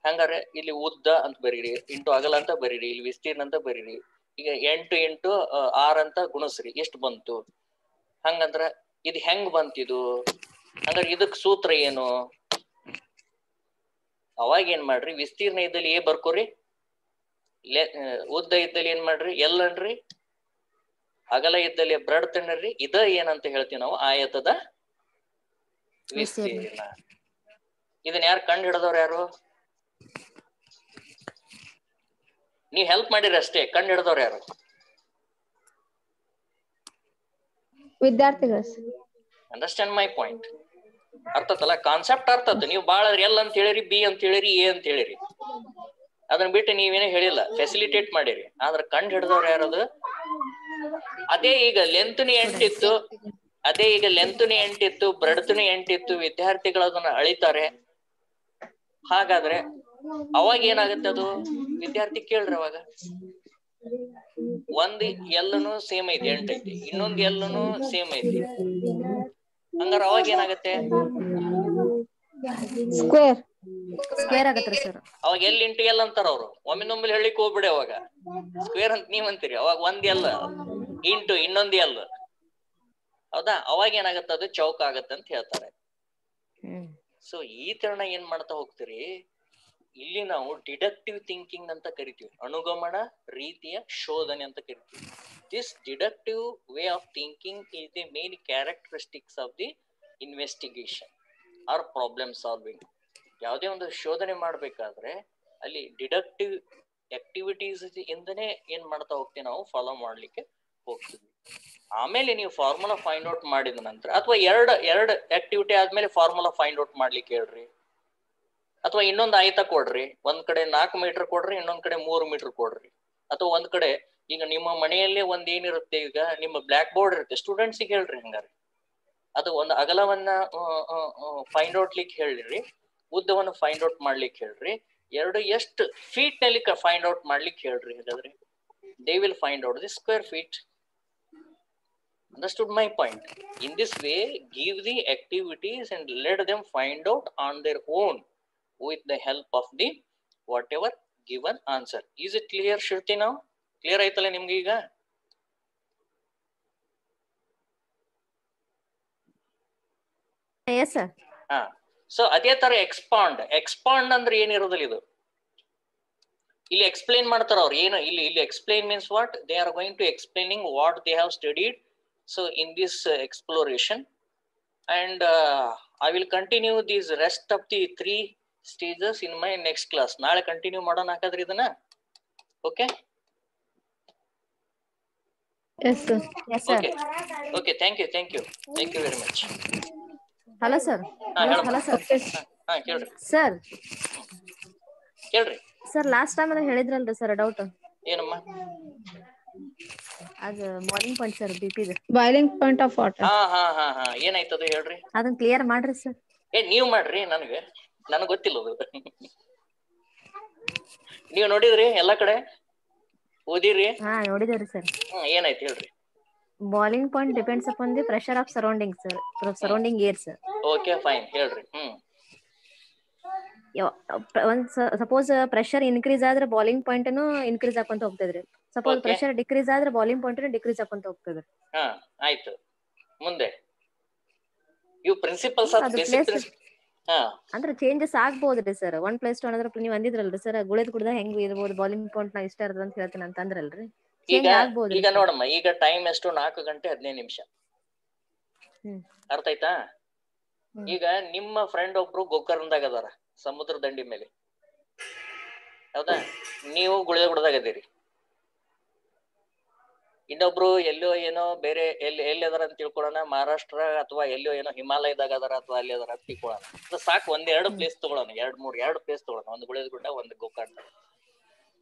ಹಂಗಾರೆ ಇಲ್ಲಿ ಉದ್ದ ಅಂತ ಬರೀರಿ, ಇಂಟು ಅಗಲ ಅಂತ ಬರೀರಿ, ಇಲ್ಲಿ ವಿಸ್ತೀರ್ಣ ಅಂತ ಬರೀರಿ. ಈಗ 8 ಇಂಟು 6 ಅಂತ ಗುಣಿಸ್ರಿ, ಎಷ್ಟು ಬಂತು? ಹಂಗಂದ್ರ ಇದು ಹೆಂಗ್ ಬಂತಿದು? ಹಂಗಾರೆ ಇದಕ್ ಸೂತ್ರ ಏನು? ಅವಾಗ ಏನ್ ಮಾಡ್ರಿ, ವಿಸ್ತೀರ್ಣ ಇದ್ದಲ್ಲಿ ಏ ಬರ್ಕೋರಿ, ಉದ್ದ ಇದ್ದಲ್ಲಿ ಏನ್ ಮಾಡ್ರಿ ಎಲ್ ಅನ್ರಿ, ಅಗಲ ಇದ್ದಲ್ಲಿ ಬ್ರೆಡ್ತ್ ಅನ್ನರಿ. ಇದ ಏನಂತ ಹೇಳ್ತೀವಿ ನಾವು? ಆಯತದ ವಿಸ್ತೀರ್ಣ. ಇದನ್ನ ಯಾರು ಕಂಡು ಹಿಡಿದವ್ರು? ಯಾರು? ನೀವ್ ಹೆಲ್ಪ್ ಮಾಡಿರಿ ಅಷ್ಟೇ, ಕಂಡು ಹಿಡಿದವ್ರು ಯಾರು? ವಿದ್ಯಾರ್ಥಿಗಳು. Understand my point? ಅರ್ಥತಲ್ಲ ಕಾನ್ಸೆಪ್ಟ್? ಅರ್ಥತ್? ನೀವು ಬಾಳ ಎಲ್ ಅಂತ ಹೇಳಿರಿ, ಬಿ ಅಂತ ಹೇಳಿರಿ, ಎ ಅಂತ ಹೇಳಿರಿ, ಅದನ್ನ ಬಿಟ್ಟು ನೀವೇನೇ ಹೇಳಿಲ್ಲ, ಫೆಸಿಲಿಟೇಟ್ ಮಾಡಿರಿ. ಆದ್ರೆ ಕಂಡು ಹಿಡಿದವ್ರು ಯಾರದು? ಅದೇ ಈಗ ಲೆಂತ್ನಿ 8 ಇತ್ತು, ಲೆಂತ್ನಿ 8 ಇತ್ತು, ಬ್ರೆಡ್ತ್ನಿ 8 ಇತ್ತು, ವಿದ್ಯಾರ್ಥಿಗಳು ಅದನ್ನ ಅಳಿತಾರೆ. ಹಾಗಾದ್ರೆ ಅವಾಗ ಏನಾಗುತ್ತೆ? ಅದು ವಿದ್ಯಾರ್ಥಿ ಕೇಳ್ರಿ, ಅವಾಗ ಒಂದ್ ಎಲ್ಲನು ಸೇಮ್ ಐತಿ, 8 ಐತಿ, ಇನ್ನೊಂದ್ ಎಲ್ಲನು ಸೇಮ್ ಐತಿ. ಹಂಗಾರ ಅವಾಗ ಏನಾಗತ್ತೆ? ಸ್ಕ್ವೇರ್ ಆಗತ್ರಿ ಸರ್. ಅವಾಗ ಎಲ್ ಇಂಟು ಎಲ್ ಅಂತಾರ ಅವ್ರು. ಒಮ್ಮಿನೊಮ್ಮೆ ಹೇಳಿಕ್ ಹೋಗ್ಬಿಡಿ, ಅವಾಗ ಸ್ಕ್ವೇರ್ ಅಂತ ನೀವ್ ಅಂತೀರಿ, ಅವಾಗ ಒಂದ್ ಎಲ್ ಇಂಟು ಇನ್ನೊಂದ್ ಎಲ್. ಹೌದಾ? ಅವಾಗ ಏನಾಗತ್ತ? ಅದು ಚೌಕ ಆಗತ್ತೆ ಅಂತ ಹೇಳ್ತಾರೆ. ಸೊ ಈ ತರಣ ಏನ್ ಮಾಡ್ತಾ ಹೋಗ್ತೀರಿ, ಇಲ್ಲಿ ನಾವು ಡಿಡಕ್ಟಿವ್ ಥಿಂಕಿಂಗ್ ಅಂತ ಕರಿತೀವಿ, ಅನುಗಮನ ರೀತಿಯ ಶೋಧನೆ ಅಂತ ಕರಿತೀವಿ. This deductive way of thinking is the main characteristics of the investigation or problem solving. ಯಾವುದೇ ಒಂದು ಶೋಧನೆ ಮಾಡ್ಬೇಕಾದ್ರೆ ಅಲ್ಲಿ ಡಿಡಕ್ಟಿವ್ ಆಕ್ಟಿವಿಟೀಸ್ ಇಂದನೇ ಏನ್ ಮಾಡ್ತಾ ಹೋಗ್ತೀವಿ, ನಾವು ಫಾಲೋ ಮಾಡ್ಲಿಕ್ಕೆ ಹೋಗ್ತೀವಿ. ಆಮೇಲೆ ನೀವು ಫಾರ್ಮುಲಾ ಫೈಂಡ್ ಔಟ್ ಮಾಡಿದ ನಂತರ, ಅಥವಾ ಎರಡು ಆಕ್ಟಿವಿಟಿ ಆದ್ಮೇಲೆ ಫಾರ್ಮುಲಾ ಫೈಂಡ್ ಔಟ್ ಮಾಡ್ಲಿಕ್ಕೆ ಹೇಳ್ರಿ, ಅಥವಾ ಇನ್ನೊಂದು ಆಯ್ತಾ ಕೊಡ್ರಿ. ಒಂದ್ ಕಡೆ 4 ಮೀಟರ್ ಕೊಡ್ರಿ, ಇನ್ನೊಂದ್ ಕಡೆ 3 ಮೀಟರ್ ಕೊಡ್ರಿ. ಅಥವಾ ಒಂದ್ ಕಡೆ ಈಗ ನಿಮ್ಮ ಮನೆಯಲ್ಲೇ ಒಂದ್ ಏನಿರುತ್ತೆ, ಈಗ ನಿಮ್ಮ ಬ್ಲಾಕ್ ಬೋರ್ಡ್ ಇರುತ್ತೆ, ಸ್ಟೂಡೆಂಟ್ಸಿಗೆ ಹೇಳ್ರಿ ಹಂಗಾರೆ. ಅದು ಒಂದು ಅಗಲವನ್ನ ಫೈಂಡ್ ಔಟ್ಲಿಕ್ಕೆ ಹೇಳ್ರಿ, ಉದ್ದವನ್ನು ಫೈಂಡ್ ಔಟ್ ಮಾಡ್ಲಿಕ್ಕೆ ಹೇಳ್ರಿ, ಎರಡು ಎಷ್ಟು ಫೀಟ್ ನಲ್ಲಿ ಫೈಂಡ್ ಔಟ್ ಮಾಡ್ಲಿಕ್ಕೆ ಹೇಳ್ರಿ. ಹಾಗಾದ್ರೆ they will find out the square feet. Understood my point? In this way, give the activities and let them find out on their own with the help of the whatever given answer. Is it clear, Shruti? Now clear ಆಯ್ತಲ್ಲ ನಿಮ್ಗೆ ಈಗ? Yes sir. So ಅದೇ ತರ expand ಅಂದ್ರೆ ಏನಿರೋದಿಲ್ಲ ಇದು. ಇಲ್ಲಿ explain ಮಾಡ್ತಾರ ಅವ್ರು ಏನು ಇಲ್ಲಿ explain means what they are going to explaining what they have studied so in this exploration and I will continue these rest of the 3 stages in my next class. ನಾಳೆ continue ಮಾಡೋಣ ಹಾಗಾದ್ರೆ ಇದನ್ನ. Okay Yes sir. Yes sir. Okay, thank you very much. Hello sir. Hello sir. ಕೇಳ್ರಿ sir last time ಅದ ಹೇಳಿದ್ರಲ್ರಿ sir doubt ಏನಮ್ಮ? ಅದು boiling point sir BP ದು boiling point of water. ಹಾ ಏನಾಯ್ತದ ಹೇಳ್ರಿ. ಅದನ್ನ ಕ್ಲಿಯರ್ ಮಾಡ್ರಿ ಸರ್. ನೀವ್ ಮಾಡ್ರಿ, ನನಗೆ ಗೊತ್ತಿಲ್ಲ ಅದು. ನೀವು ನೋಡಿದ್ರಿ ಎಲ್ಲಾ ಕಡೆ ಓದಿರಿ? ನೋಡಿದೇವ್ರಿ ಸರ್. ಏನಾಯ್ತು ಹೇಳ್ರಿ. Boiling point depends upon the pressure of surrounding sir, surrounding air sir. Okay fine, ಹೇಳ್ರಿ. ಒಂದ್ ಸಪೋಸ್ ಪ್ರೆಷರ್ ಇನ್ಕ್ರೀಸ್ ಆದ್ರೆ ಬಾಯ್ಲಿಂಗ್ ಪಾಯಿಂಟ್ ಇನ್ಕ್ರೀಸ್ ಆಕೊಂತ ಹೋಗ್ತದ್ರಿ. ಸಪೋಸ್ ಪ್ರೆಷರ್ ಡಿಕ್ರೀಸ್ ಆದ್ರೆ ಬಾಯ್ಲಿಂಗ್ ಪಾಯಿಂಟ್ ಡಿಕ್ರೀಸ್ ಆಕೊಂತ ಹೋಗ್ತದ್ರಿ. ಆಯ್ತು, ಮುಂದೆ ಇವು ಪ್ರಿನ್ಸಿಪಲ್ಸ್ ಆಫ್ ಬೇಸಿಕ್ ಅಂದ್ರೆ ಚೇಂಜಸ್ ಆಗ್ಬೋದ್ರಿ ಸರ್. 1+2 ಅಂದ್ರೆ ನೀವು ಅಂದಿದ್ರಲ್ರಿ ಸರ್, ಗುಳಿದ್ ಕುಡ್ದ ಹೆಂಗ್ ಇರ್ಬೋದು ಬಾಯ್ಲಿಂಗ್ ಪಾಯಿಂಟ್ ನಾ ಇಷ್ಟ ಇರ್ತದ ಅಂತ ಹೇಳ್ತೀನಿ ಅಂತ ಅಂದ್ರಲ್ರಿ. ಈಗ ನೋಡಮ್ಮ, ಈಗ ಟೈಮ್ ಎಷ್ಟು? 4:15. ಅರ್ಥ ಆಯ್ತಾ? ಈಗ ನಿಮ್ಮ ಫ್ರೆಂಡ್ ಒಬ್ರು ಗೋಕರ್ಣದಾಗ ಅದಾರ, ಸಮುದ್ರ ದಂಡಿ ಮೇಲೆ, ಹೌದಾ? ನೀವು ಗುಳದಾಗ ಅದೀರಿ. ಇನ್ನೊಬ್ರು ಎಲ್ಲೋ ಏನೋ ಬೇರೆ ಎಲ್ಲಿ ಅದಾರ ಅಂತ ತಿಳ್ಕೊಳ್ಳೋಣ, ಮಹಾರಾಷ್ಟ್ರ ಅಥವಾ ಎಲ್ಲೋ ಏನೋ ಹಿಮಾಲಯದಾಗ ಅದಾರ ಅಥವಾ ಅಲ್ಲಿ ಅದಾರ ಅಂತ ತಿಳ್ಕೊಳ್ಳೋಣ. ಸಾಕು, 1-2 ಪ್ಲೇಸ್ ತಗೊಳ್ಳೋಣ, 2 ಪ್ಲೇಸ್ ತಗೊಳ್ಳೋಣ, ಒಂದು ಗುಳದ ಗುಡ್ಡ, ಒಂದು ಗೋಕರ್ಣ.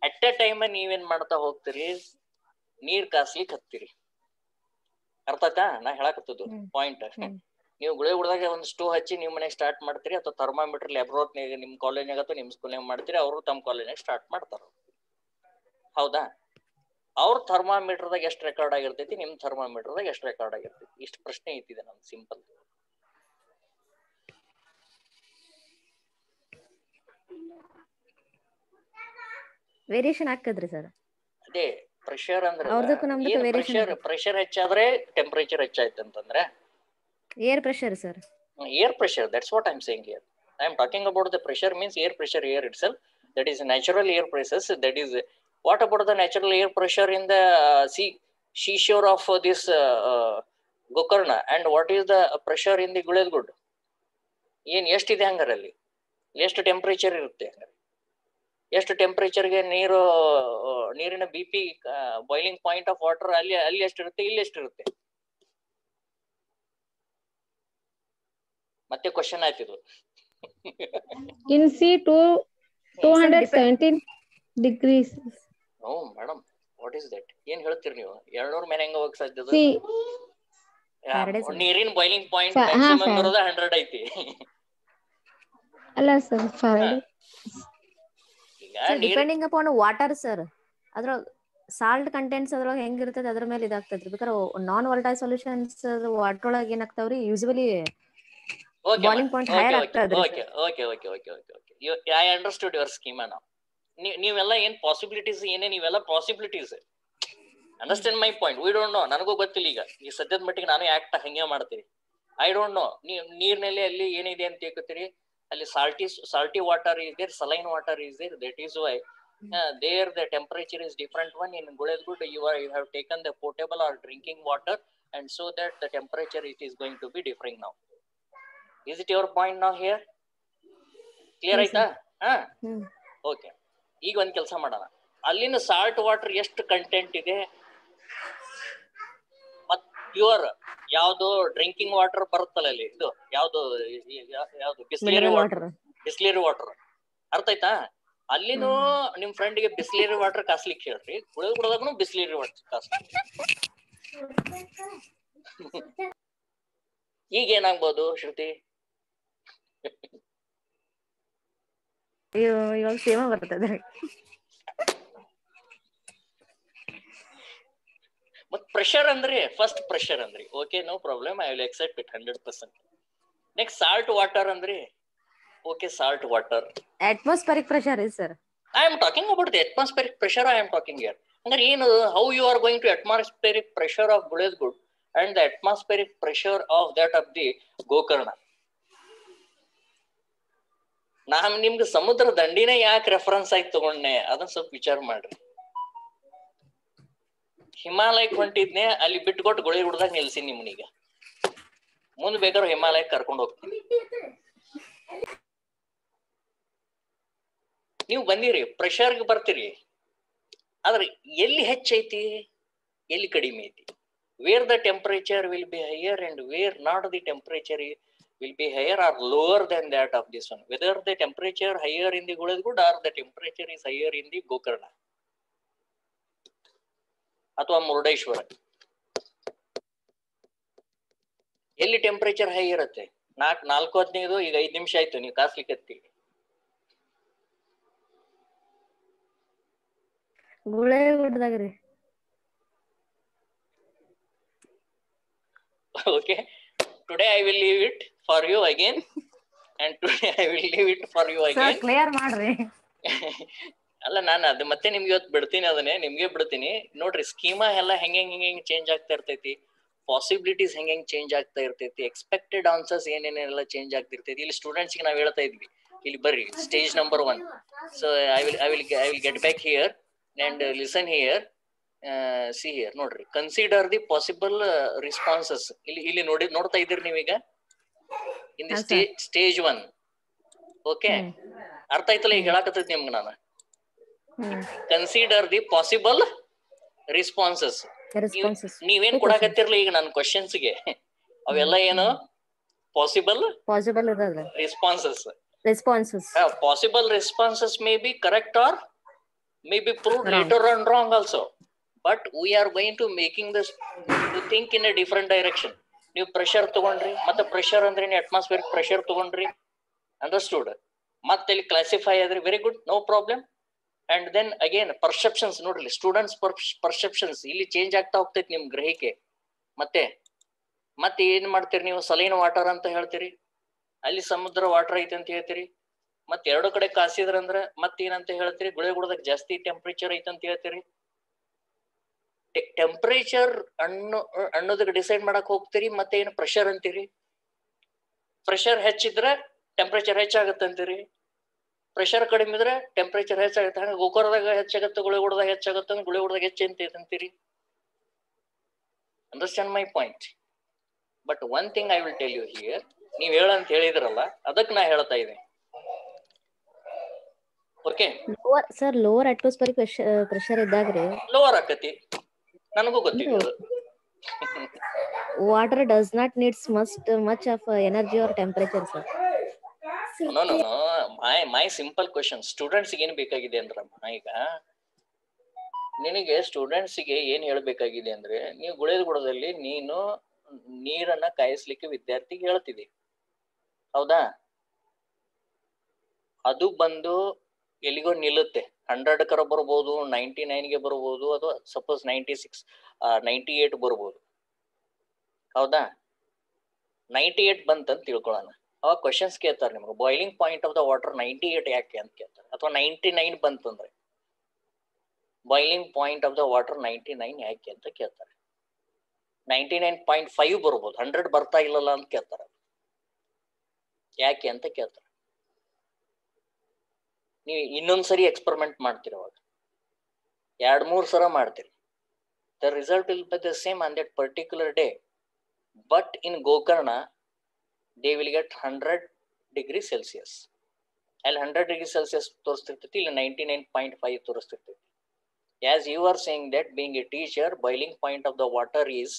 ಅಟ್ ಎ ಟೈಮ್ ನೀವೇನ್ ಮಾಡ್ತಾ ಹೋಗ್ತೀರಿ? ನೀರ್ ಕಾಸ್ಲಿಕ್ಕೆ ಹತ್ತೀರಿ. ಅರ್ಥ ಆಯ್ತಾ ನಾ ಹೇಳಕತ್ತದ್ದು ಪಾಯಿಂಟ್? ನೀವು ಗುಳೆ ಗುಡ್ದಾಗ ಒಂದು ಸ್ಟೋವ್ ಹಚ್ಚಿ ನೀವು ಮನೆಗೆ ಸ್ಟಾರ್ಟ್ ಮಾಡ್ತೀರಿ, ಅಥವಾ ಥರ್ಮಾಮೀಟರ್ ಲ್ಯಾಬ್ರೋಟ್ನಾಗ ನಿಮ್ ಕಾಲೇಜ್ನಾಗ ಅಥವಾ ನಿಮ್ ಸ್ಕೂಲ್ನಾಗ ಮಾಡ್ತೀರಿ, ಅವರು ತಮ್ಮ ಕಾಲೇಜ್ನಾಗ ಸ್ಟಾರ್ಟ್ ಮಾಡ್ತಾರ. ಹೌದಾ? ಅವ್ರ ಥರ್ಮಾಮೀಟರ್ದಾಗ ಎಷ್ಟು ರೆಕಾರ್ಡ್ ಆಗಿರ್ತೈತಿ, ನಿಮ್ ಥರ್ಮಾಮೀಟರ್ದಾಗ ಎಷ್ಟು ರೆಕಾರ್ಡ್ ಆಗಿರ್ತೈತಿ? ಇಷ್ಟು ಪ್ರಶ್ನೆ ಐತಿದೆ ನಮ್ ಸಿಂಪಲ್. ವೇರಿಯೇಷನ್ ಆಗ್ತದ್ರಿ ಸರ್. ಅದೇ ಪ್ರೆಷರ್ ಅಂದ್ರೆ ಪ್ರೆಷರ್ ಹೆಚ್ಚಾದ್ರೆ ಟೆಂಪರೇಚರ್ ಹೆಚ್ಚಾಯ್ತು ಅಂತಂದ್ರೆ air pressure sir. Air pressure, that's what I'm saying here. I'm talking about the pressure means air pressure, air itself. That is natural air pressures. That is, what about the natural air pressure in the seashore of this Gokarna, and what is the pressure in the Guledgud? ಏನ್ ಎಷ್ಟಿದೆ ಹಂಗಾರಲ್ಲಿ? ಎಷ್ಟು temperature ಇರುತ್ತೆ? ಎಷ್ಟು ಟೆಂಪರೇಚರ್ಗೆ ನೀರಿನ BP boiling point of water ಅಲ್ಲಿ ಎಷ್ಟಿರುತ್ತೆ, ಇಲ್ಲಿ ಎಷ್ಟಿರುತ್ತೆ? ಮತ್ತೆ ಕ್ವಶನ್ ಆಯ್ತಿದ್ರು. In sea 217 degrees. No madam, what is that? ಏನ್ ಹೇಳ್ತೀರಿ ನೀವು? 200 ಮೇಲೆ ಹೆಂಗ ಹೋಗಕ್ ಸಾಧ್ಯದ? ನೀರಿನ ಬಾಯ್ಲಿಂಗ್ ಪಾಯಿಂಟ್ ಮ್ಯಾಕ್ಸಿಮಮ್ ಇರೋದ 100 ಐತಿ. ಅಲ್ಲ sir, depending upon water sir. ಅದ್ರ ಸಾಲ್ಟ್ ಕಂಟೆಂಟ್ಸ್ ಅದ್ರೊಳಗೆ ಹೆಂಗಿರ್ತದೆ ಅದ್ರ ಮೇಲೆ ಇದಾಗ್ತದ್ರಿ. ಬೇಕಾದ್ರೆ ನಾನ್ ವಾಲ್ಟೈಲ್ ಸೊಲ್ಯೂಷನ್ಸ್ ವಾಟರ್ ಒಳಗೆ ಏನಾಗ್ತಾವ್ರಿ, ಯೂಶುವಲಿ ಬಾಯ್ಲಿಂಗ್ ಪಾಯಿಂಟ್ ಹೈಯರ್ ಆಗ್ತದ್ರಿ. I understood your scheme. ನೀವೆಲ್ಲ ಏನ್ ಪಾಸಿಬಿಲಿಟೀಸ್, ನೀವೆಲ್ಲ possibilities understand my point. We don't know, ನನಗೂ ಗೊತ್ತಿಲ್ಲ. ಈಗ ಸದ್ಯದ ಮಟ್ಟಿಗೆ ನಾನು ಯಾಕೆ ಹಂಗೆ ಮಾಡ್ತೀರಿ, ಐ ಡೋಂಟ್ ನೋ. ನೀರ್ನಲ್ಲಿ ಅಲ್ಲಿ ಏನಿದೆ ಅಂತ ತಿಳ್ಕೊತೀರಿ. ಅಲ್ಲಿ salty water is there, saline water is there. That is why there the temperature is different one. In Guledgud you have taken the potable or drinking water, and so that the temperature it is going to be differing now. Is it your point now here? Clear ಆಯ್ತಾ? Okay, ಈಗ ಒಂದ್ ಕೆಲಸ ಮಾಡೋಣ. ಅಲ್ಲಿನ salt water ಎಷ್ಟು content ಇದೆ, ಮತ್ pure ಯಾವ್ದು ಡ್ರಿಂಕಿಂಗ್ ವಾಟರ್ ಬರುತ್ತಲ್ಲ ಅಲ್ಲಿ, ಇದು ಯಾವ್ದು ಬಿಸ್ಲೇರಿ ವಾಟರ್. ಅರ್ಥ ಆಯ್ತಾ? ಅಲ್ಲಿನೂ ನಿಮ್ ಫ್ರೆಂಡ್ಗೆ ಬಿಸ್ಲೇರಿ ವಾಟರ್ ಕಾಸ್ಲಿಕ್ಕೆ ಹೇಳ್ರಿ, ಗುಳದಾಗೂ ಬಿಸ್ಲೇರಿ ವಾಟರ್ ಕಾಸ್ಲಿಕ್ಕೆ. ಈಗ ಏನಾಗ್ಬೋದು ಶ್ರುತಿ? ಇವಾಗ ಸೇಮ ಬರ್ತದೆ. ಮತ್ ಪ್ರೆಷರ್ ಅಂದ್ರೆ ಫಸ್ಟ್ ಪ್ರೆಷರ್ ಅಂದ್ರಿ, okay no problem, I will accept it 100%. Next salt water ಅಂದ್ರಿ, okay salt water. atmospheric pressure is sir. I am talking about the atmospheric pressure I am talking here. ಅಂದ್ರೆ ಏನು, how you are going to atmospheric pressure of Gulezgud and the atmospheric pressure of that of the Gokarna. ನಾನ್ ನಿಮ್ಗೆ ಸಮುದ್ರ ದಂಡಿನೇ ಯಾಕೆ reference ಆಗಿ ತಗೊಂಡೆ ಅದನ್ನ ಸ್ವಲ್ಪ ವಿಚಾರ ಮಾಡ್ರಿ. ಹಿಮಾಲಯಕ್ಕೆ ಹೊಂಟಿದ್ನೆ, ಅಲ್ಲಿ ಬಿಟ್ಕೊಟ್ಟು ಗುಳೇಗುಡ್ದಾಗ ನಿಲ್ಸಿನಿ ನಿಮ್ನೀಗ. ಮುಂದ್ ಬೇಕಾದ್ರೆ ಹಿಮಾಲಯಕ್ಕೆ ಕರ್ಕೊಂಡು ಹೋಗ್ತೀನಿ. ನೀವು ಬಂದಿರಿ ಪ್ರೆಷರ್ಗೆ ಬರ್ತೀರಿ, ಆದ್ರೆ ಎಲ್ಲಿ ಹೆಚ್ಚೈತಿ ಎಲ್ಲಿ ಕಡಿಮೆ ಐತಿ, where the temperature will be higher and where not the temperature will be higher or lower than that of this one, whether the temperature higher in the Gulezgud or the temperature is higher in the Gokarna ಅಥವಾ ಮುರುಡೇಶ್ವರ, ಎಲ್ಲಿ temperature high ಇರುತ್ತೆ. 4:15 ಈಗ 5 ನಿಮಿಷ ಆಯ್ತು, ನೀವು ಕಾಸ್ಲಿಕ್ಕತ್ತಿ. ಗುಳೇಗುಡ್ದಾಗ್ರಿ. Okay, today I will leave it for you again and today I will leave it for you again. Sir clear ಮಾಡ್ರಿ. ಅಲ್ಲ ನಾನು ಅದು ಮತ್ತೆ ನಿಮ್ಗೆ ಇವತ್ತು ಬಿಡ್ತೀನಿ, ಅದನ್ನೇ ನಿಮ್ಗೆ ಬಿಡ್ತೀನಿ ನೋಡ್ರಿ. ಸ್ಕೀಮಾ ಎಲ್ಲ ಹೆಂಗೆ ಚೇಂಜ್ ಆಗ್ತಾ ಇರ್ತೈತಿ, ಪಾಸಿಬಿಲಿಟೀಸ್ ಹೆಂಗೆ ಚೇಂಜ್ ಆಗ್ತಾ ಇರ್ತೈತಿ, ಎಕ್ಸ್ಪೆಕ್ಟೆಡ್ ಆನ್ಸರ್ಸ್ ಏನೇನೆಲ್ಲ ಚೇಂಜ್ ಆಗ್ತಿರ್ತೈತಿ. ಇಲ್ಲಿ ಸ್ಟೂಡೆಂಟ್ಸ್ಗೆ ನಾವು ಹೇಳ್ತಾ ಇದ್ವಿ, ಇಲ್ಲಿ ಬರ್ರಿ stage number 1. So I will get back here and listen here. See here ನೋಡ್ರಿ, ಕನ್ಸಿಡರ್ ದಿ ಪಾಸಿಬಲ್ ರಿಸ್ಪಾನ್ಸಸ್. ಇಲ್ಲಿ ನೋಡ್ತಾ ಇದ್ದೀರಿ ನೀವೀಗ ಇನ್ ದಿ ಸ್ಟೇಜ್ 1. ಓಕೆ, ಅರ್ಥ ಆಯ್ತಲ್ಲ ಈಗ ಹೇಳಾಕತ್ತೈತಿ ನಿಮ್ಗೆ ನಾನು. Consider the possible responses. ನೀವೇನ್ ಕೊಡಾಕತ್ತಿರ್ಲಿ ಈಗ ನನ್ನ ಕ್ವಶನ್ಸ್ಗೆ, ಅವೆಲ್ಲ ಏನು possible responses. Possible responses may be correct or may be proved later on wrong also, but we are going to making this to think in a different direction. ನೀವು pressure ತಗೊಂಡ್ರಿ, ಮತ್ತೆ pressure ಅಂದ್ರೆ ನೀವು ಅಟ್ಮಾಸ್ಫಿಯರಿಕ್ ಪ್ರೆಷರ್ ತಗೊಂಡ್ರಿ, understood. ಮತ್ತೆ ಇಲ್ಲಿ classify ಆದ್ರಿ, very good, no problem. And then again perceptions ನೋಡ್ರಿ, ಸ್ಟೂಡೆಂಟ್ಸ್ ಪರ್ಸೆಪ್ಷನ್ಸ್ ಇಲ್ಲಿ ಚೇಂಜ್ ಆಗ್ತಾ ಹೋಗ್ತೈತಿ ನಿಮ್ ಗ್ರಹಿಕೆ. ಮತ್ತೆ ಏನ್ ಮಾಡ್ತೀರಿ ನೀವು, ಸಲೈನ್ ವಾಟರ್ ಅಂತ ಹೇಳ್ತೀರಿ, ಅಲ್ಲಿ ಸಮುದ್ರ ವಾಟರ್ ಐತಿ ಅಂತ ಹೇಳ್ತೀರಿ. ಮತ್ 2 ಕಡೆ ಕಾಸಿದ್ರಂದ್ರ ಮತ್ತೇನಂತ ಹೇಳ್ತೀರಿ, ಗುಳೇಗುಡ್ದಾಗ ಜಾಸ್ತಿ ಟೆಂಪರೇಚರ್ ಐತಿ ಅಂತ ಹೇಳ್ತೀರಿ. ಟೆಂಪರೇಚರ್ ಅನ್ನೋದಕ್ಕೆ ಡಿಸೈಡ್ ಮಾಡಕ್ ಹೋಗ್ತೀರಿ, ಮತ್ತೆ ಏನು ಪ್ರೆಷರ್ ಅಂತೀರಿ. ಪ್ರೆಷರ್ ಹೆಚ್ಚಿದ್ರೆ ಟೆಂಪರೇಚರ್ ಹೆಚ್ಚಾಗತ್ತಂತೀರಿ, ಪ್ರೆಷರ್ ಕಡಿಮೆ ಇದ್ರೆ ಟೆಂಪರೇಚರ್ ಹೆಚ್ಚಾಗುತ್ತೆ. ಹಂಗ ಗೋಕರ್ದಾಗ ಹೆಚ್ಚಾಗತ್ತೆ, ಗುಳೇಗುಡ್ದಾಗ ಹೆಚ್ಚಾಗತ್ತ, ಗುಳೇಗುಡ್ದಾಗ ಹೆಚ್ಚಂತೀರಿ. Understand my point. But one thing I will tell you here, ನೀವ್ ಹೇಳಂತ ಹೇಳಿದ್ರಲ್ಲ ಅದಕ್ಕೆ ನಾ ಹೇಳ್ತಾ ಇದ್ದೀನಿ. Okay sir, lower atmospheric pressure ಇದ್ದಾಗ್ರಿ ಲೋವರ್ ಆಕತಿ, ನನಗೂ ಗೊತ್ತಿದೆ. Water does not needs much of energy or temperature sir. No my simple question, students ಏನ್ ಬೇಕಾಗಿದೆ ಅಂದ್ರಮ್ಮ, ಈಗ ನಿನಗೆ ಸ್ಟೂಡೆಂಟ್ಸ್ಗೆ ಏನ್ ಹೇಳ್ಬೇಕಾಗಿದೆ ಅಂದ್ರೆ, ನೀವು ಗುಳೇಗುಡದಲ್ಲಿ ನೀನು ನೀರನ್ನ ಕಾಯಿಸ್ಲಿಕ್ಕೆ ವಿದ್ಯಾರ್ಥಿಗೆ ಹೇಳ್ತಿದ್ದಿ, ಹೌದಾ? ಅದು ಬಂದು ಎಲ್ಲಿಗೋ ನಿಲ್ಲುತ್ತೆ, 100 ಕರ ಬರ್ಬೋದು, 99ಗೆ ಬರ್ಬೋದು, ಅಥವಾ ಸಪೋಸ್ 96 98 ಬರ್ಬೋದು, ಹೌದಾ? 98 ಬಂತಂತ ತಿಳ್ಕೊಳ್ಳೋಣ. ಅವಾಗ ಕ್ವಶನ್ಸ್ ಕೇಳ್ತಾರೆ ನಿಮ್ಗೆ, boiling point of the water 98 ಯಾಕೆ ಅಂತ ಕೇಳ್ತಾರೆ. ಅಥವಾ 99 ಬಂತಂದ್ರೆ boiling point of the water 99 ಯಾಕೆ ಅಂತ ಕೇಳ್ತಾರೆ. 99.5 ಬರ್ಬೋದು, 100 ಬರ್ತಾ ಇಲ್ಲಲ್ಲ ಅಂತ ಕೇಳ್ತಾರೆ, ಯಾಕೆ ಅಂತ ಕೇಳ್ತಾರೆ. ನೀವು ಇನ್ನೊಂದ್ಸರಿ ಎಕ್ಸ್ಪೆರಿಮೆಂಟ್ ಮಾಡ್ತೀರಿ, ಅವಾಗ 2-3 ಸಲ ಮಾಡ್ತೀರಿ. The result will be the same on that particular day, but in Gokarna they will get 100 degree Celsius. ಅಲ್ಲಿ 100 ಡಿಗ್ರಿ ಸೆಲ್ಸಿಯಸ್ ತೋರಿಸ್ತಿರ್ತೈತಿ, ಇಲ್ಲಿ 99.5 ತೋರಿಸ್ತಿರ್ತೈತಿ. As you are saying that being a teacher, boiling point of the water is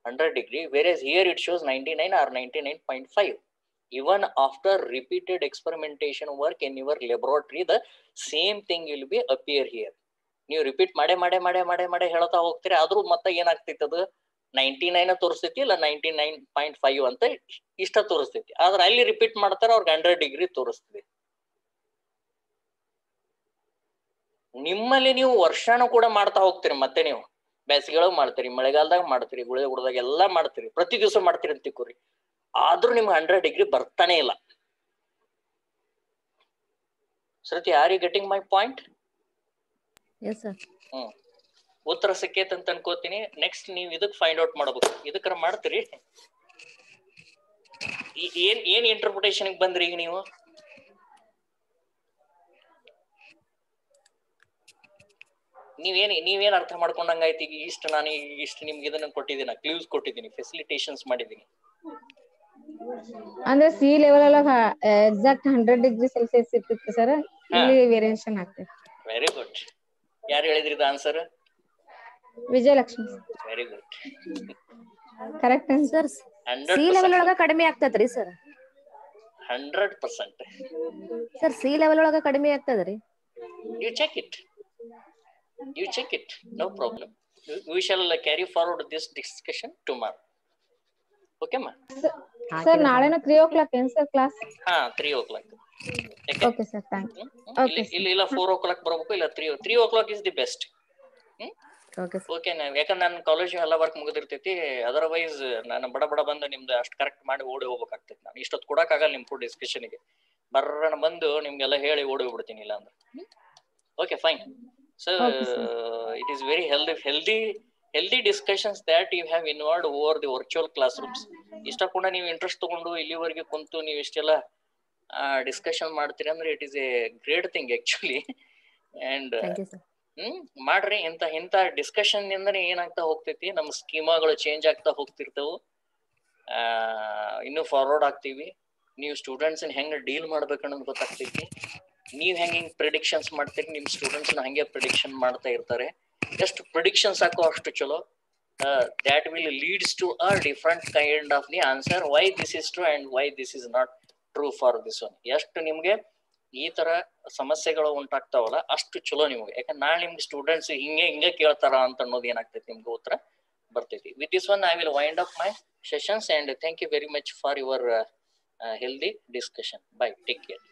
100 degree, whereas here it shows 99 or 99.5. Even after repeated experimentation work in your laboratory, the same thing will be appear here. ನೀವು repeat ಮಾಡೇ ಹೇಳ್ತಾ ಹೋಗ್ತೀರಿ, ಆದ್ರೂ ಮತ್ತೆ ಏನಾಗ್ತೈತಿ, ಅದು 99 ತೋರಿಸ್ತೈತಿ, ಇಲ್ಲ 99.5 ಅಂತ ಇಷ್ಟ ತೋರಿಸ್ತೈತಿ. ಆದ್ರೆ ಅಲ್ಲಿ ರಿಪೀಟ್ ಮಾಡ್ತಾರೆ, ಅವ್ರಿಗೆ 100 ಡಿಗ್ರಿ ತೋರಿಸ್ತದೆ. ನಿಮ್ಮಲ್ಲಿ ನೀವು ವರ್ಷಾನು ಕೂಡ ಮಾಡ್ತಾ ಹೋಗ್ತೀರಿ, ಮತ್ತೆ ನೀವು ಬೇಸಿಗೆಯೊಳಗೆ ಮಾಡ್ತೀರಿ, ಮಳೆಗಾಲದಾಗ ಮಾಡ್ತೀರಿ, ಗುಳೆ ಗುಡ್ದಾಗ ಎಲ್ಲಾ ಮಾಡ್ತೀರಿ, ಪ್ರತಿ ದಿವಸ ಮಾಡ್ತೀರಿ ಅಂತ ತಿಳ್ಕೊರಿ. ಆದ್ರೂ ನಿಮ್ಗೆ 100 ಡಿಗ್ರಿ ಬರ್ತಾನೆ ಇಲ್ಲ. Shruti, are you getting my point? Yes sir. ಉತ್ತರ ಸಿಕ್ಕೇತ್ ಅಂತ ಅನ್ಕೋತೀನಿ. ನೆಕ್ಸ್ಟ್ ನೀವ್ ಇದಕ್ ಫೈಂಡ್ ಔಟ್ ಮಾಡ್ಬೇಕು. ಇದಕ್ಕರ ಮಾಡ್ತೀರಿ? ಏನ್ ಇಂಟರ್ಪ್ರಿಟೇಷನ್ ಬಂದ್ರಿ ಈಗ ನೀವು? ನೀವೇನ್ ಅರ್ಥ ಮಾಡ್ಕೊಂಡಂಗಾಯ್ತು ಈಗ? ಇಷ್ಟು ನಾನು ಇಷ್ಟು ನಿಮ್ಗೆ ಇದನ್ನ ಕೊಟ್ಟಿದ್ದೀನಿ, ಕ್ಲೂಸ್ ಕೊಟ್ಟಿದ್ದೀನಿ, ಫೆಸಿಲಿಟೇಷನ್ಸ್ ಮಾಡಿದ್ದೀನಿ. ಅಂದ್ರೆ ಸಿ ಲೆವೆಲ್ ಒಳಗ ಎಕ್ಸಾಕ್ಟ್ 100 ಡಿಗ್ರಿ ಸೆಲ್ಸಿಯಸ್ ಇರ್ತಿತ್ತು ಸರ್, ಇಲ್ಲಿ ವೇರಿಯೇಷನ್ ಆಗ್ತೈತಿ. Very good. ಯಾರು ಹೇಳಿದ್ರಿ ಇದು answer? Vijayalakshmi. Very good. Correct sir, C level ಒಳಗ ಕಡಿಮೆ ಆಗ್ತದ್ರಿ ಸರ್? 100%. ಸರ್, ಸಿ ಲೆವೆಲ್ ಒಳಗ ಕಡಿಮೆ ಆಗ್ತದ್ರಿ? You check it. No problem. We shall carry forward this discussion tomorrow. Okay ma? Sir, ನಾಳೆನೂ 3 o'clock ಏನ್ sir class? 3 o'clock. Okay sir, thank you. ಇಲ್ಲ 4 o'clock ಬರಬೇಕು, ಇಲ್ಲ 3 o'clock is the best. Okay. ಯಾಕಂದ್ರೆ ನನ್ನ ಕಾಲೇಜ್ ಎಲ್ಲ ವರ್ಕ್ ಮುಗಿದಿರ್ತೈತಿ. ಅದರ್ವೈಸ್ ನಾನು ಬಡ ಬಂದು ನಿಮ್ದು ಅಷ್ಟು ಕರೆಕ್ಟ್ ಮಾಡಿ ಓಡಿ ಹೋಗ್ಬೇಕಾಗ್ತೈತಿ. ನಾನು ಇಷ್ಟೊತ್ತು ಕೊಡಕ್ಕಾಗಲ್ಲ ನಿಮ್ ಫುಡ್ ಡಿಸ್ಕಷನ್ಗೆ. ಬರ್ರಣ ಬಂದು ನಿಮ್ಗೆಲ್ಲ ಹೇಳಿ ಓಡಿ ಹೋಗ್ಬಿಡ್ತೀನಿ ಇಲ್ಲ ಅಂದ್ರೆ. Okay, fine. So it is very healthy discussions that you have involved over the virtual classrooms. ಇಷ್ಟ ಕೂಡ ನೀವು ಇಂಟ್ರೆಸ್ಟ್ ತಗೊಂಡು ಇಲ್ಲಿವರೆಗೆ ಕುಂತು ನೀವು ಇಷ್ಟೆಲ್ಲ ಡಿಸ್ಕಷನ್ ಮಾಡ್ತೀರಿ ಅಂದ್ರೆ it is A great thing actually. And ಮಾಡ್ರಿ. ಇಂಥ ಡಿಸ್ಕಷನ್ ಇಂದನೇ ಏನಾಗ್ತಾ ಹೋಗ್ತೈತಿ, ನಮ್ಮ ಸ್ಕೀಮಾಗಳು ಚೇಂಜ್ ಆಗ್ತಾ ಹೋಗ್ತಿರ್ತವು. ಇನ್ನೂ ಫಾರ್ವರ್ಡ್ ಆಗ್ತೀವಿ. ನೀವು ಸ್ಟೂಡೆಂಟ್ಸ್ ಹೆಂಗೆ ಡೀಲ್ ಮಾಡ್ಬೇಕನ್ನೋದು ಗೊತ್ತಾಗ್ತೈತಿ. ನೀವ್ ಹೆಂಗೆ ಪ್ರಿಡಿಕ್ಷನ್ಸ್ ಮಾಡ್ತೀರಿ, ನಿಮ್ ಸ್ಟೂಡೆಂಟ್ಸ್ ಹಂಗೆ ಪ್ರಿಡಿಕ್ಷನ್ ಮಾಡ್ತಾ ಇರ್ತಾರೆ. ಎಷ್ಟು ಪ್ರಿಡಿಕ್ಷನ್ಸ್ ಹಾಕೋ ಅಷ್ಟು ಚಲೋ. That will leads to a different kind of the answer, why this is true and why this is not true for this one. ಎಷ್ಟು ನಿಮ್ಗೆ ಈ ತರ ಸಮಸ್ಯೆಗಳು ಉಂಟಾಗ್ತಾವಲ್ಲ ಅಷ್ಟು ಚಲೋ ನಿಮ್ಗೆ. ಯಾಕಂದ್ರೆ ನಾಳೆ ನಿಮ್ಗೆ ಸ್ಟೂಡೆಂಟ್ಸ್ ಹಿಂಗೆ ಕೇಳ್ತಾರ ಅಂತ ಅನ್ನೋದು ಏನಾಗ್ತೈತಿ, ನಿಮ್ಗೆ ಉತ್ತರ ಬರ್ತೈತಿ. With this one I will wind up my sessions and thank you very much for your healthy discussion. Bye. Take care.